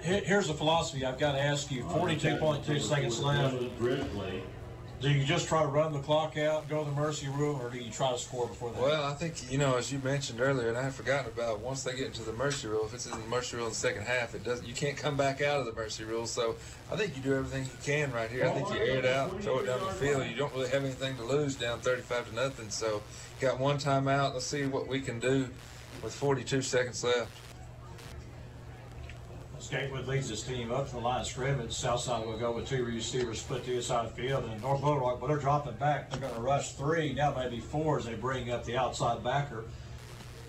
the philosophy I've got to ask you. 42.2 seconds left. Do you just try to run the clock out, go to the mercy rule, or do you try to score before that?
Well, I think, as you mentioned earlier, and I had forgotten about, once they get into the mercy rule, if it's in the mercy rule in the second half, you can't come back out of the mercy rule. So I think you do everything you can right here. I think you air it out, throw it down the field. You don't really have anything to lose down 35-0. So you got one timeout. Let's see what we can do with 42 seconds left.
Gatewood leads his team up to the line of scrimmage. Southside will go with 2 receivers split to the side of the field. And North Little Rock, but they're dropping back. They're going to rush 3, now maybe 4 as they bring up the outside backer.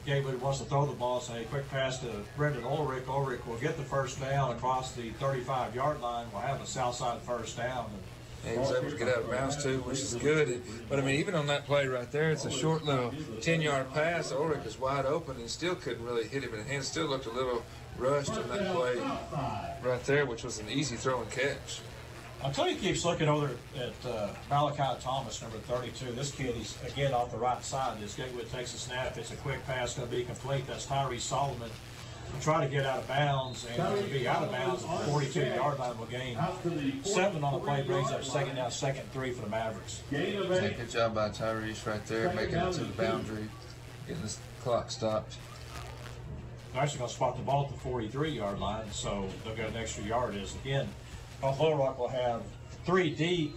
Gatewood wants to throw the ball, so a quick pass to Brendan Ulrich. Ulrich will get the first down across the 35-yard line. We'll have a Southside first down.
And he was able to get out of bounds too, which is good. But I mean, even on that play right there, it's a short little 10-yard pass. Ulrich is wide open and still couldn't really hit him in the hand. Still looked a little rushed on that play right there, which was an easy throw and catch.
Until he keeps looking over at Malachi Thomas, number 32. This kid, he's again off the right side. This Gatewood takes a snap. It's a quick pass, going to be complete. That's Tyree Solomon. Will try to get out of bounds, and will be out of bounds at the 42-yard line. Will gain 7 on the play, brings up second down, 2nd and 3 for the Mavericks.
Good job by Tyrese right there, making it to the boundary, getting this clock stopped.
They're actually going to spot the ball at the 43-yard line, so they'll get an extra yard. Again, North Little Rock will have 3 deep,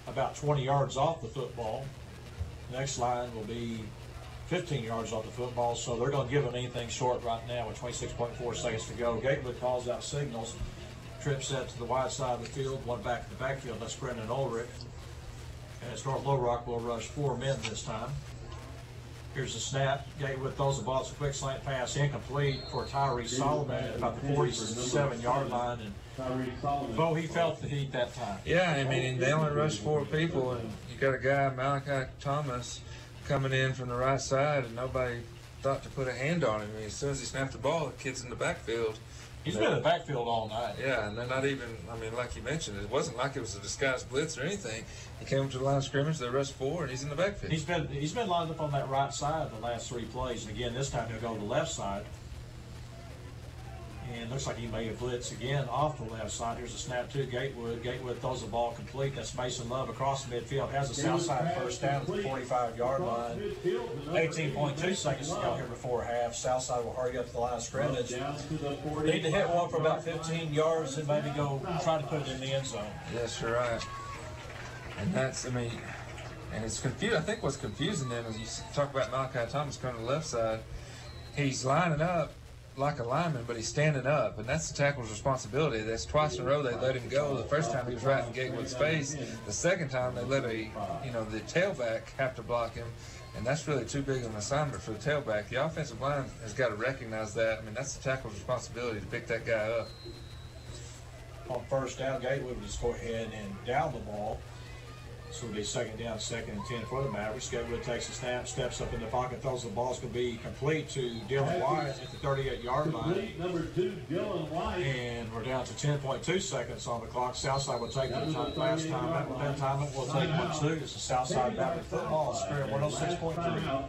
about 20 yards off the football. Next line will be 15 yards off the football, so they're going to give them anything short right now with 26.4 seconds to go. Gatewood calls out signals. Trip set to the wide side of the field, one back in the backfield. That's Brendan Ulrich. And it's North Little Rock will rush 4 men this time. Here's the snap. Gatewood throws the ball. It's a quick slant pass, incomplete for Tyree Solomon at about the 47-yard line. And Bo, he felt the heat that time.
Yeah, I mean, they only rushed 4 people, and you got a guy, Malachi Thomas, coming in from the right side, and nobody thought to put a hand on him. I mean, as soon as he snapped the ball, the kid's in the backfield.
He's been in the backfield all night.
Yeah, and they're not even, I mean, like you mentioned, it wasn't like it was a disguised blitz or anything. He came up to the line of scrimmage, they rushed 4, and he's in the backfield.
He's been lined up on that right side the last 3 plays, and again, this time he'll go to the left side. And looks like he may have blitzed again off the left side. Here's a snap to Gatewood. Gatewood throws the ball complete. That's Mason Love across the midfield. Has a south side first down at the 45-yard line. 18.2 seconds to go here before half. Southside will hurry up to the line of scrimmage. Need to hit one for about 15 yards and maybe go try to put it in the end zone.
Yes, you're right. And that's, I mean, and it's confused. I think what's confusing then is you talk about Malachi Thomas going to the left side. He's lining up like a lineman, but he's standing up, and that's the tackle's responsibility. That's twice in a row they let him go. The first time he was right in Gatewood's face. The second time they let the tailback have to block him, and that's really too big an assignment for the tailback. The offensive line has got to recognize that. I mean, that's the tackle's responsibility to pick that guy up.
On first down, Gatewood will just go ahead and down the ball. So it'll be second down, 2nd and 10 for the Mavericks. Gatewood takes a snap, steps up in the pocket, throws the ball. It's going to be complete to Dylan Wyatt at the 38-yard line.
Number 2, Dylan Wyatt.
And we're down to 10.2 seconds on the clock. Southside will take the last time. That time it will take 1-2. It's the Southside Baptist football. Spirit 106.3.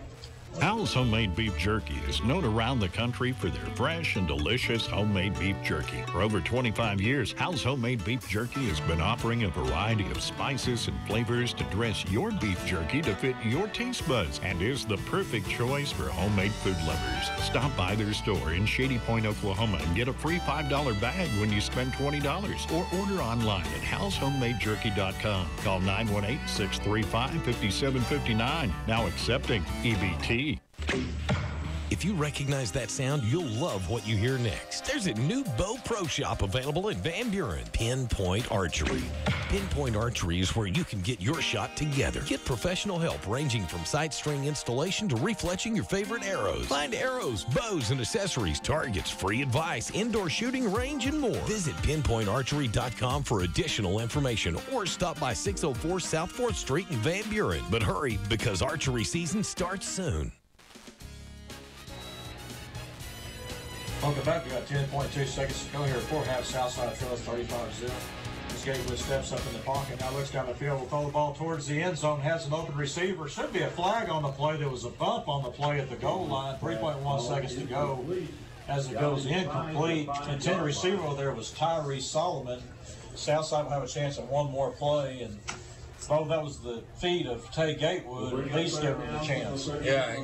Hal's Homemade Beef Jerky is known around the country for their fresh and delicious homemade beef jerky. For over 25 years, Hal's Homemade Beef Jerky has been offering a variety of spices and flavors to dress your beef jerky to fit your taste buds and is the perfect choice for homemade food lovers. Stop by their store in Shady Point, Oklahoma and get a free $5 bag when you spend $20 or order online at halshomemadjerky.com. Call 918-635-5759. Now accepting EBT.
If you recognize that sound, you'll love what you hear next. There's a new bow pro shop available in Van Buren, Pinpoint Archery. Pinpoint Archery is where you can get your shot together. Get professional help ranging from sight string installation to refletching your favorite arrows. Find arrows, bows, and accessories, targets, free advice, indoor shooting range, and more. Visit pinpointarchery.com for additional information or stop by 604 South 4th Street in Van Buren. But hurry, because archery season starts soon.
Welcome back. We got 10.2 seconds to go here before half. Southside trails 35-0. This Gatewood steps up in the pocket. Now looks down the field. Will throw the ball towards the end zone. Has an open receiver. Should be a flag on the play. There was a bump on the play at the goal line. 3.1 seconds to go as it goes incomplete. Intended receiver there was Tyree Solomon. Southside will have a chance at one more play. And oh, that was the feed of Tay Gatewood. At least give him a chance.
Yeah, he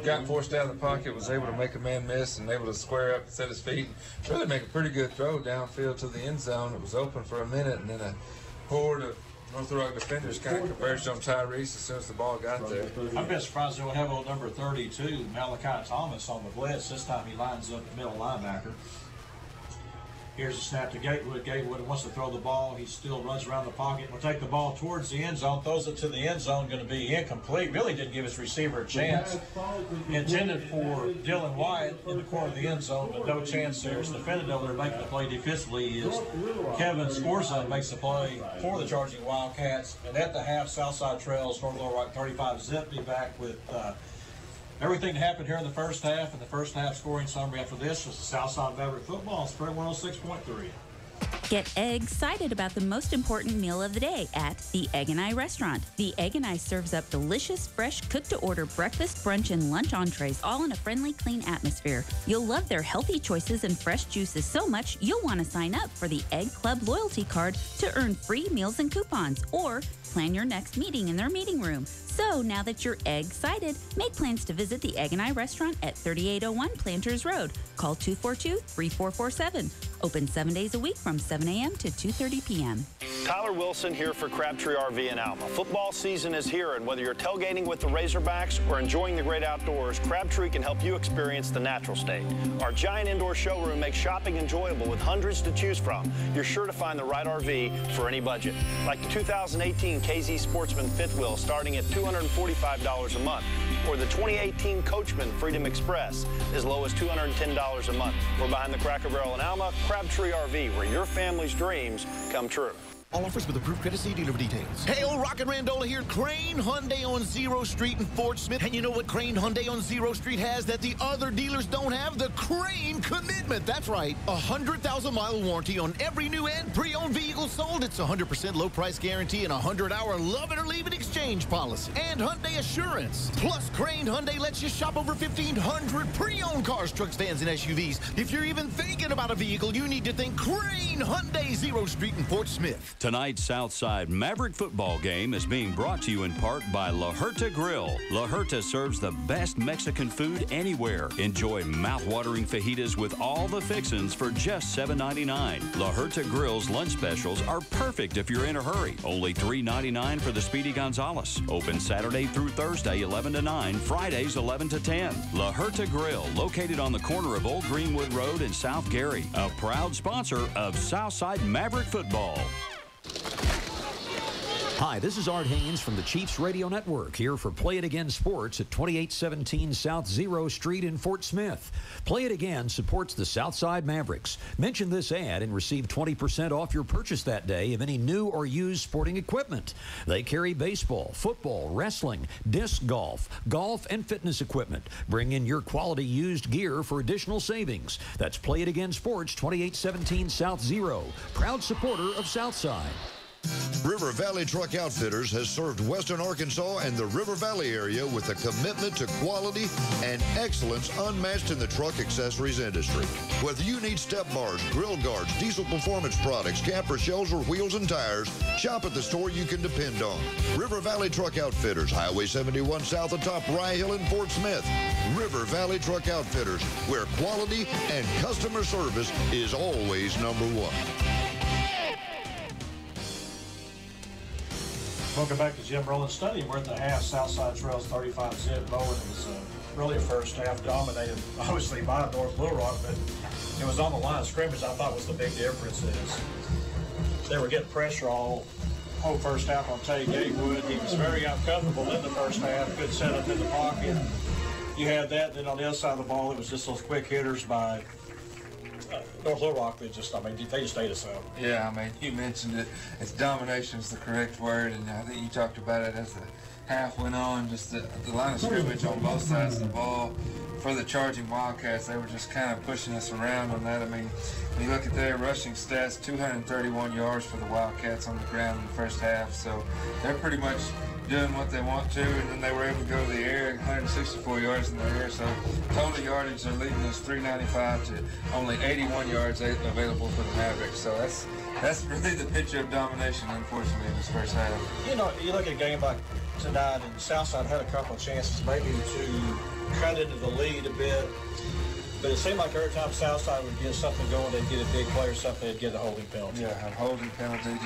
got forced out of the pocket, was able to make a man miss and able to square up and set his feet. Really make a pretty good throw downfield to the end zone. It was open for a minute, and then a horde of North Rock defenders kind of converged on Tyrese as soon as the ball got there.
I've been surprised they would have old number 32, Malachi Thomas, on the blitz. This time he lines up the middle linebacker. Here's a snap to Gatewood. Gatewood wants to throw the ball. He still runs around the pocket. Will take the ball towards the end zone. Throws it to the end zone. Going to be incomplete. Really didn't give his receiver a chance. Intended for Dylan Wyatt in the corner of the end zone, but no chance there. It's defended over there making the play defensively is Kevin Scorza makes the play for the charging Wildcats. And at the half, Southside Trails, North Little Rock 35 zip me back with everything that happened here in the first half, and the first half scoring summary after this was the Southside Maverick football spread 106.3.
Get excited about the most important meal of the day at the Egg and I restaurant. The Egg and I serves up delicious, fresh, cooked-to-order breakfast, brunch, and lunch entrees, all in a friendly, clean atmosphere. You'll love their healthy choices and fresh juices so much you'll want to sign up for the Egg Club loyalty card to earn free meals and coupons, or plan your next meeting in their meeting room. So now that you're egg-cited, make plans to visit the Egg and I restaurant at 3801 Planters Road. Call 242-3447. Open 7 days a week from 7 a.m. to 2:30 p.m.
Tyler Wilson here for Crabtree RV in Alma. Football season is here, and whether you're tailgating with the Razorbacks or enjoying the great outdoors, Crabtree can help you experience the natural state. Our giant indoor showroom makes shopping enjoyable with hundreds to choose from. You're sure to find the right RV for any budget, like the 2018 KZ Sportsman fifth wheel starting at $245 a month, or the 2018 Coachman Freedom Express as low as $210 a month. We're behind the Cracker Barrel in Alma, Crabtree RV, where your family's dreams come true.
All offers with approved credit. See dealer for details. Hey, old Rockin' Randola here. Crane Hyundai on Zero Street in Fort Smith. And you know what Crane Hyundai on Zero Street has that the other dealers don't have? The Crane Commitment. That's right. 100,000-mile warranty on every new and pre-owned vehicle sold. It's 100% low price guarantee and a 100-hour love it or leave it exchange policy. And Hyundai Assurance. Plus, Crane Hyundai lets you shop over 1,500 pre-owned cars, trucks, vans, and SUVs. If you're even thinking about a vehicle, you need to think Crane Hyundai Zero Street in Fort Smith.
Tonight's Southside Maverick football game is being brought to you in part by La Huerta Grill. La Huerta serves the best Mexican food anywhere. Enjoy mouth-watering fajitas with all the fixins for just $7.99. La Huerta Grill's lunch specials are perfect if you're in a hurry. Only $3.99 for the Speedy Gonzales. Open Saturday through Thursday, 11 to 9, Fridays, 11 to 10. La Huerta Grill, located on the corner of Old Greenwood Road and South Gary, a proud sponsor of Southside Maverick football.
Hi, this is Art Haynes from the Chiefs Radio Network, here for Play It Again Sports at 2817 South Zero Street in Fort Smith. Play It Again supports the Southside Mavericks. Mention this ad and receive 20% off your purchase that day of any new or used sporting equipment. They carry baseball, football, wrestling, disc golf, golf, and fitness equipment. Bring in your quality used gear for additional savings. That's Play It Again Sports, 2817 South Zero. Proud supporter of Southside.
River Valley Truck Outfitters has served Western Arkansas and the River Valley area with a commitment to quality and excellence unmatched in the truck accessories industry. Whether you need step bars, grill guards, diesel performance products, camper shells, or wheels and tires, shop at the store you can depend on. River Valley Truck Outfitters, Highway 71 south atop Rye Hill in Fort Smith. River Valley Truck Outfitters, where quality and customer service is always number one.
Welcome back to Jim Rowland's study. We're at the half. Southside Trails 35 zip bowling. It was really a first half dominated, obviously, by North Little Rock, but it was on the line of scrimmage. I thought was the big difference is they were getting pressure all whole first half on Teddy Gatewood. He was very uncomfortable in the first half. Good setup in the pocket. You had that. Then on the other side of the ball, it was just those quick hitters by North Little Rock. They just ate us up.
Yeah, I mean, you mentioned it. It's domination is the correct word, and I think you talked about it as the half went on. Just the line of scrimmage on both sides of the ball for the charging Wildcats. They were just kind of pushing us around on that. I mean, when you look at their rushing stats, 231 yards for the Wildcats on the ground in the first half. So they're pretty much doing what they want to, and then they were able to go to the air, 164 yards in the air. So total yardage, they're leading us 395 to only 81 yards available for the Mavericks. So that's really the picture of domination, unfortunately, in this first half.
You know, you look at a game like tonight, and Southside had a couple of chances maybe to cut into the lead a bit. But it seemed like every time Southside would get something going, they'd get a big play or something, they'd get a holding penalty.
Yeah, a holding penalty.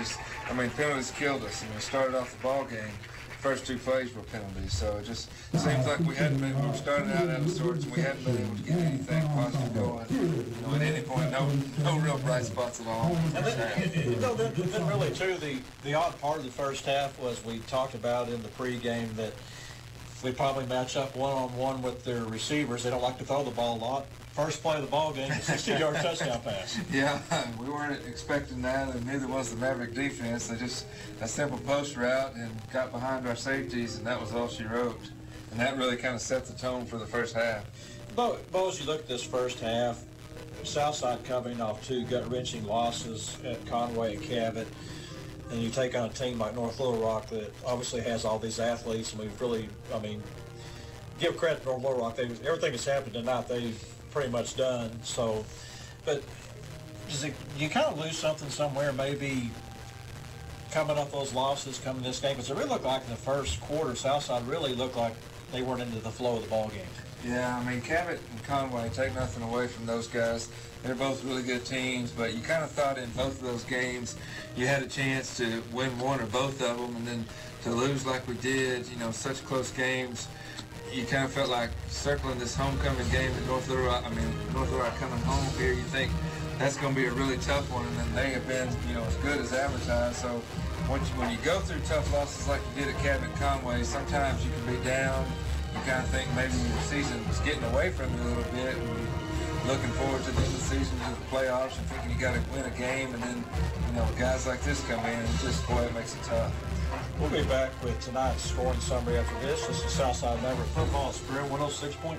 Penalties killed us. And we started off the ball game first 2 plays were penalties. So it just seems like we were starting out of sorts, and we hadn't been able to get anything positive going. At any point, no real bright spots at all.
And then really, too, the odd part of the first half was we talked about in the pregame that we probably match up one-on-one with their receivers. They don't like to throw the ball a lot. First play of the ball game, a 60-yard touchdown pass.
Yeah, we weren't expecting that, and neither was the Maverick defense. They just a simple post route and got behind our safeties, and that was all she wrote. And that really kind of set the tone for the first half.
Bo, as you look at this first half, Southside coming off 2 gut-wrenching losses at Conway and Cabot, and you take on a team like North Little Rock that obviously has all these athletes, and we've really, give credit to North Little Rock. Everything that's happened tonight, they've pretty much done. So, but you kind of lose something somewhere, maybe coming off those losses coming this game? Because it really looked like in the first quarter, Southside really looked like they weren't into the flow of the ball game.
Yeah, Cabot and Conway, take nothing away from those guys. They're both really good teams, but you kind of thought in both of those games you had a chance to win one or both of them, and then to lose like we did, such close games, you kind of felt like circling this homecoming game in North Little Rock. North Little Rock coming home here, you think that's going to be a really tough one, and then they have been, as good as advertised. So when you go through tough losses like you did at Cabot and Conway, sometimes you can be down. You kind of think maybe the season is getting away from you a little bit, and looking forward to the end of the season, to the playoffs, and thinking you got to win a game, and then, guys like this come in, and just, boy, it makes it tough.
We'll be back with tonight's scoring summary after this. This is Southside Maverick Football, Spirit 106.3.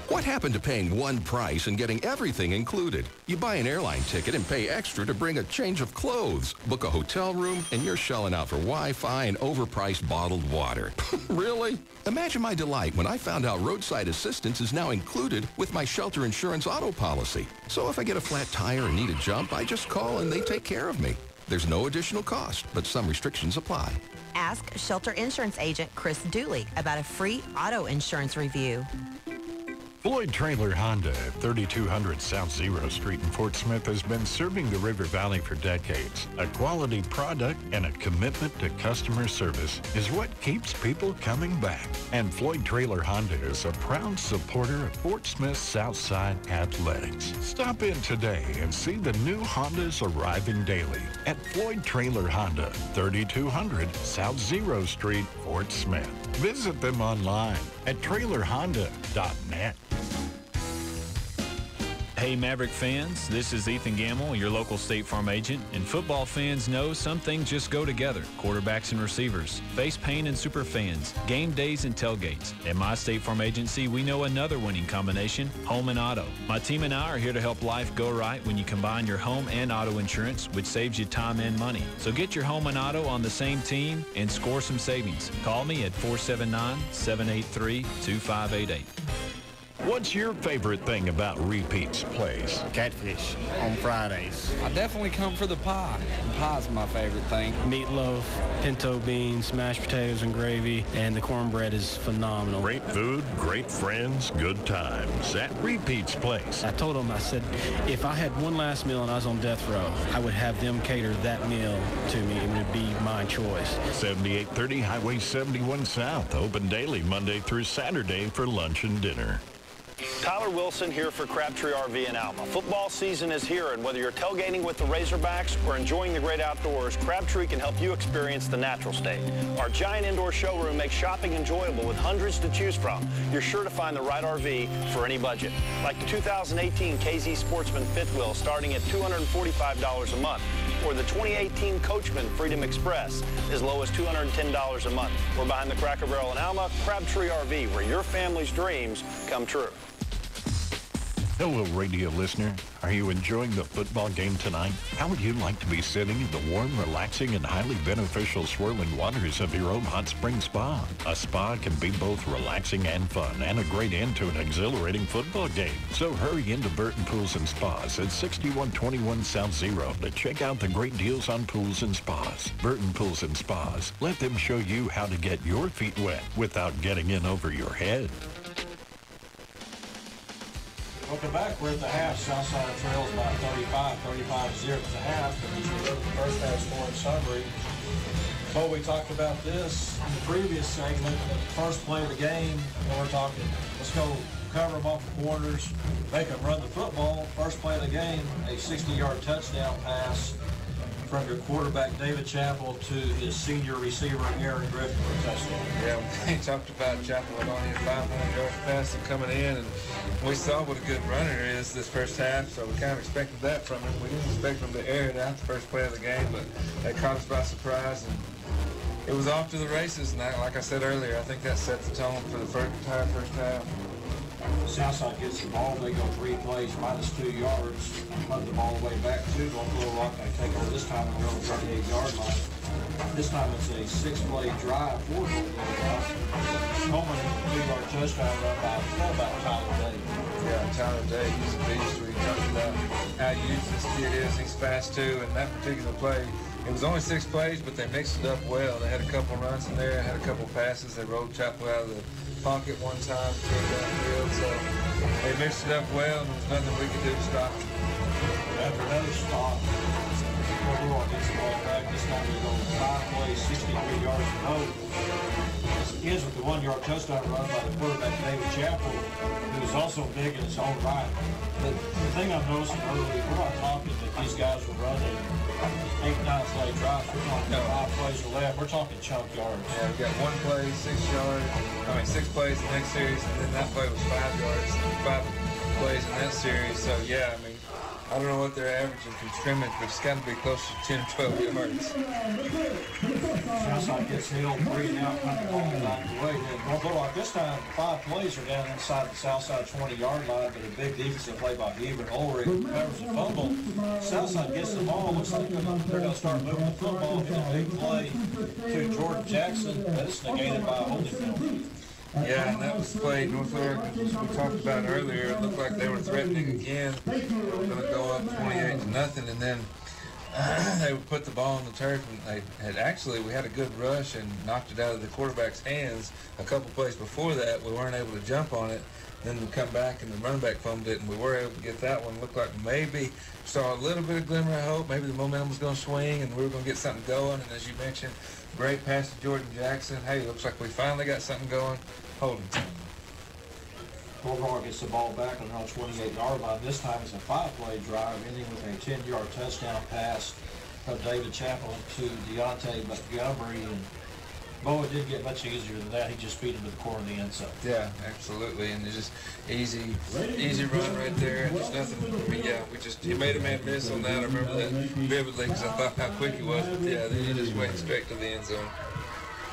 What happened to paying one price and getting everything included? You buy an airline ticket and pay extra to bring a change of clothes, book a hotel room, and you're shelling out for Wi-Fi and overpriced bottled water. Really? Imagine my delight when I found out roadside assistance is now included with my shelter insurance auto policy. So if I get a flat tire and need a jump, I just call and they take care of me. There's no additional cost, but some restrictions apply.
Ask Shelter Insurance Agent Chris Dooley about a free auto insurance review.
Floyd Trailer Honda at 3200 South Zero Street in Fort Smith has been serving the River Valley for decades. A quality product and a commitment to customer service is what keeps people coming back. And Floyd Trailer Honda is a proud supporter of Fort Smith Southside Athletics. Stop in today and see the new Hondas arriving daily at Floyd Trailer Honda, 3200 South Zero Street, Fort Smith. Visit them online at trailerhonda.net.
Hey Maverick fans, this is Ethan Gamble, your local State Farm agent, and football fans know some things just go together. Quarterbacks and receivers, face paint and super fans, game days and tailgates. At my State Farm agency, we know another winning combination, home and auto. My team and I are here to help life go right when you combine your home and auto insurance, which saves you time and money. So get your home and auto on the same team and score some savings. Call me at 479-783-2588.
What's your favorite thing about Repeat's Place?
Catfish on Fridays. I definitely come for the pie. Pie's my favorite thing. Meatloaf, pinto beans, mashed potatoes and gravy, and the cornbread is phenomenal.
Great food, great friends, good times at Repeat's Place.
I told them, I said, if I had one last meal and I was on death row, I would have them cater that meal to me. It would be my choice.
7830 Highway 71 South, open daily Monday through Saturday for lunch and dinner.
Tyler Wilson here for Crabtree RV in Alma. Football season is here, and whether you're tailgating with the Razorbacks or enjoying the great outdoors, Crabtree can help you experience the natural state. Our giant indoor showroom makes shopping enjoyable with hundreds to choose from. You're sure to find the right RV for any budget, like the 2018 KZ Sportsman fifth wheel starting at $245 a month, or the 2018 Coachman Freedom Express as low as $210 a month. We're behind the Cracker Barrel in Alma, Crabtree RV, where your family's dreams come true.
Hello, radio listener. Are you enjoying the football game tonight? How would you like to be sitting in the warm, relaxing, and highly beneficial swirling waters of your own hot spring spa? A spa can be both relaxing and fun, and a great end to an exhilarating football game. So hurry into Burton Pools and Spas at 6121 South Zero to check out the great deals on pools and spas. Burton Pools and Spas. Let them show you how to get your feet wet without getting in over your head.
Welcome back. We're at the half. Southside trails by 35-0 at the half. And as you look at the first half scoring summary, Well, we talked about this in the previous segment, the first play of the game, and we're talking, let's go cover them off the corners, make them run the football. First play of the game, a 60-yard touchdown pass from your quarterback, David Chappell, to his senior receiver, Aaron Griffin, for a touchdown.
Yeah, we talked about Chappell had only had 500 yards passing coming in, and we saw what a good runner he is this first half, so we kind of expected that from him. We didn't expect him to air it out the first play of the game, but that caught us by surprise, and it was off to the races. And like I said earlier, I think that set the tone for the entire first half.
Southside gets the ball, they go 3 plays, -2 yards, punt the ball way back to Little Rock. They take over this time on the 38-yard line. This time it's a 6-play drive for Little Rock. Coleman, 2-yard touchdown run by fullback Tyler Day.
Yeah, Tyler Day, he's a beast. We talked about how huge this kid is. He's fast too, and that particular play, it was only 6 plays, but they mixed it up well. They had a couple runs in there, had a couple passes. They rolled Chappell out of the pocket one time, threw it downfield, so they mixed it up well, and there was nothing we could do to stop it.
After another stop, Little Rock gets the ball back. This time they go 5 plays, 63 yards in a row. This ends with the 1-yard touchdown run by the quarterback, David Chappell, who is also big in his own right. But the thing I'm noticing early, we're not talking that these guys were running 8, 9-play drives. We're talking 5 plays or less. We're talking chunk yards.
Yeah, we got 1 play, 6 yards. 6 plays the next series, and then that play was 5 yards, 5 plays in that series. So yeah, I mean, I don't know what they're averaging from scrimmage, but it's got to be close to 10 or 12 yards.
Southside gets held 3 and out, kind of ball back away. Little Rock this time, 5 plays are down inside the Southside 20-yard line, but a big defensive play by Beaver and Ulrich recovers the fumble. Southside gets the ball. Looks like they're going to start moving the football. Hit a big play to Jordan Jackson, but it's negated by a holding penalty.
Yeah, and that was the play North Oregon, as we talked about earlier. It looked like they were threatening again. They were going to go up 28-0, and then they would put the ball on the turf, and we had a good rush and knocked it out of the quarterback's hands. A couple plays before that, we weren't able to jump on it. Then we come back, and the running back fumbled it, and we were able to get that one. Looked like maybe saw a little bit of glimmer of hope. Maybe the momentum was going to swing, and we were going to get something going. And as you mentioned, great pass to Jordan Jackson. Hey, looks like we finally got something going. Holding.
Little Rock gets the ball back on the 28-yard line. This time it's a 5-play drive, ending with a 10-yard touchdown pass from David Chappell to Deontay Montgomery. And Bo, it didn't get much easier than that. He just beat him to the corner of the end zone.
Yeah, absolutely. And it's just easy run right there. And there's nothing, I mean, yeah, he made a man miss on that. I remember that vividly because I thought how quick he was. But yeah, then he just went straight to the end zone.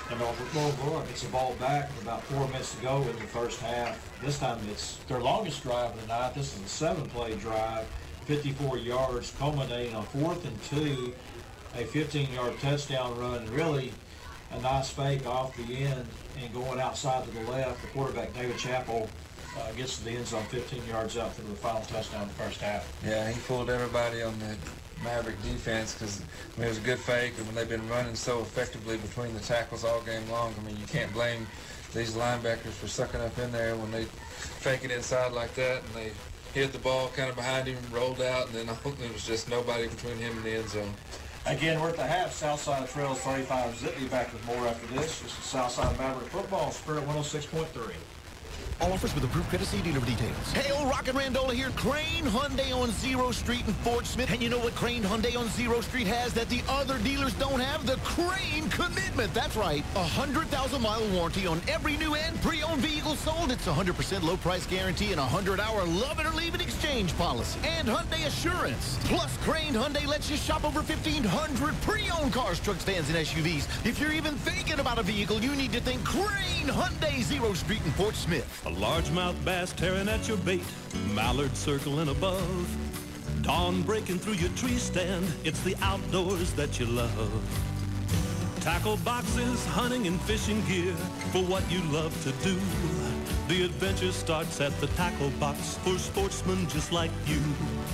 And Little Rock gets the ball back with about 4 minutes to go in the first half. This time it's their longest drive of the night. This is a 7-play drive, 54 yards, culminating on 4th and 2, a 15-yard touchdown run, and really a nice fake off the end and going outside to the left. The quarterback, David Chappell, gets to the end zone 15 yards out for the final touchdown in the first half.
Yeah, he fooled everybody on the Maverick defense because it was a good fake, and when they've been running so effectively between the tackles all game long, I mean, you can't blame these linebackers for sucking up in there when they fake it inside like that, and they hit the ball kind of behind him, rolled out, and then there was just nobody between him and the end zone.
Again, we're at the half. Southside trails 35-zip. Be back with more after this. This is Southside Maverick Football, Spirit 106.3.
All offers with approved credit. See dealer for details. Hey, old Rocket Randola here. Crane Hyundai on Zero Street in Fort Smith. And you know what Crane Hyundai on Zero Street has that the other dealers don't have? The Crane Commitment. That's right. 100,000-mile warranty on every new and pre-owned vehicle sold. It's 100% low price guarantee and 100-hour love it or leave it exchange policy. And Hyundai Assurance. Plus, Crane Hyundai lets you shop over 1,500 pre-owned cars, trucks, vans, and SUVs. If you're even thinking about a vehicle, you need to think Crane Hyundai Zero Street in Fort Smith.
A largemouth bass tearing at your bait, mallard circling above, dawn breaking through your tree stand. It's the outdoors that you love. Tackle boxes, hunting and fishing gear for what you love to do. The adventure starts at the tackle box for sportsmen just like you.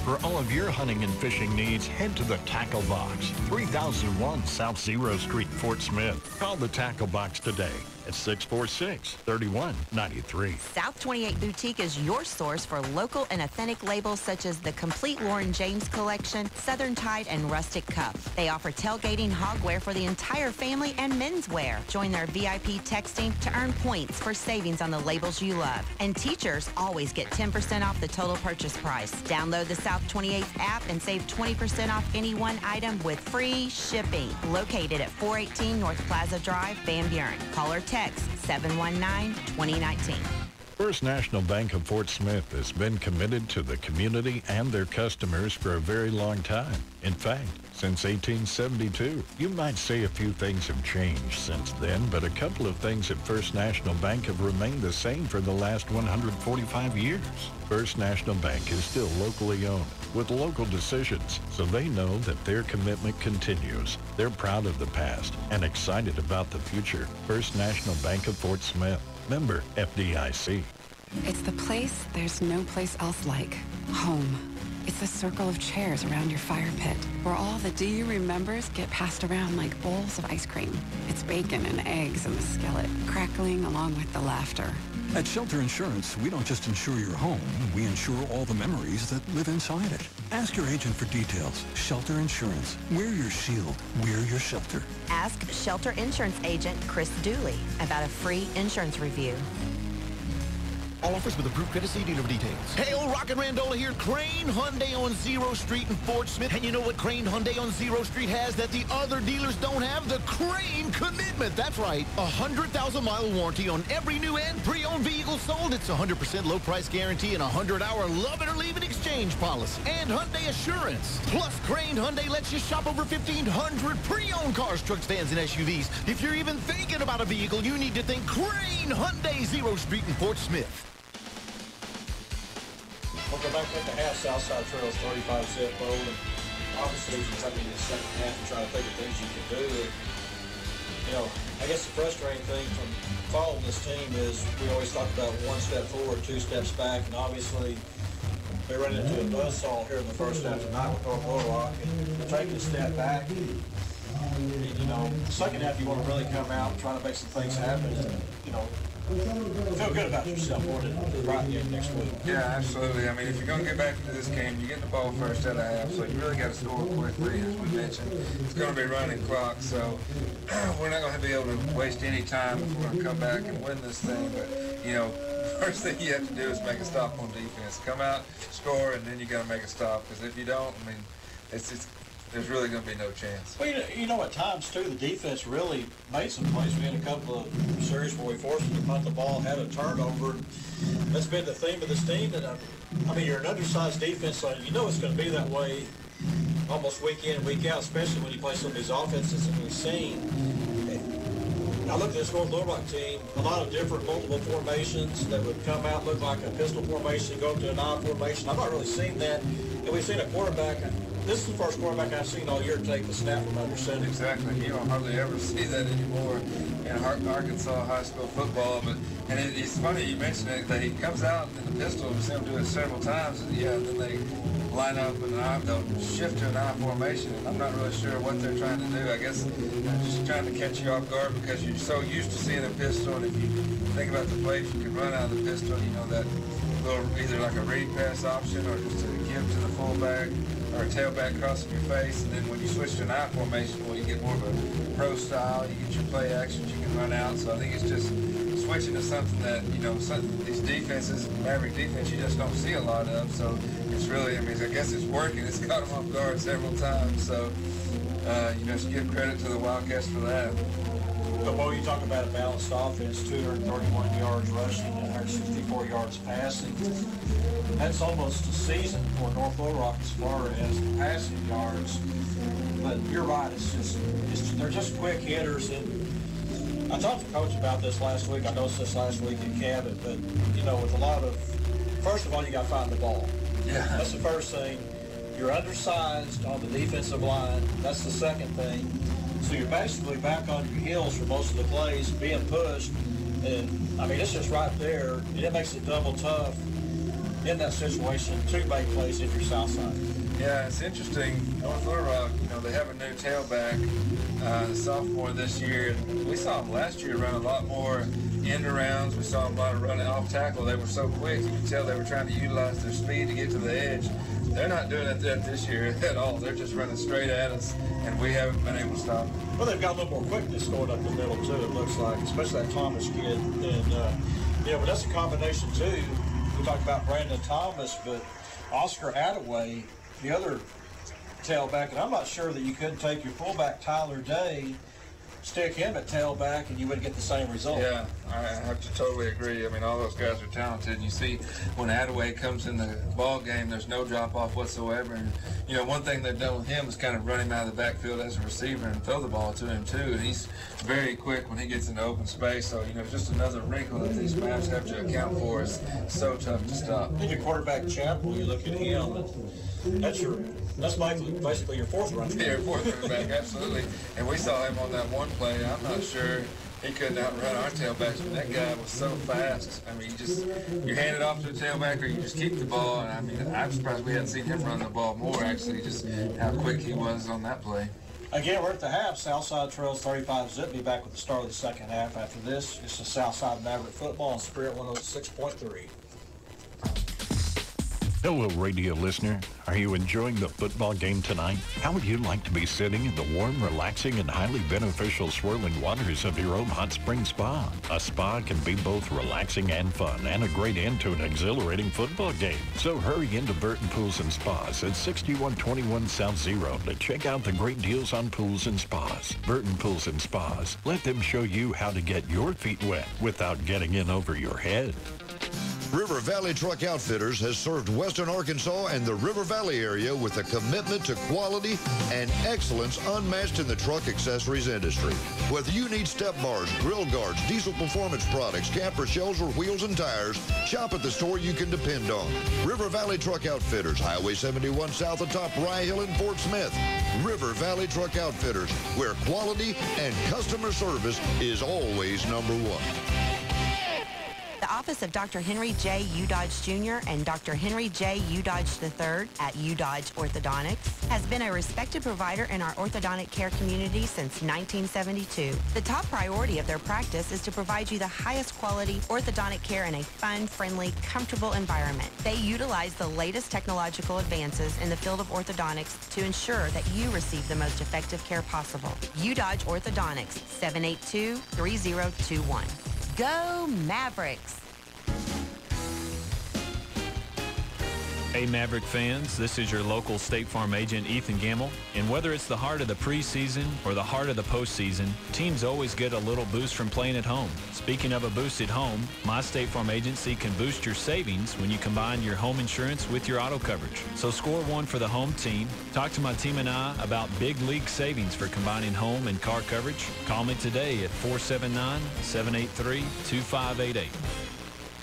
For all of your hunting and fishing needs, head to the Tackle Box, 3001 South Zero Street, Fort Smith. Call the Tackle Box today at 646-3193.
South 28 Boutique is your source for local and authentic labels such as the complete Lauren James collection, Southern Tide, and Rustic Cup. They offer tailgating hogwear for the entire family and menswear. Join their VIP texting to earn points for savings on the labels you love. And teachers always get 10% off the total purchase price. Download the South 28 app and save 20% off any one item with free shipping. Located at 418 North Plaza Drive, Van Buren. Call or text 719-2019.
First National Bank of Fort Smith has been committed to the community and their customers for a very long time. In fact, since 1872. You might say a few things have changed since then, but a couple of things at First National Bank have remained the same for the last 145 years. First National Bank is still locally owned with local decisions, so they know that their commitment continues. They're proud of the past and excited about the future. First National Bank of Fort Smith. Member FDIC.
It's the place there's no place else like. Home. It's a circle of chairs around your fire pit where all the do you remembers get passed around like bowls of ice cream. It's bacon and eggs in the skillet, crackling along with the laughter.
At Shelter Insurance, we don't just insure your home, we insure all the memories that live inside it. Ask your agent for details. Shelter Insurance. We're your shield. We're your shelter.
Ask Shelter Insurance agent Chris Dooley about a free insurance review.
All offers with approved credit. See dealer details. Hey, old Rocket Randola here. Crane Hyundai on Zero Street in Fort Smith. And you know what Crane Hyundai on Zero Street has that the other dealers don't have? The Crane Commitment. That's right. 100,000-mile warranty on every new and pre-owned vehicle sold. It's 100% low price guarantee and 100-hour love it or leave it exchange policy. And Hyundai Assurance. Plus, Crane Hyundai lets you shop over 1,500 pre-owned cars, trucks, vans, and SUVs. If you're even thinking about a vehicle, you need to think Crane Hyundai Zero Street in Fort Smith.
We'll go back at the half. Southside Trails 35 set bowl, and obviously as you come into the second half and try to think of things you can do. And, you know, I guess the frustrating thing from following this team is we always talk about one step forward, two steps back, and obviously we ran into a buzzsaw here in the first half tonight with North Little Rock, and taking a step back. And, you know, the second half you want to really come out and try to make some things happen, and, you know, feel good about yourself going into the right game next week.
Yeah, absolutely. I mean, if you're going to get back into this game, you get the ball first at a half, so you really got to score quickly, as we mentioned. It's going to be running clock, so we're not going to be able to waste any time if we're going to come back and win this thing. But, you know, first thing you have to do is make a stop on defense. Come out, score, and then you got to make a stop, because if you don't, I mean, there's really going to be no chance.
Well, you know, at times, too, the defense really made some plays. We had a couple of series where we forced them to punt the ball, had a turnover. That's been the theme of this team. And I mean, you're an undersized defense, so you know it's going to be that way almost week in and week out, especially when you play some of these offenses that we've seen. I look at this North Little Rock team, a lot of different multiple formations that would come out, look like a pistol formation, go up to a nine formation. I've not really seen that. And we've seen a quarterback. This is the first quarterback I've seen all year take the snap from under center.
Exactly. You don't hardly ever see that anymore in Arkansas high school football. But it's funny you mentioned it, that he comes out in the pistol. We've seen him do it several times. And yeah, then they line up and they'll shift to an I formation. And I'm not really sure what they're trying to do. I guess they're just trying to catch you off guard because you're so used to seeing a pistol. And if you think about the plays you can run out of the pistol, you know, that little either like a read pass option or just a give to the fullback or a tailback crossing your face, and then when you switch to an I formation, well, you get more of a pro style, you get your play actions, you can run out. So I think it's just switching to something that, you know, these defenses, Maverick defense, you just don't see a lot of. So it's really, I mean, I guess it's working. It's caught them off guard several times. So, you know, just give credit to the Wildcats for that.
But while you talk about a balanced offense, 231 yards rushing and 164 yards passing, that's almost a season for North Little Rock as far as passing yards. But you're right, they're just quick hitters. And I talked to Coach about this last week. I noticed this last week at Cabot. But, you know, with a lot of, first of all, you got to find the ball. Yeah. That's the first thing. You're undersized on the defensive line. That's the second thing. So you're basically back on your heels for most of the plays, being pushed. And, I mean, it's just right there, and it makes it double tough in that situation to make plays if you're Southside.
Yeah, it's interesting. North Little Rock, they have a new tailback, sophomore this year. And we saw them last year run a lot more end arounds. We saw them a lot of running off tackle. They were so quick, you could tell they were trying to utilize their speed to get to the edge. They're not doing that this year at all. They're just running straight at us, and we haven't been able to stop them.
Well, they've got a little more quickness going up the middle, too, it looks like, especially that Thomas kid. And, but that's a combination, too. We talked about Brandon Thomas, but Oscar Attaway, the other tailback, and I'm not sure that you couldn't take your fullback, Tyler Day, stick him at tailback, and you would get the same result.
Yeah, I have to totally agree. I mean, all those guys are talented. And you see when Attaway comes in the ball game, there's no drop-off whatsoever. And, one thing they've done with him is kind of run him out of the backfield as a receiver and throw the ball to him, too. And he's very quick when he gets into open space. So, just another wrinkle that these maps have to account for. Is so tough to stop.
I think your quarterback, Chapel, you look at him, that's basically your fourth running back.
Yeah, your fourth running back, absolutely. And we saw him on that one play. I'm not sure he couldn't outrun our tailbacks, but that guy was so fast. I mean, you hand it off to a tailback or you just keep the ball. And I mean, I'm surprised we hadn't seen him run the ball more, actually, just how quick he was on that play.
Again, we're at the half. Southside trails 35-zip. Be back with the start of the second half after this. It's the Southside Maverick football on Spirit 106.3.
Hello, radio listener. Are you enjoying the football game tonight? How would you like to be sitting in the warm, relaxing, and highly beneficial swirling waters of your own hot spring spa? A spa can be both relaxing and fun, and a great end to an exhilarating football game. So hurry into Burton Pools and Spas at 6121 South Zero to check out the great deals on pools and spas. Burton Pools and Spas. Let them show you how to get your feet wet without getting in over your head.
River Valley Truck Outfitters has served Western Arkansas and the River Valley area with a commitment to quality and excellence unmatched in the truck accessories industry. Whether you need step bars, grill guards, diesel performance products, camper shells, or wheels and tires, shop at the store you can depend on. River Valley Truck Outfitters, Highway 71 south atop Rye Hill in Fort Smith. River Valley Truck Outfitters, where quality and customer service is always number one.
The office of Dr. Henry J. Udodge Jr. and Dr. Henry J. Udodge III at Udodge Orthodontics has been a respected provider in our orthodontic care community since 1972. The top priority of their practice is to provide you the highest quality orthodontic care in a fun, friendly, comfortable environment. They utilize the latest technological advances in the field of orthodontics to ensure that you receive the most effective care possible. Udodge Orthodontics, 782-3021. Go Mavericks!
Hey Maverick fans, this is your local State Farm agent Ethan Gamble, and whether it's the heart of the preseason or the heart of the postseason, teams always get a little boost from playing at home. Speaking of a boost at home, my State Farm agency can boost your savings when you combine your home insurance with your auto coverage. So score one for the home team. Talk to my team and I about big league savings for combining home and car coverage. Call me today at 479-783-2588.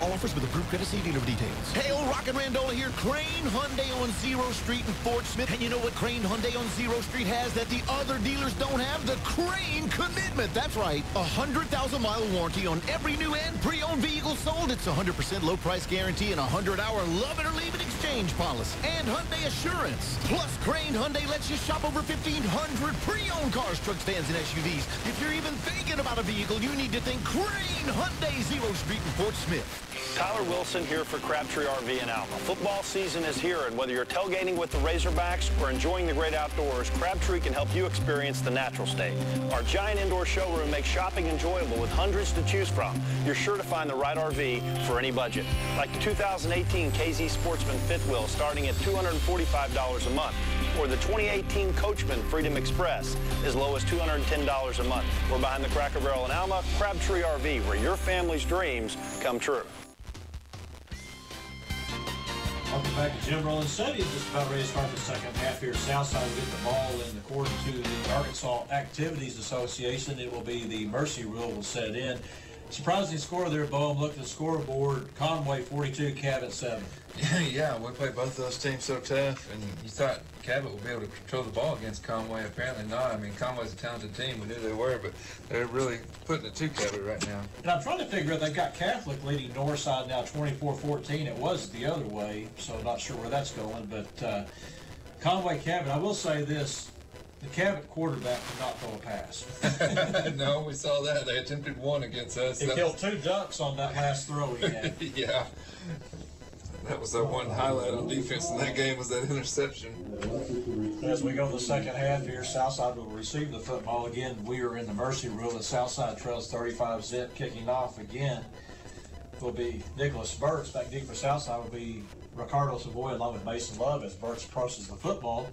All offers with approved credit. See dealer for details. Hey, old Rock and Randola here. Crane Hyundai on Zero Street in Fort Smith. And you know what Crane Hyundai on Zero Street has that the other dealers don't have? The Crane Commitment. That's right. 100,000-mile warranty on every new and pre-owned vehicle sold. It's 100% low price guarantee and a 100-hour love it or leave it exchange policy. And Hyundai Assurance. Plus, Crane Hyundai lets you shop over 1,500 pre-owned cars, trucks, vans, and SUVs. If you're even thinking about a vehicle, you need to think Crane Hyundai Zero Street in Fort Smith.
Tyler Wilson here for Crabtree RV in Alma. Football season is here, and whether you're tailgating with the Razorbacks or enjoying the great outdoors, Crabtree can help you experience the natural state. Our giant indoor showroom makes shopping enjoyable with hundreds to choose from. You're sure to find the right RV for any budget, like the 2018 KZ Sportsman Fifth Wheel starting at $245 a month, or the 2018 Coachman Freedom Express as low as $210 a month. We're behind the Cracker Barrel in Alma, Crabtree RV, where your family's dreams come true.
Welcome back to Jim Rollins Stadium. Just about ready to start the second half here. Southside will get the ball, and according to the Arkansas Activities Association, it will be the mercy rule will set in. Surprising score there, Bo. I'm looking at the scoreboard. Conway 42, Cabot 7.
Yeah, we played both of those teams so tough, and you thought Cabot would be able to control the ball against Conway. Apparently not. I mean, Conway's a talented team. We knew they were, but they're really putting it to Cabot right now.
And I'm trying to figure out, they've got Catholic leading Northside now 24-14. It was the other way, so not sure where that's going. But Conway Cabot, I will say this. The Cabot quarterback did not throw a pass.
No, we saw that. They attempted one against us.
He killed 2 ducks on that last throw he had.
Yeah. That was the one highlight on defense in that game, was that interception.
As we go to the second half here, Southside will receive the football again. We are in the mercy rule. The Southside trails 35-zip. Kicking off again will be Nicholas Burks. Back deep for Southside will be Ricardo Savoy along with Mason Love as Burks approaches the football.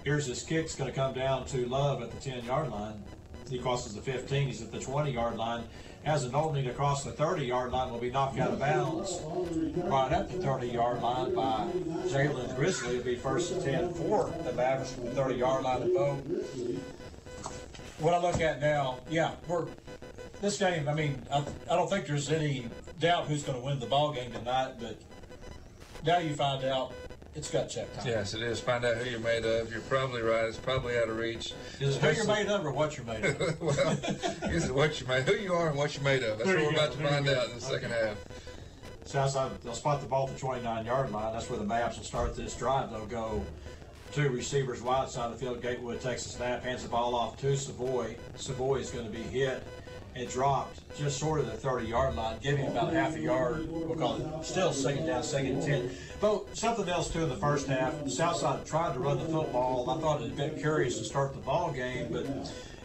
Here's his kick. It's going to come down to Love at the 10-yard line. He crosses the 15. He's at the 20-yard line. Has an opening to cross the 30-yard line. Will be knocked out of bounds right at the 30-yard line by Jalen Grizzly. It'll be 1st and 10 for the Mavericks from the 30-yard line of Bo. What I look at now, this game, I mean, I don't think there's any doubt who's going to win the ball game tonight, but now you find out it's gut check time.
Yes, it is. Find out who you're made of. You're probably right. It's probably out of reach.
Is it who you're made of or what you're made of?
Well, is it what you're made of? Who you are and what you're made of. That's what we're about to find out in the second half.
Southside, they'll spot the ball at the 29-yard line. That's where the Mavs will start this drive. They'll go 2 receivers wide side of the field. Gatewood takes a snap, hands the ball off to Savoy. Savoy is going to be hit and dropped just short of the 30-yard line, giving about half a yard. We'll call it still second down, 2nd and 10. But something else too in the first half. Southside tried to run the football. I thought it was a bit curious to start the ball game, but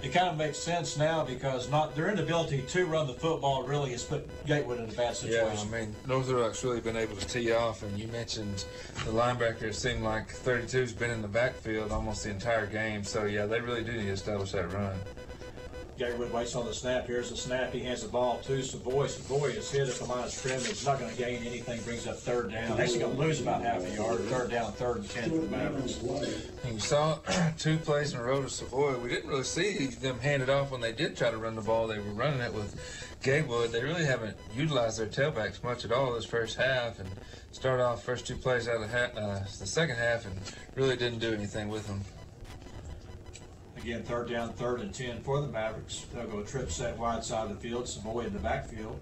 it kind of makes sense now because their inability to run the football really has put Gatewood in a bad situation.
Yeah, I mean, North Little Rock's really been able to tee off, and you mentioned the linebacker. It seemed like 32's been in the backfield almost the entire game. So yeah, they really do need to establish that run.
Gatewood waits on the snap. Here's the snap. He hands the ball to Savoy. Savoy is hit at the line of scrimmage. He's not going to gain anything. Brings up 3rd down. Actually going to lose about half a yard. 3rd down, 3rd and 10 for the Mavericks.
And you saw 2 plays in a row to Savoy. We didn't really see them hand it off when they did try to run the ball. They were running it with Gatewood. They really haven't utilized their tailbacks much at all this first half, and start off first 2 plays out of the second half and really didn't do anything with them.
Again, 3rd down, 3rd and 10 for the Mavericks. They'll go trip set wide side of the field. Savoy in the backfield.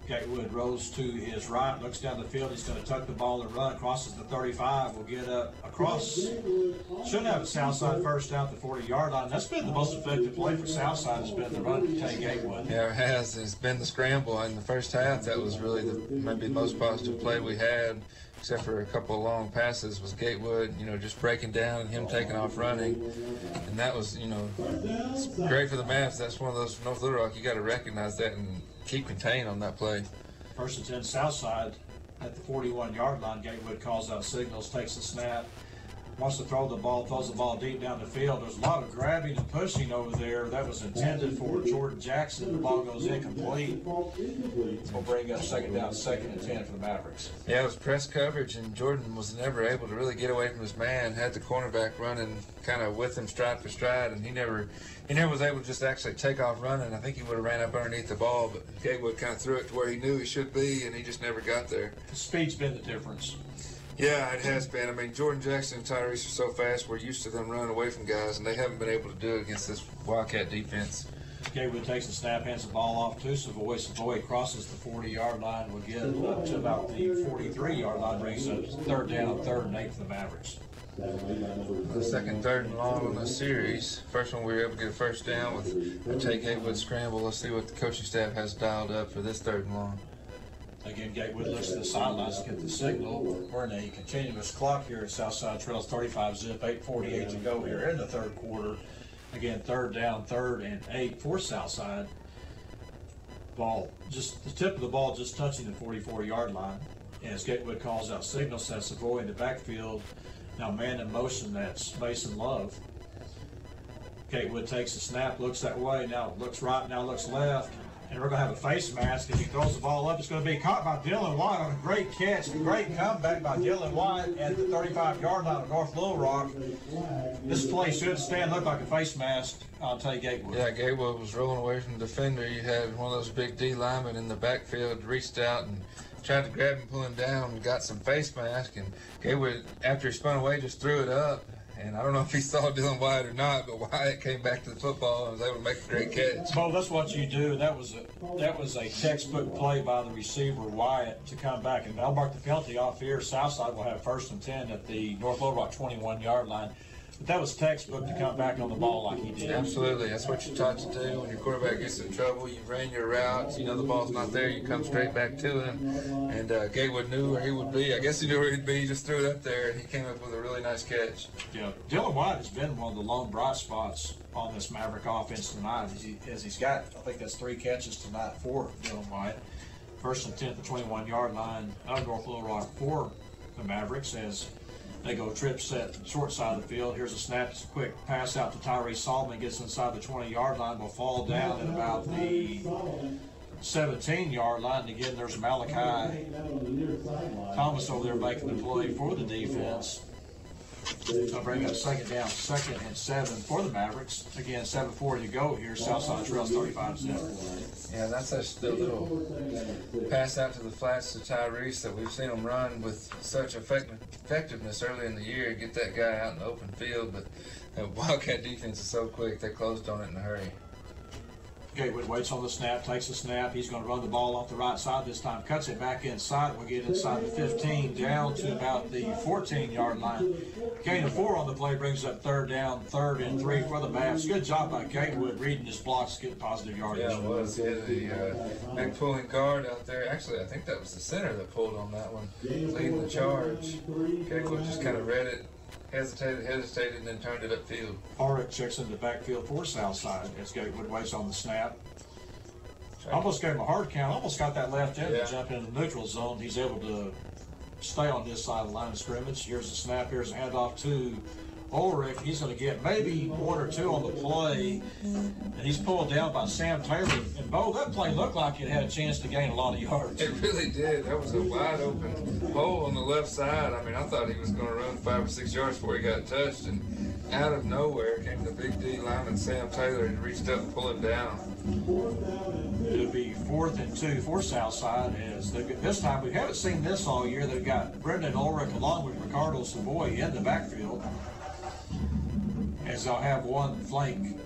Gatewood rolls to his right, looks down the field. He's going to tuck the ball and run. Crosses the 35. Will get up across. Should have a Southside first down at the 40-yard line. That's been the most effective play for Southside. Has been the run to take Gatewood.
Yeah, it has. It's been the scramble in the first half. That was really maybe the most positive play we had, except for a couple of long passes, was Gatewood, just breaking down and him taking off running. And that was, great for the Mavs. That's one of those for North Little Rock. You got to recognize that and keep contained on that play.
1st and 10 Southside at the 41-yard line. Gatewood calls out signals, takes the snap, wants to throw the ball, throws the ball deep down the field. There's a lot of grabbing and pushing over there. That was intended for Jordan Jackson. The ball goes incomplete. We'll bring up 2nd down, 2nd and 10 for the Mavericks.
Yeah, it was press coverage, and Jordan was never able to really get away from his man. Had the cornerback running kind of with him stride for stride, and he never was able to just actually take off running. I think he would have ran up underneath the ball, but Gatewood kind of threw it to where he knew he should be, and he just never got there.
The speed's been the difference.
Yeah, it has been. I mean, Jordan Jackson and Tyrese are so fast, we're used to them running away from guys, and they haven't been able to do it against this Wildcat defense.
Gatewood takes the snap, hands the ball off to Savoy. Savoy crosses the 40-yard line. Will get up to about the 43-yard line, brings up 3rd down, 3rd and 8 for the Mavericks.
The 2nd, 3rd and long on the series. First one we were able to get a first down with a take Gatewood scramble. Let's see what the coaching staff has dialed up for this 3rd and long.
Again, Gatewood looks to the sidelines to get the signal. We're in a continuous clock here at Southside Trails, 35-zip, 8:48 to go here in the 3rd quarter. Again, 3rd down, 3rd and 8 for Southside. Ball, just the tip of the ball just touching the 44-yard line. As Gatewood calls out signal, sets Savoy in the backfield. Now man in motion, that's Mason Love. Gatewood takes the snap, looks that way, now looks right, now looks left. And we're going to have a face mask as he throws the ball up. It's going to be caught by Dylan White on a great catch. A great comeback by Dylan White at the 35-yard line of North Little Rock. This play should stand, look like a face mask. I'll tell you, Gatewood.
Yeah, Gatewood was rolling away from the defender. You had one of those big D linemen in the backfield, reached out and tried to grab him, pull him down, and got some face mask. And Gatewood, after he spun away, just threw it up. And I don't know if he saw Dylan White or not, but Wyatt came back to the football and was able to make a great catch.
Well, that's what you do. That was a textbook play by the receiver Wyatt to come back, and they'll mark the penalty off here. Southside will have 1st and 10 at the North Little Rock 21-yard line. But that was textbook to come back on the ball like he did.
Absolutely. That's what you're taught to do. When your quarterback gets in trouble, you ran your routes. You know the ball's not there. You come straight back to him. And Gatewood knew where he would be. I guess he knew where he'd be. He just threw it up there, and he came up with a really nice catch.
Yeah, Dylan White has been one of the lone bright spots on this Maverick offense tonight. As he's got, I think that's 3 catches tonight for Dylan White. 1st and 10 at the 21-yard line of North Little Rock for the Mavericks as they go trip set short side of the field. Here's a snap. It's a quick pass out to Tyree Solomon. Gets inside the 20-yard line. Will fall down at about the 17-yard line. And again, there's Malachi Thomas over there making the play for the defense. They'll bring up 2nd down, 2nd and 7 for the Mavericks. Again, 7:40 to go here. Southside Trails 35-0.
Yeah, that's just a little pass out to the flats to Tyrese that we've seen him run with such effectiveness early in the year. Get that guy out in the open field, but the Wildcat defense is so quick, they closed on it in a hurry.
Gatewood waits on the snap, takes the snap. He's going to run the ball off the right side this time. Cuts it back inside. We'll get inside the 15 down to about the 14-yard line. Gain of 4 on the play brings up 3rd down, 3rd and 3 for the Mavs. Good job by Gatewood reading his blocks, getting positive yardage.
Yeah, it was. He had the big pulling guard out there. Actually, I think that was the center that pulled on that one, leading the charge. Gatewood just kind of read it. Hesitated, and then turned it upfield.
Ulrich checks in the backfield for Southside as Gatewood waits on the snap. Almost gave him a hard count. Almost got that left end to jump into the neutral zone. He's able to stay on this side of the line of scrimmage. Here's the snap. Here's a handoff to Ulrich. He's going to get maybe 1 or 2 on the play, and he's pulled down by Sam Taylor. And Bo, that play looked like it had a chance to gain a lot of yards.
It really did. That was a wide open hole on the left side. I mean, I thought he was going to run 5 or 6 yards before he got touched, and out of nowhere came the big D lineman Sam Taylor and reached up and pulled him down.
It'll be 4th and 2 for Southside. As this time we haven't seen this all year. They've got Brendan Ulrich along with Ricardo Savoy in the backfield. As they'll have one flank,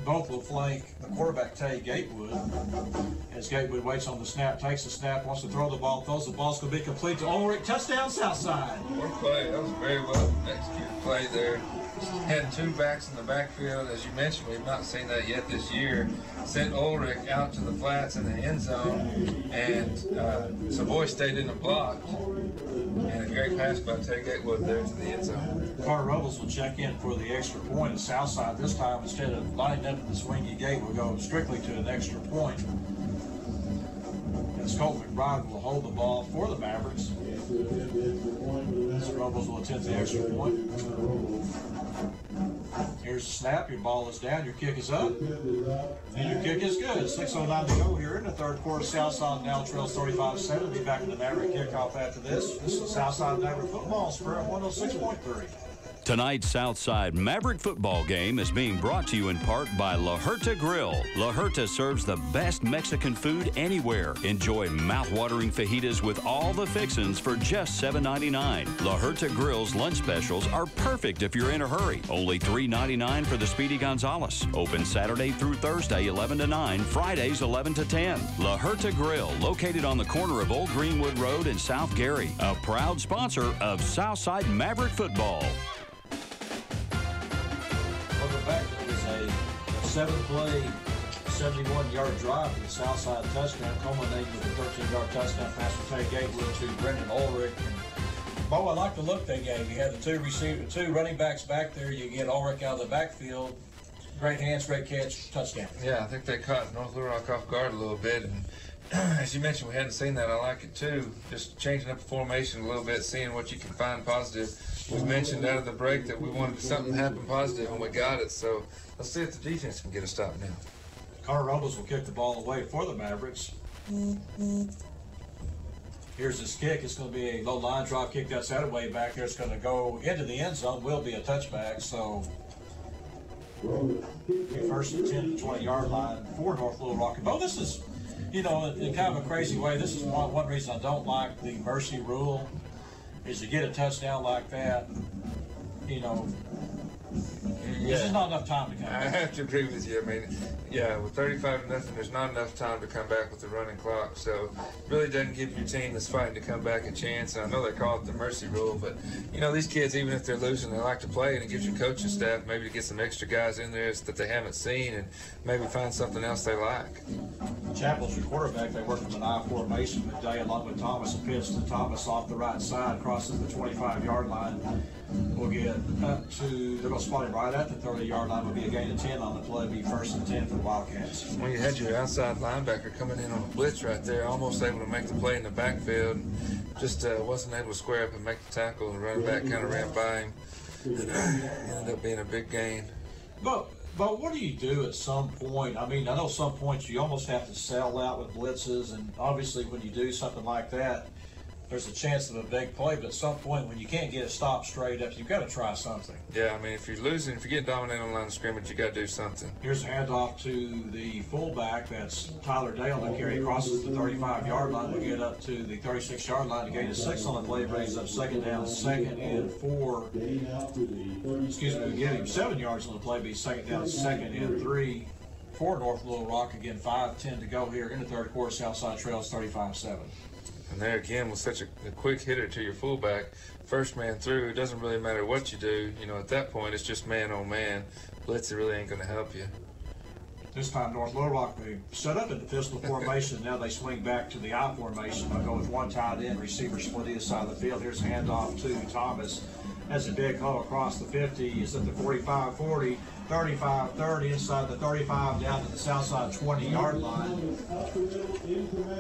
both will flank the quarterback, Tay Gatewood. As Gatewood waits on the snap, takes the snap, wants to throw the ball, throws the ball. It's going to be complete to Ulrich. Touchdown, Southside.
One play. That was a very well executed play there. Had 2 backs in the backfield. As you mentioned, we've not seen that yet this year. Sent Ulrich out to the flats in the end zone, and Savoy stayed in the block. And a great pass by Tay Gatewood there to the end zone.
Carter Robles will check in for the extra point at Southside. This time, instead of lining up at the swingy gate, we'll go strictly to an extra point. As Colt McBride will hold the ball for the Mavericks. Robles will attempt the extra point. Here's the snap. Your ball is down. Your kick is up. And your kick is good. 6:09 to go here in the 3rd quarter. Southside now trails 35-7. Be back in the Maverick kickoff after this. This is Southside Maverick football. Spirit 106.3.
Tonight's Southside Maverick football game is being brought to you in part by La Huerta Grill. La Huerta serves the best Mexican food anywhere. Enjoy mouth-watering fajitas with all the fixins for just $7.99. La Huerta Grill's lunch specials are perfect if you're in a hurry. Only $3.99 for the Speedy Gonzales. Open Saturday through Thursday 11 to 9, Fridays 11 to 10. La Huerta Grill, located on the corner of Old Greenwood Road and South Gary. A proud sponsor of Southside Maverick football.
Back, it was a 7-play, 71-yard drive for the Southside touchdown, culminating with a 13-yard touchdown pass from Tay Gatewood to Brendan Ulrich. And Bo, I like the look they gave. You had the 2 running backs back there. You get Ulrich out of the backfield. Great hands, great catch, touchdown.
Yeah, I think they caught North Little Rock off guard a little bit. And as you mentioned, we hadn't seen that. I like it too. Just changing up the formation a little bit, seeing what you can find positive. We mentioned out of the break that we wanted something to happen positive, and we got it. So let's see if the defense can get a stop now.
Connor Robles will kick the ball away for the Mavericks. Here's his kick. It's going to be a low line drop kick that's out of way back there. It's going to go into the end zone. Will be a touchback. So first and 10 to the 20-yard line for North Little Rock. But this is, you know, in kind of a crazy way, this is one reason I don't like the mercy rule is to get a touchdown like that, you know, there's just not enough time to come back.
I have to agree with you. I mean, yeah, with 35-0, there's not enough time to come back with the running clock. So it really doesn't give your team that's fighting to come back a chance. And I know they call it the mercy rule, but, you know, these kids, even if they're losing, they like to play, and it gives your coaching staff maybe to get some extra guys in there that they haven't seen and maybe find something else they like.
Chapel's your quarterback. They work from an I formation with Day along with Thomas. A pitch to Thomas off the right side, crosses the 25-yard line. We'll get up to, they're going to spot him right at the 30-yard line. Will be a gain of 10 on the play, be first and 10 for the Wildcats.
When you had your outside linebacker coming in on a blitz right there, almost able to make the play in the backfield, just wasn't able to square up and make the tackle, and the running back kind of ran by him. Ended up being a big gain.
But what do you do at some point? I mean, I know some points you almost have to sell out with blitzes, and obviously when you do something like that, there's a chance of a big play, but at some point when you can't get it stopped straight up, you've got to try something.
Yeah, I mean, if you're losing, if you're getting dominated on the line of scrimmage, you got to do something.
Here's a handoff to the fullback. That's Tyler Dale. The carry crosses the 35-yard line. We'll get up to the 36-yard line to gain a 6 on the play, brings up second down, second and 4. Excuse me, we give him 7 yards on the play, be second down, second and 3 for North Little Rock. Again, 5:10 to go here in the third quarter. Southside Trails 35-7.
And there again, with such a quick hitter to your fullback, first man through, it doesn't really matter what you do. You know, at that point, it's just man on man. Blitz really ain't going to help you.
This time, North Little Rock, they set up in the pistol formation. Now they swing back to the I formation. They'll go with one tight end, receiver split either side of the field. Here's a handoff to Thomas. Has a big hole across the 50. He's at the 45-40, 35-30, inside the 35, down to the south side 20-yard line.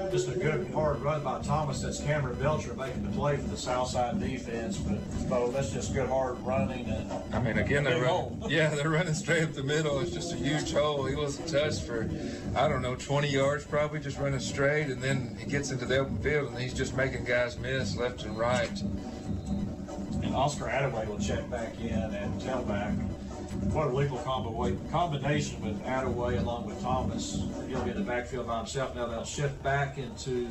Just a good hard run by Thomas. That's Cameron Belcher making the play for the south side defense. But Bo, that's just good hard running. And
I mean, again, they're running straight up the middle. It's just a huge hole. He wasn't touched for, I don't know, 20 yards probably, just running straight. And then he gets into the open field, and he's just making guys miss left and right.
And Oscar Attaway will check back in at tailback. What a lethal combination with Attaway along with Thomas. He'll get the backfield by himself. Now they'll shift back into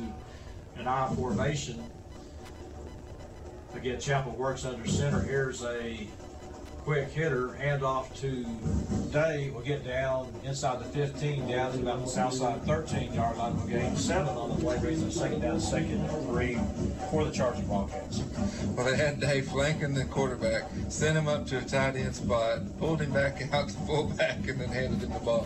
an I formation. Again, Chapel works under center. Here's a quick hitter, handoff to Day. Will get down inside the 15, down to about the south side 13-yard line. Will gain 7 on the play, brings up second down, second and 3 for the Charging Wildcats.
Well, they had Day flanking the quarterback, sent him up to a tight end spot, pulled him back out to fullback, and then handed him the ball.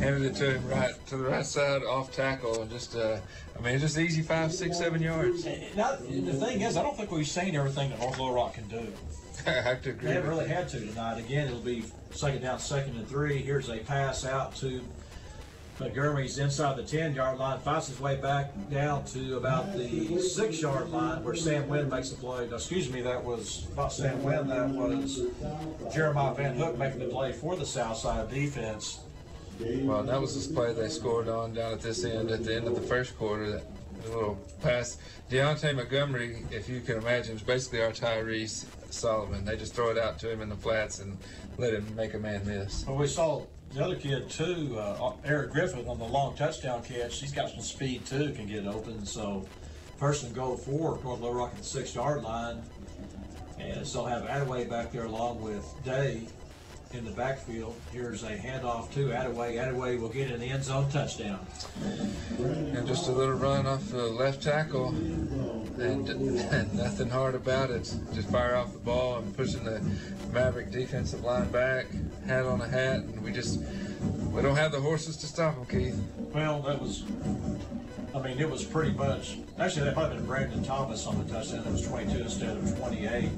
Handed it to him right to the right side, off tackle, and just, I mean, just easy 5, 6, 7 yards.
Now, the thing is, I don't think we've seen everything that North Little Rock can do.
I have to agree.
They haven't really had to tonight. Again, it'll be second down, second and 3. Here's a pass out to Montgomery's inside the 10-yard line, fights his way back down to about the 6-yard line where Sam Wynn makes the play. No, excuse me, that was not Sam Wynn. That was Jeremiah Van Hook making the play for the Southside defense.
Well, that was this play they scored on down at this end at the end of the first quarter. That little pass. Deontay Montgomery, if you can imagine, is basically our Tyrese Sullivan. They just throw it out to him in the flats and let him make a man miss.
Well, we saw the other kid too, Eric Griffith, on the long touchdown catch. He's got some speed too, can get open. So first and goal for North Little Rock at the 6-yard line. And so have Attaway back there along with Day in the backfield. Here's a handoff to Attaway. Attaway will get an end zone touchdown.
And just a little run off the left tackle, and nothing hard about it. Just fire off the ball and pushing the Maverick defensive line back, hat on a hat, and we don't have the horses to stop them, Keith.
Well, that was, I mean, it was pretty much, actually that might have been Brandon Thomas on the touchdown. It was 22 instead of 28.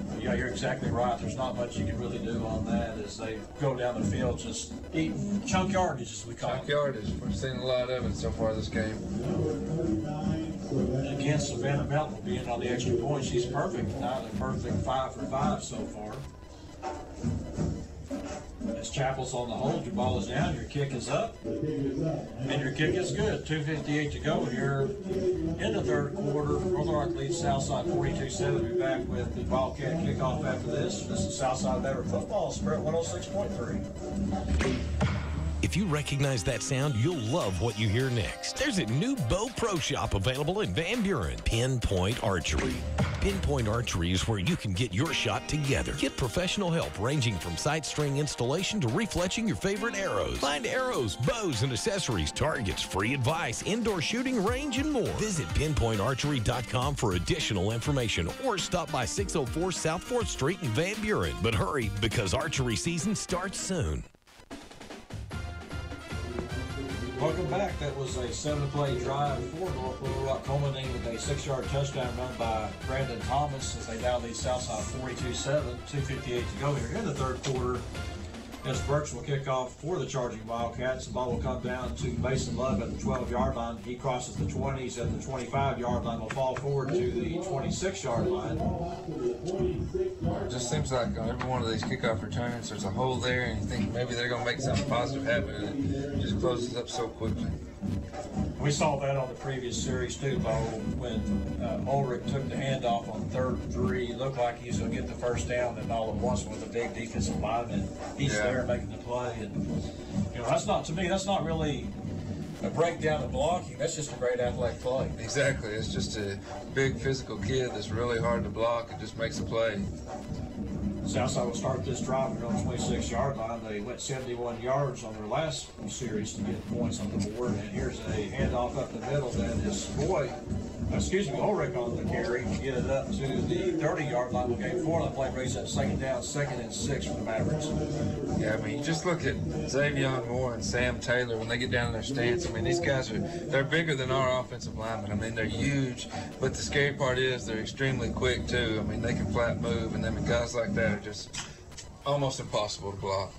But yeah, you're exactly right. There's not much you can really do on that as they go down the field just eating chunk yardage, as we call it.
Chunk yardage. We've seen a lot of it so far this game.
Again, Savannah Melton will be in on the extra point. She's perfect tonight. A perfect 5 for 5 so far. As Chapel's on the hold, your ball is down, your kick is up, and your kick is good. 2:58 to go here in the third quarter. North Ark leads Southside 42-7. We'll be back with the Wildcat kickoff after this. This is Southside Maverick Football, Spirit 106.3.
If you recognize that sound, you'll love what you hear next. There's a new bow pro shop available in Van Buren, Pinpoint Archery. Pinpoint Archery is where you can get your shot together. Get professional help ranging from sight string installation to refletching your favorite arrows. Find arrows, bows, and accessories, targets, free advice, indoor shooting range, and more. Visit pinpointarchery.com for additional information or stop by 604 South 4th Street in Van Buren. But hurry, because archery season starts soon.
Welcome back. That was a 7-play drive for North Little Rock, culminating with a 6-yard touchdown run by Brandon Thomas as they now lead Southside 42-7, 2:58 to go here in the third quarter. As Burks will kick off for the Charging Wildcats, the ball will come down to Mason Love at the 12-yard line. He crosses the 20s at the 25-yard line, will fall forward to the 26-yard line.
It just seems like on every one of these kickoff returns, there's a hole there, and you think maybe they're going to make something positive happen, and it just closes up so quickly.
We saw that on the previous series too, Bo, when Ulrich took the handoff on 3rd and 3. It looked like he was going to get the first down, and all at once with a big defensive lineman, he's there making the play. And you know, that's not, to me, that's not really a breakdown of blocking. That's just a great athletic play.
Exactly. It's just a big physical kid that's really hard to block and just makes a play.
Southside will start this drive on the 26-yard line. They went 71 yards on their last series to get points on the board. And here's a handoff up the middle that is Ulrich on the carry to get it up to the 30-yard line. We'll gain 4 on the play, raise that second down, 2nd and 6 for the Mavericks.
Yeah, I mean, you just look at Xavier Moore and Sam Taylor when they get down in their stance. I mean, these guys they're bigger than our offensive linemen. I mean, they're huge, but the scary part is they're extremely quick too. I mean, they can flat move, and then guys like that are just almost impossible to block.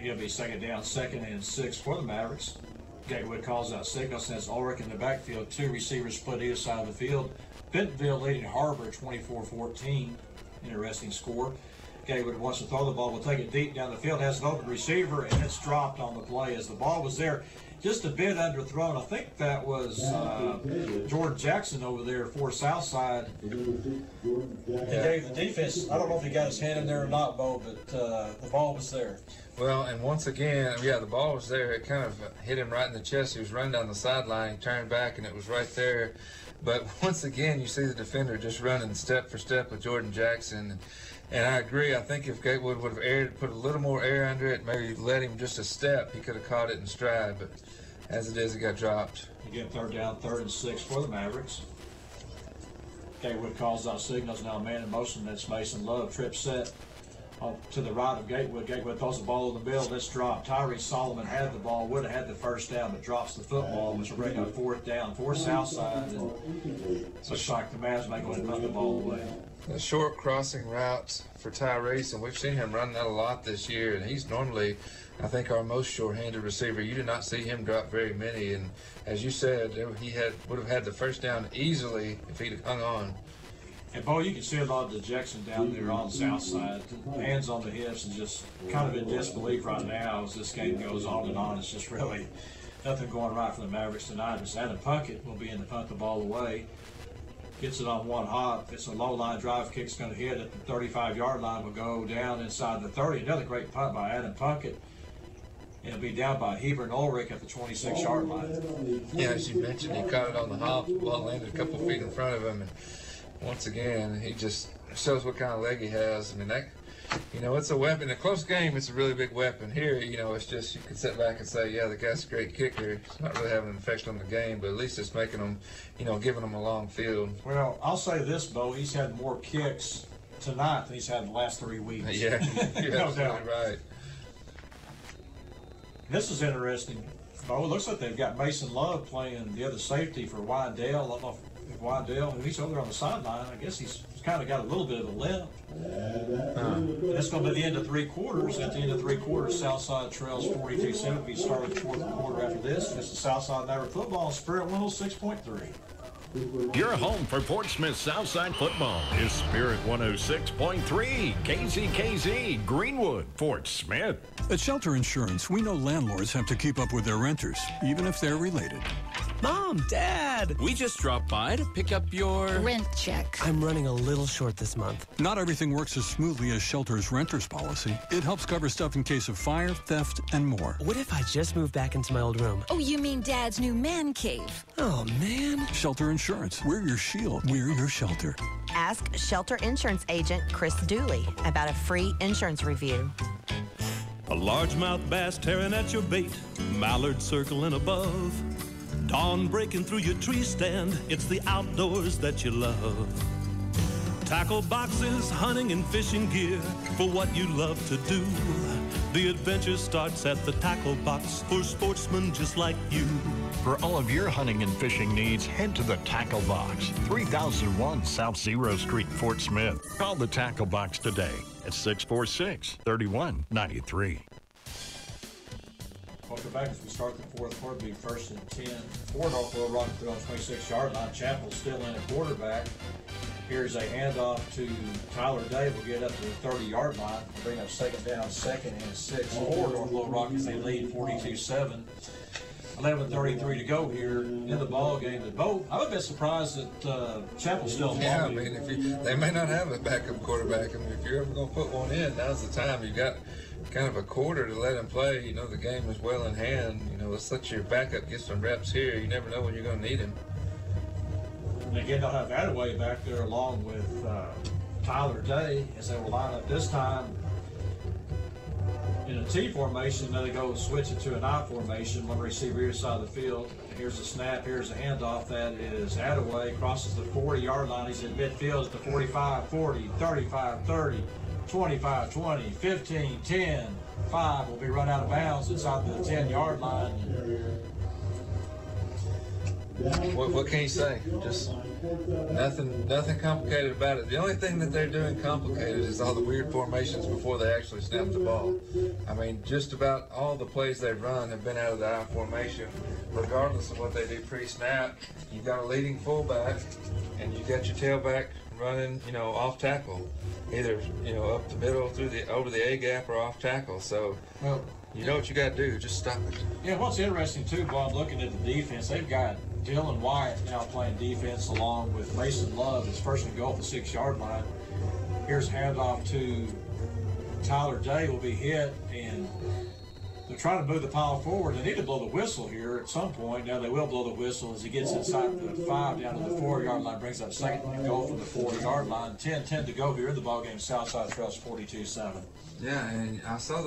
It'll be second down, 2nd and 6 for the Mavericks. Gatewood calls out signal, sends Ulrich in the backfield. 2 receivers split either side of the field. Bentonville leading Harbor 24-14. Interesting score. Gatewood wants to throw the ball. Will take it deep down the field. Has an open receiver, and it's dropped on the play as the ball was there. Just a bit underthrown. I think that was Jordan Jackson over there for Southside. He gave the defense, I don't know if he got his hand in there or not, Bo, but the ball was there.
Well, and once again, yeah, the ball was there. It kind of hit him right in the chest. He was running down the sideline. He turned back, and it was right there. But once again, you see the defender just running step for step with Jordan Jackson. And I agree. I think if Gatewood would have put a little more air under it, maybe let him just a step, he could have caught it in stride. But as it is, it got dropped.
Again, 3rd down, 3rd and 6 for the Mavericks. Gatewood calls out signals now, man in motion. That's Mason Love. Trip set to the right of Gatewood. Gatewood throws the ball in the middle. Let's drop. Tyrese Solomon had the ball, would have had the first down, but drops the football, which will bring up 4th down for Southside. And looks like the Mavs may go ahead and run the ball away.
The short crossing routes for Tyrese, and we've seen him run that a lot this year, and he's normally, I think, our most short-handed receiver. You do not see him drop very many, and as you said, he would have had the first down easily if he'd have hung on.
And, Bo, you can see a lot of dejection down there on the south side. Hands on the hips and just kind of in disbelief right now as this game goes on and on. It's just really nothing going right for the Mavericks tonight. As Adam Puckett will be in to punt the ball away. Gets it on one hop. It's a low-line drive. Kick's going to hit at the 35-yard line. Will go down inside the 30. Another great punt by Adam Puckett. It'll be down by Heber and Ulrich at the 26-yard line.
Yeah, as you mentioned, he caught it on the hop. The ball landed a couple feet in front of him. And once again, he just shows what kind of leg he has. I mean, that, it's a weapon. In a close game, it's a really big weapon. Here, it's just, you can sit back and say, yeah, the guy's a great kicker. It's not really having an effect on the game, but at least it's making them, giving them a long field.
Well, I'll say this, Bo, he's had more kicks tonight than he's had in the last 3 weeks.
Yeah, you're
no
absolutely
doubt.
right.
This is interesting. Bo, it looks like they've got Mason Love playing the other safety for Wydell. I don't know if Wydell, he's over there on the sideline. I guess he's kind of got a little bit of a limp. That's going to be the end of 3 quarters. At the end of 3 quarters, Southside trails 42-7. We start the 4th quarter after this. This is Southside Maverick Football, Spirit 106.3.
Your home for Fort Smith Southside football is Spirit 106.3, KZKZ, Greenwood, Fort Smith.
At Shelter Insurance, we know landlords have to keep up with their renters, even if they're related.
Mom, Dad, we just dropped by to pick up your
rent check.
I'm running a little short this month.
Not everything works as smoothly as Shelter's renter's policy. It helps cover stuff in case of fire, theft, and more.
What if I just moved back into my old room?
Oh, you mean Dad's new man cave?
Oh, man.
Shelter Insurance. We're your shield. We're your shelter.
Ask Shelter Insurance Agent Chris Dooley about a free insurance review.
A largemouth bass tearing at your bait, mallard circling above. Dawn breaking through your tree stand, it's the outdoors that you love. Tackle boxes, hunting and fishing gear, for what you love to do. The adventure starts at the tackle box for sportsmen just like you.
For all of your hunting and fishing needs, head to the Tackle Box, 3001 South Zero Street, Fort Smith. Call the Tackle Box today at 646-3193.
Welcome back as we start the fourth quarter. Be first and 10. Fort North Little Rock through on 26-yard line. Chapel still in at quarterback. Here's a handoff to Tyler Day. We'll get up to the 30-yard line. Bring up second down, 2nd and 6. Fort North Little Rock as they lead 42-7. 11:33 to go here in the ball game. I'm a bit surprised that Chapel's still in the ball game.
I mean, they may not have a backup quarterback. I mean, if you're ever going to put one in, now's the time. You've got kind of a quarter to let him play. You know, the game is well in hand. You know, let's let your backup get some reps here. You never know when you're going to need him.
And again, they'll have Attaway back there along with Tyler Day as they will line up this time in a T formation. Then they go switch it to an I formation. One receiver either side of the field. Here's a snap. Here's a handoff. That is Attaway. Crosses the 40-yard line. He's in midfield at the 45, 40, 35, 30, 25, 20, 15, 10, 5. Will be run out of bounds inside the 10-yard line.
What can you say? Just nothing complicated about it. The only thing that they're doing complicated is all the weird formations before they actually snap the ball. I mean, just about all the plays they've run have been out of the I formation, regardless of what they do pre-snap. You've got a leading fullback, and you got your tailback running, you know, off tackle, either, you know, up the middle over the A gap or off tackle. So, well, you know what you got to do. Just stop it.
Yeah, what's interesting too, Bob, looking at the defense, they've got Dylan Wyatt now playing defense along with Mason Love. His first and goal at the 6-yard line. Here's a handoff to Tyler Day. Will be hit, and they're trying to move the pile forward. They need to blow the whistle here at some point. Now they will blow the whistle as he gets inside the 5 down to the 4-yard line, brings up second and goal from the 4-yard line. 10-10 to go here in the ballgame. Southside Trails 42-7.
Yeah, and I saw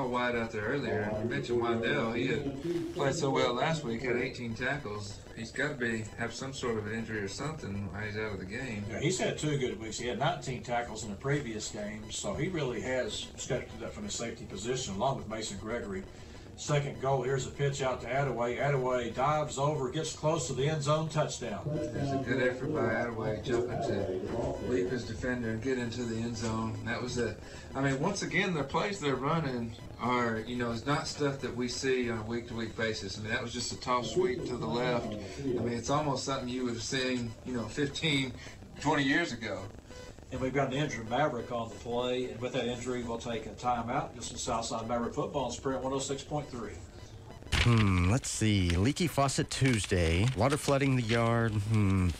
Wyatt out there earlier. You mentioned Wydell. He had played so well last week, had 18 tackles. He's got to have some sort of an injury or something while he's out of the game.
Yeah, he's had 2 good weeks. He had 19 tackles in the previous game, so he really has stepped it up from his safety position along with Mason Gregory. Second goal, here's a pitch out to Attaway. Attaway dives over, gets close to the end zone, touchdown.
There's a good effort by Attaway jumping to leap his defender and get into the end zone. That was I mean, once again, the plays they're running are, you know, it's not stuff that we see on a week-to-week basis. I mean, that was just a toss sweep to the left. I mean, it's almost something you would have seen, you know, 15, 20 years ago.
And we've got an injured Maverick on the play. And with that injury, we'll take a timeout. This is Southside Maverick Football on Sprint 106.3.
Let's see. Leaky faucet Tuesday. Water flooding the yard.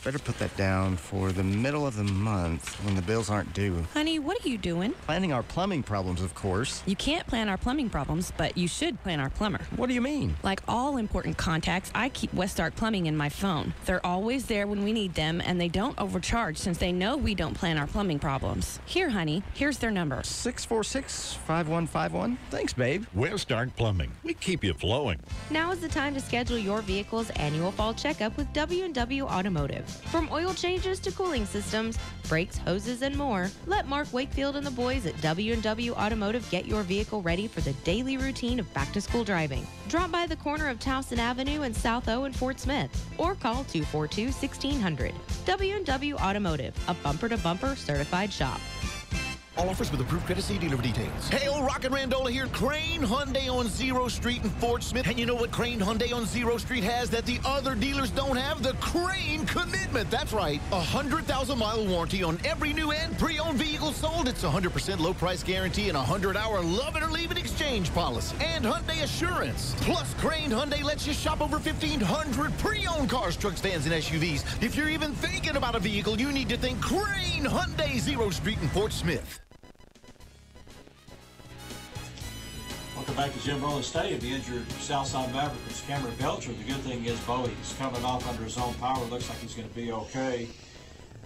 Better put that down for the middle of the month when the bills aren't due.
Honey, what are you doing?
Planning our plumbing problems, of course.
You can't plan our plumbing problems, but you should plan our plumber.
What do you mean?
Like all important contacts, I keep Westark Plumbing in my phone. They're always there when we need them, and they don't overcharge since they know we don't plan our plumbing problems. Here, honey, here's their number.
646-5151. Thanks, babe.
Westark Plumbing. We keep you flowing.
Now is the time to schedule your vehicle's annual fall checkup with W&W Automotive. From oil changes to cooling systems, brakes, hoses, and more, let Mark Wakefield and the boys at W&W Automotive get your vehicle ready for the daily routine of back-to-school driving. Drop by the corner of Towson Avenue and South O in Fort Smith, or call 242-1600. W&W Automotive, a bumper-to-bumper certified shop.
All offers with approved credit. See dealer for details. Hey, old Rocket Randola here. Crane Hyundai on Zero Street in Fort Smith. And you know what Crane Hyundai on Zero Street has that the other dealers don't have? The Crane Commitment. That's right. 100,000-mile warranty on every new and pre-owned vehicle sold. It's 100% low price guarantee and 100-hour love it or leave it exchange policy. And Hyundai Assurance. Plus, Crane Hyundai lets you shop over 1,500 pre-owned cars, trucks, vans, and SUVs. If you're even thinking about a vehicle, you need to think Crane Hyundai Zero Street in Fort Smith.
Welcome back to Jim Rowland Stadium. The injured Southside Maverick was Cameron Belcher. The good thing is Bowie's coming off under his own power. Looks like he's going to be okay.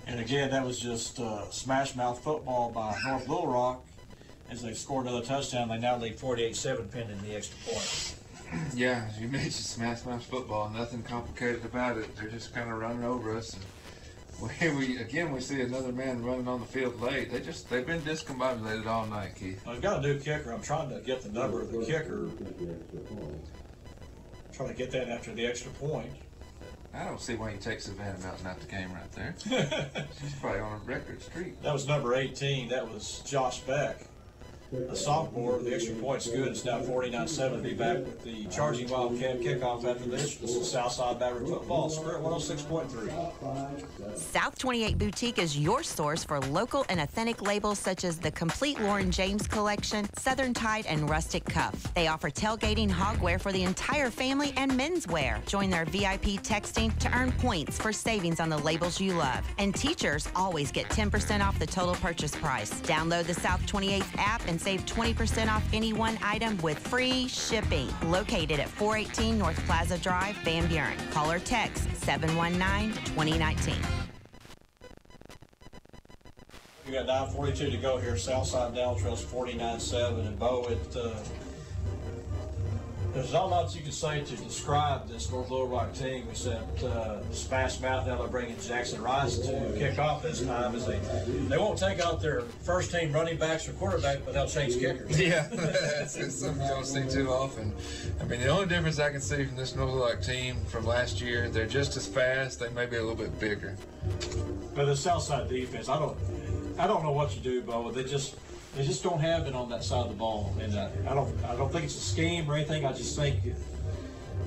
And again, that was just smash mouth football by North Little Rock. As they scored another touchdown, they now lead 48-7 pending the extra point.
Yeah, as you mentioned, smash mouth football. Nothing complicated about it. They're just kind of running over us. And we see another man running on the field late. They've been discombobulated all night, Keith.
I've got a new kicker. I'm trying to get the number of the kicker. Trying to get that after the extra point.
I don't see why you take Savannah Mountain out the game right there. She's probably on a record streak.
That was number 18. That was Josh Beck, a sophomore. The extra point's good. It's now 49-7. Be back with the Charging Wildcat kickoff after this. This is Southside Maverick football. Spirit 106.3.
South 28 Boutique is your source for local and authentic labels such as the complete Lauren James collection, Southern Tide, and Rustic Cuff. They offer tailgating hogwear for the entire family and menswear. Join their VIP texting to earn points for savings on the labels you love. And teachers always get 10% off the total purchase price. Download the South 28 app and save 20% off any one item with free shipping. Located at 418 North Plaza Drive, Van Buren. Call or text 719-2019.
We got 9:42 to go here. Southside down trails 49-7, and Bo, there's not much you can say to describe this North Little Rock team except smash mouth. Now they're bringing Jackson Rice to kick off this time, as they won't take out their first team running backs or quarterback, but they'll change kickers.
Yeah, that's something you don't see too often. I mean, the only difference I can see from this North Little Rock team from last year, they're just as fast. They may be a little bit bigger.
But the Southside defense, I don't know what you do, Bo. They just don't have it on that side of the ball, and I don't think it's a scheme or anything. I just think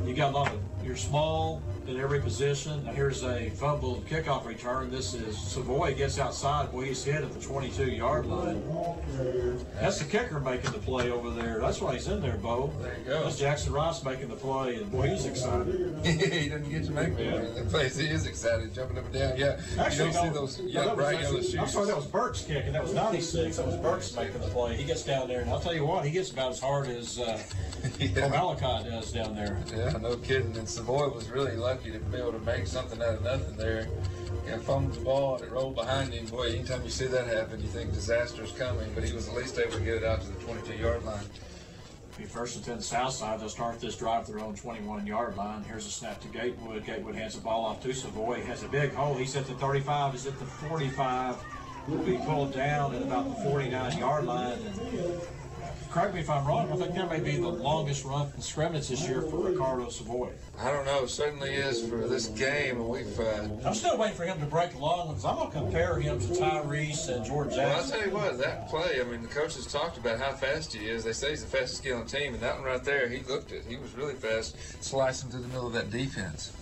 you got a lot of, you're small in every position. Now here's a fumbled kickoff return. This is Savoy gets outside. Boy, he's hit at the 22-yard line. That's the kicker making the play over there. That's why he's in there, Bo.
There you go.
That's Jackson Rice making the play, and boy, he's excited.
He doesn't get to make the plays. He is excited, jumping up and down. Yeah,
actually,
you don't see those bright yellow shoes.
I'm sorry, that was Burke's kick, and that was 96. That was Burke's making the play. He gets down there, and I'll tell you what, he gets about as hard as Malachi does down there.
Yeah, no kidding. And Savoy was really lucky to be able to make something out of nothing there. He fumbled the ball and it rolled behind him. Boy, anytime you see that happen, you think disaster's coming, but he was at least able to get it out to the 22-yard line.
Be first and 10 Southside. They'll start this drive at their own 21-yard line. Here's a snap to Gatewood. Gatewood hands the ball off to Savoy. He has a big hole. He's at the 35. He's at the 45. Will be pulled down at about the 49-yard line. And correct me if I'm wrong, I think that may be the longest run from scrimmage this year for Ricardo Savoy.
I don't know. It certainly is for this game.
I'm still waiting for him to break the long ones. I'm going to compare him to Tyrese and George Jackson.
Well, I'll tell you what, that play, I mean, the coaches talked about how fast he is. They say he's the fastest kid on the team, and that one right there, he looked it. He was really fast, slicing through the middle of that defense.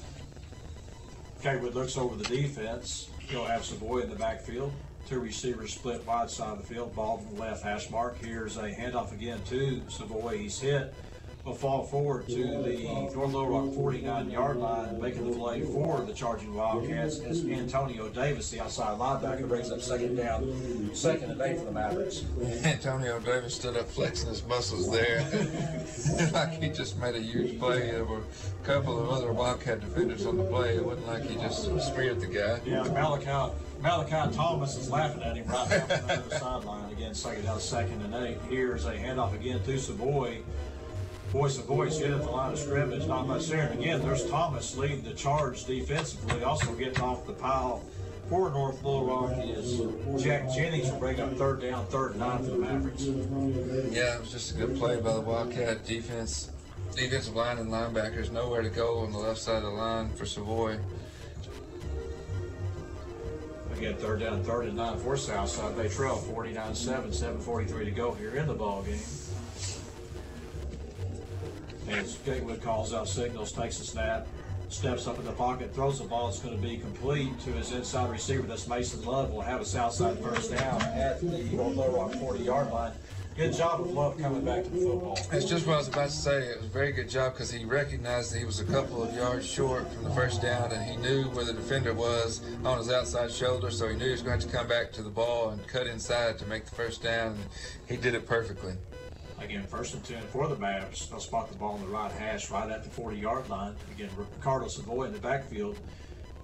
Gatewood looks over the defense. He'll have Savoy in the backfield. Two receivers split wide side of the field. Ball from the left hash mark. Here's a handoff again to Savoy. He's hit. Will fall forward to the North Little Rock 49-yard line, making the play for the Charging Wildcats as Antonio Davis, the outside linebacker, brings up second down, 2nd and 8 for the Mavericks.
Antonio Davis stood up flexing his muscles there like he just made a huge play. There were a couple of other Wildcat defenders on the play. It wasn't like he just speared the guy.
Yeah, Malachi Thomas is laughing at him right now from the other sideline. Again, second down, 2nd and 8. Here's a handoff again to Savoy. Savoy's hit at the line of scrimmage, not much there. And again, there's Thomas leading the charge defensively, also getting off the pile for North Little Rock is Jack Jennings will bring up 3rd down, 3rd and 9 for the Mavericks.
Yeah, it was just a good play by the Wildcat defense. Defensive line and linebackers, nowhere to go on the left side of the line for Savoy.
Again, third down, 3rd and 9 for Southside. They trail 49-7, 7:43 to go here in the ball game. As Gatewood calls out signals, takes a snap, steps up in the pocket, throws the ball. It's going to be complete to his inside receiver. That's Mason Love. Will have a Southside first down at the Old Little Rock 40-yard line. Good job of Love coming back to the football.
That's just what I was about to say. It was a very good job because he recognized that he was a couple of yards short from the first down, and he knew where the defender was on his outside shoulder, so he knew he was going to come back to the ball and cut inside to make the first down, and he did it perfectly.
Again, 1st and 10 for the Mavs. They'll spot the ball on the right hash right at the 40-yard line. Again, Ricardo Savoy in the backfield.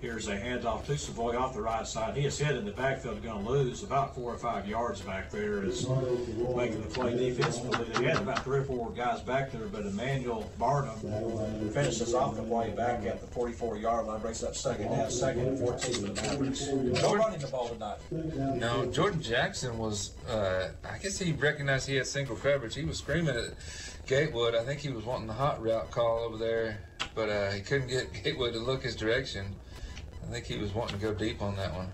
Here's a handoff to Savoy off the right side. He is hit in the backfield, going to lose about 4 or 5 yards back there. Is making the play defensively. They had about 3 or 4 guys back there, but Emmanuel Barnum finishes off the play back at the 44-yard line, breaks up 2nd down, 2nd and 14 for the Mavericks. No running the ball tonight.
No, Jordan Jackson was, I guess he recognized he had single coverage. He was screaming at Gatewood. I think he was wanting the hot route call over there, but he couldn't get Gatewood to look his direction. I think he was wanting to go deep on that one.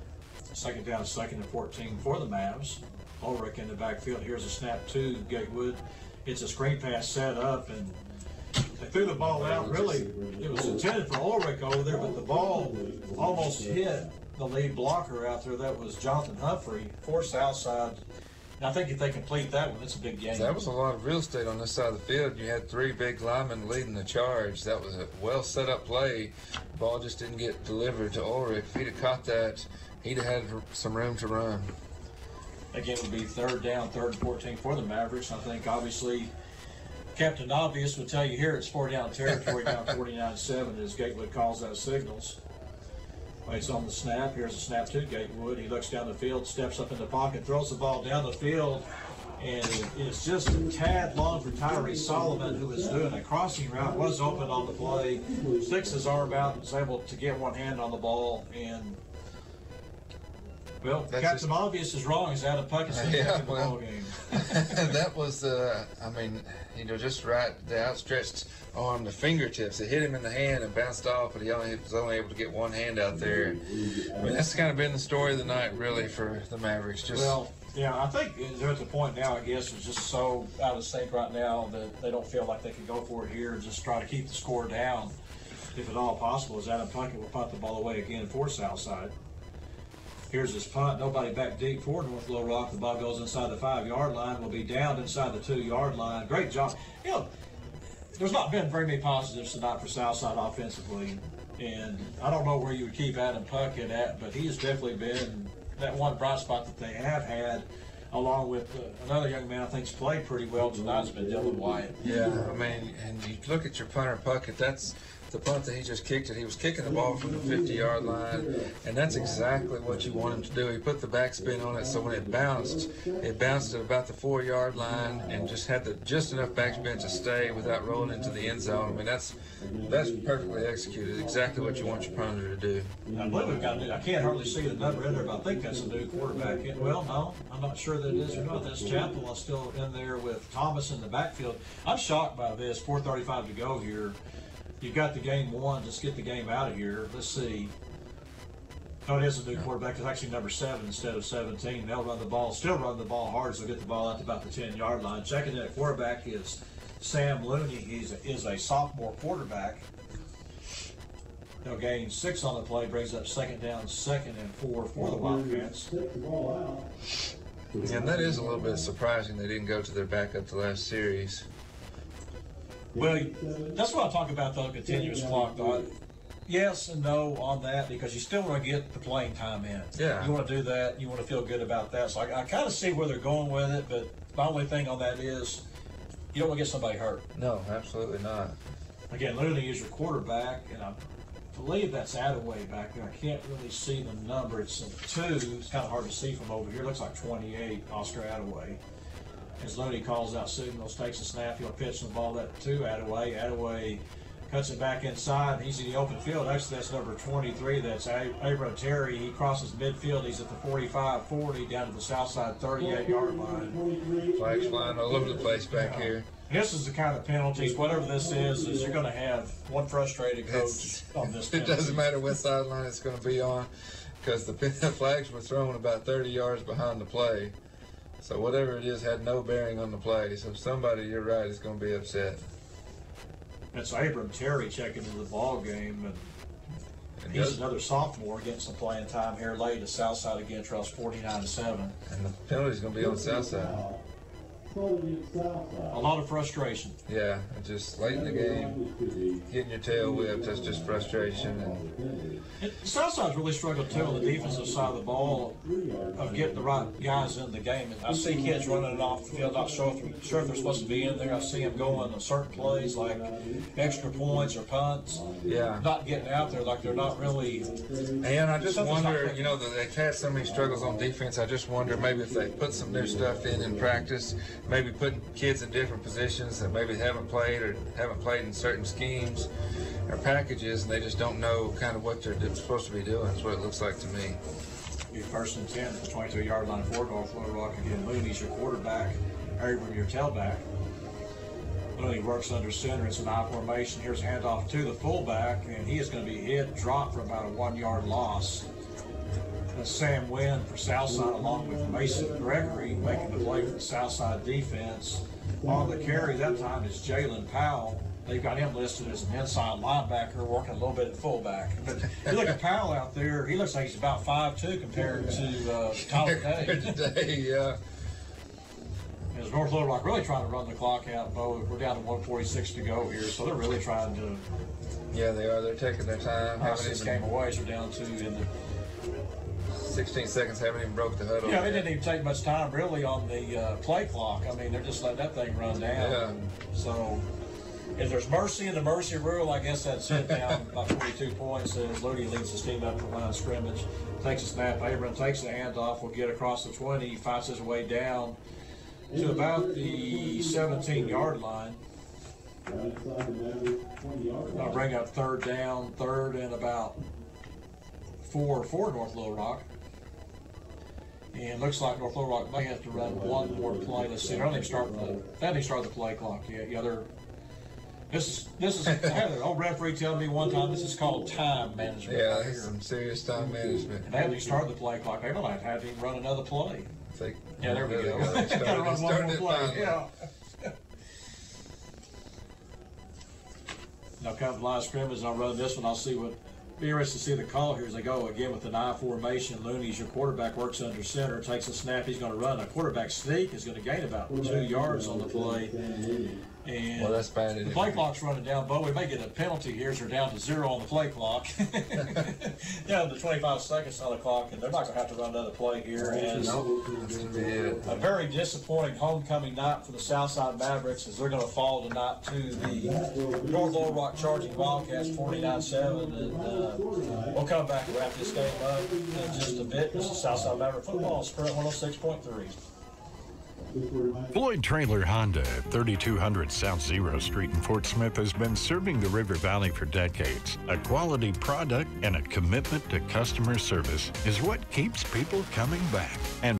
2nd down, 2nd and 14 for the Mavs. Ulrich in the backfield. Here's a snap to Gatewood. It's a screen pass set up, and they threw the ball out. Really, it was intended for Ulrich over there, but the ball almost hit the lead blocker out there. That was Jonathan Humphrey for Southside. And I think if they complete that one, it's a big game.
That was a lot of real estate on this side of the field. You had 3 big linemen leading the charge. That was a well set up play. The ball just didn't get delivered to Ulrich. If he'd have caught that, he'd have had some room to run.
Again, it would be 3rd down, 3rd and 14 for the Mavericks. I think obviously Captain Obvious would tell you here it's 4 down territory, down 49-7 as Gatewood calls out signals. Waits on the snap. Here's a snap to Gatewood. He looks down the field, steps up in the pocket, throws the ball down the field, and it's just a tad long for Tyree Solomon, who was doing a crossing route, was open on the play, sticks his arm out and is able to get one hand on the ball. And well, Captain Obvious is wrong. Is Adam Puckett's in the ball game.
That was, I mean, you know, just right, the outstretched arm, the fingertips. It hit him in the hand and bounced off, but he was only able to get one hand out there. I mean, that's kind of been the story of the night, really, for the Mavericks.
Well, yeah, I think they're at the point now, I guess, it's just so out of sync right now that they don't feel like they can go for it here and just try to keep the score down, if at all possible, as Adam Puckett will punt the ball away again for Southside. Here's his punt. Nobody back deep for North Little Rock. The ball goes inside the 5-yard line. Will be down inside the 2-yard line. Great job. You know, there's not been very many positives tonight for Southside offensively. And I don't know where you would keep Adam Puckett at, but he has definitely been that one bright spot that they have had, along with another young man I think's played pretty well tonight. Has been Dylan Wyatt.
Yeah, I mean, and you look at your punter Puckett, that's the punt that he just kicked it. He was kicking the ball from the 50-yard line, and that's exactly what you want him to do. He put the backspin on it, so when it bounced at about the 4-yard line and just had just enough backspin to stay without rolling into the end zone. I mean, that's perfectly executed. Exactly what you want your punter to do.
I believe we've got I can't hardly see the number in there, but I think that's a new quarterback. Well, no, I'm not sure that it is or not. That's Chapel is still in there with Thomas in the backfield. I'm shocked by this. 4:35 to go here. You've got the game won. Just get the game out of here. Let's see. Oh, it is a new quarterback. It's actually number 7 instead of 17. They'll run the ball, still run the ball hard, so get the ball out to about the 10-yard line. Checking in at quarterback is Sam Looney. He is a sophomore quarterback. They'll gain 6 on the play, brings up 2nd down, 2nd and 4 for the Wildcats.
And that is a little bit surprising they didn't go to their backup the last series.
Well, that's what I talk about, though, continuous clock. Yes and no on that, because you still want to get the playing time in.
Yeah.
You want to do that. You want to feel good about that. So I kind of see where they're going with it, but the only thing on that is you don't want to get somebody hurt.
No, absolutely not.
Again, Looney is your quarterback, and I believe that's Attaway back there. I can't really see the number. It's a 2. It's kind of hard to see from over here. It looks like 28, Oscar Attaway. As Looney calls out signals, takes a snap, he'll pitch the ball to Attaway. Attaway cuts it back inside. He's in the open field. Actually, that's number 23. That's Abram Terry. He crosses midfield. He's at the 45-40 down to the south side 38-yard line.
Flags flying all over the place back here.
This is the kind of penalties, whatever this is you're going to have one frustrated coach on this penalty.
It doesn't matter what sideline it's going to be on. because the flags were thrown about 30 yards behind the play. So whatever it is had no bearing on the play. So somebody, you're right, is going to be upset.
It's Abram Terry checking into the ball game, and he's another sophomore getting some playing time here late. The Southside again trails 49-7.
And the penalty's going to be on the Southside.
A lot of frustration.
Yeah, just late in the game, getting your tail whipped, that's just frustration.
Southside's really struggled too on the defensive side of the ball of getting the right guys in the game. And I see kids running it off the field, not sure if they're supposed to be in there. I see them going on certain plays like extra points or punts.
Yeah.
Not getting out there like they're not really.
And I just wonder, you know, they've had so many struggles on defense. I just wonder maybe if they put some new stuff in practice, maybe putting kids in different positions that maybe haven't played or haven't played in certain schemes or packages, and they just don't know kind of what they're supposed to be doing. That's what it looks like to me.
Be first and 10 at the 22-yard line for North Little Rock. Again, Looney's your quarterback, Abram your tailback. Looney works under center. It's an I formation. Here's a handoff to the fullback, and he is going to be hit, dropped for about a 1-yard loss. That's Sam Wynn for Southside along with Mason Gregory making the play for the Southside defense. On the carry that time is Jalen Powell. They've got him listed as an inside linebacker working a little bit at fullback. But you look at Powell out there, he looks like he's about 5'2" compared to Tyler Day.
Today, yeah.
As North Little Rock really trying to run the clock out, Bo. We're down to 1:46 to go here, so they're really trying to.
Yeah, they are. They're taking their time.
This game away, so down to in the
16 seconds, haven't even broke the huddle.
Yeah, it didn't even take much time really on the play clock. I mean, they're just letting that thing run down.
Yeah.
So if there's mercy in the mercy rule, I guess that's it down by 42 points. As Looney leads his team up to the line of scrimmage, takes a snap. Abram takes the handoff, will get across the 20, fights his way down to about the 17-yard line. I'll bring up third and about 4 for North Little Rock. And looks like North Little Rock may have to run one more play. Let's see. They haven't even started the play clock yet. Yeah, this is I had an old referee tell me one time this is called time management.
Yeah, that's some serious time management.
And they haven't even started the play clock. They might have to even run another play. Yeah, there we go.
Got
to run one more play. Yeah. Now come to the line of scrimmage, and I'll run this one. I'll see what. Be interested to see the call here as they go again with an I formation. Looney's your quarterback, works under center, takes a snap. He's going to run a quarterback sneak. Is going to gain about 2 yards on the play. And
well, that's bad.
The play clock's running down, Bo. We may get a penalty here as they're down to 0 on the play clock. Down to 25 seconds on the clock, and they're not going to have to run another play here. As a very disappointing homecoming night for the Southside Mavericks as they're going to fall tonight to the North Little Rock Charging Wildcats 49-7. And we'll come back and wrap this game up in just a bit. This is Southside Maverick Football, Spirit 106.3.
Floyd Trailer Honda at 3200 South Zero Street in Fort Smith has been serving the River Valley for decades. A quality product and a commitment to customer service is what keeps people coming back. And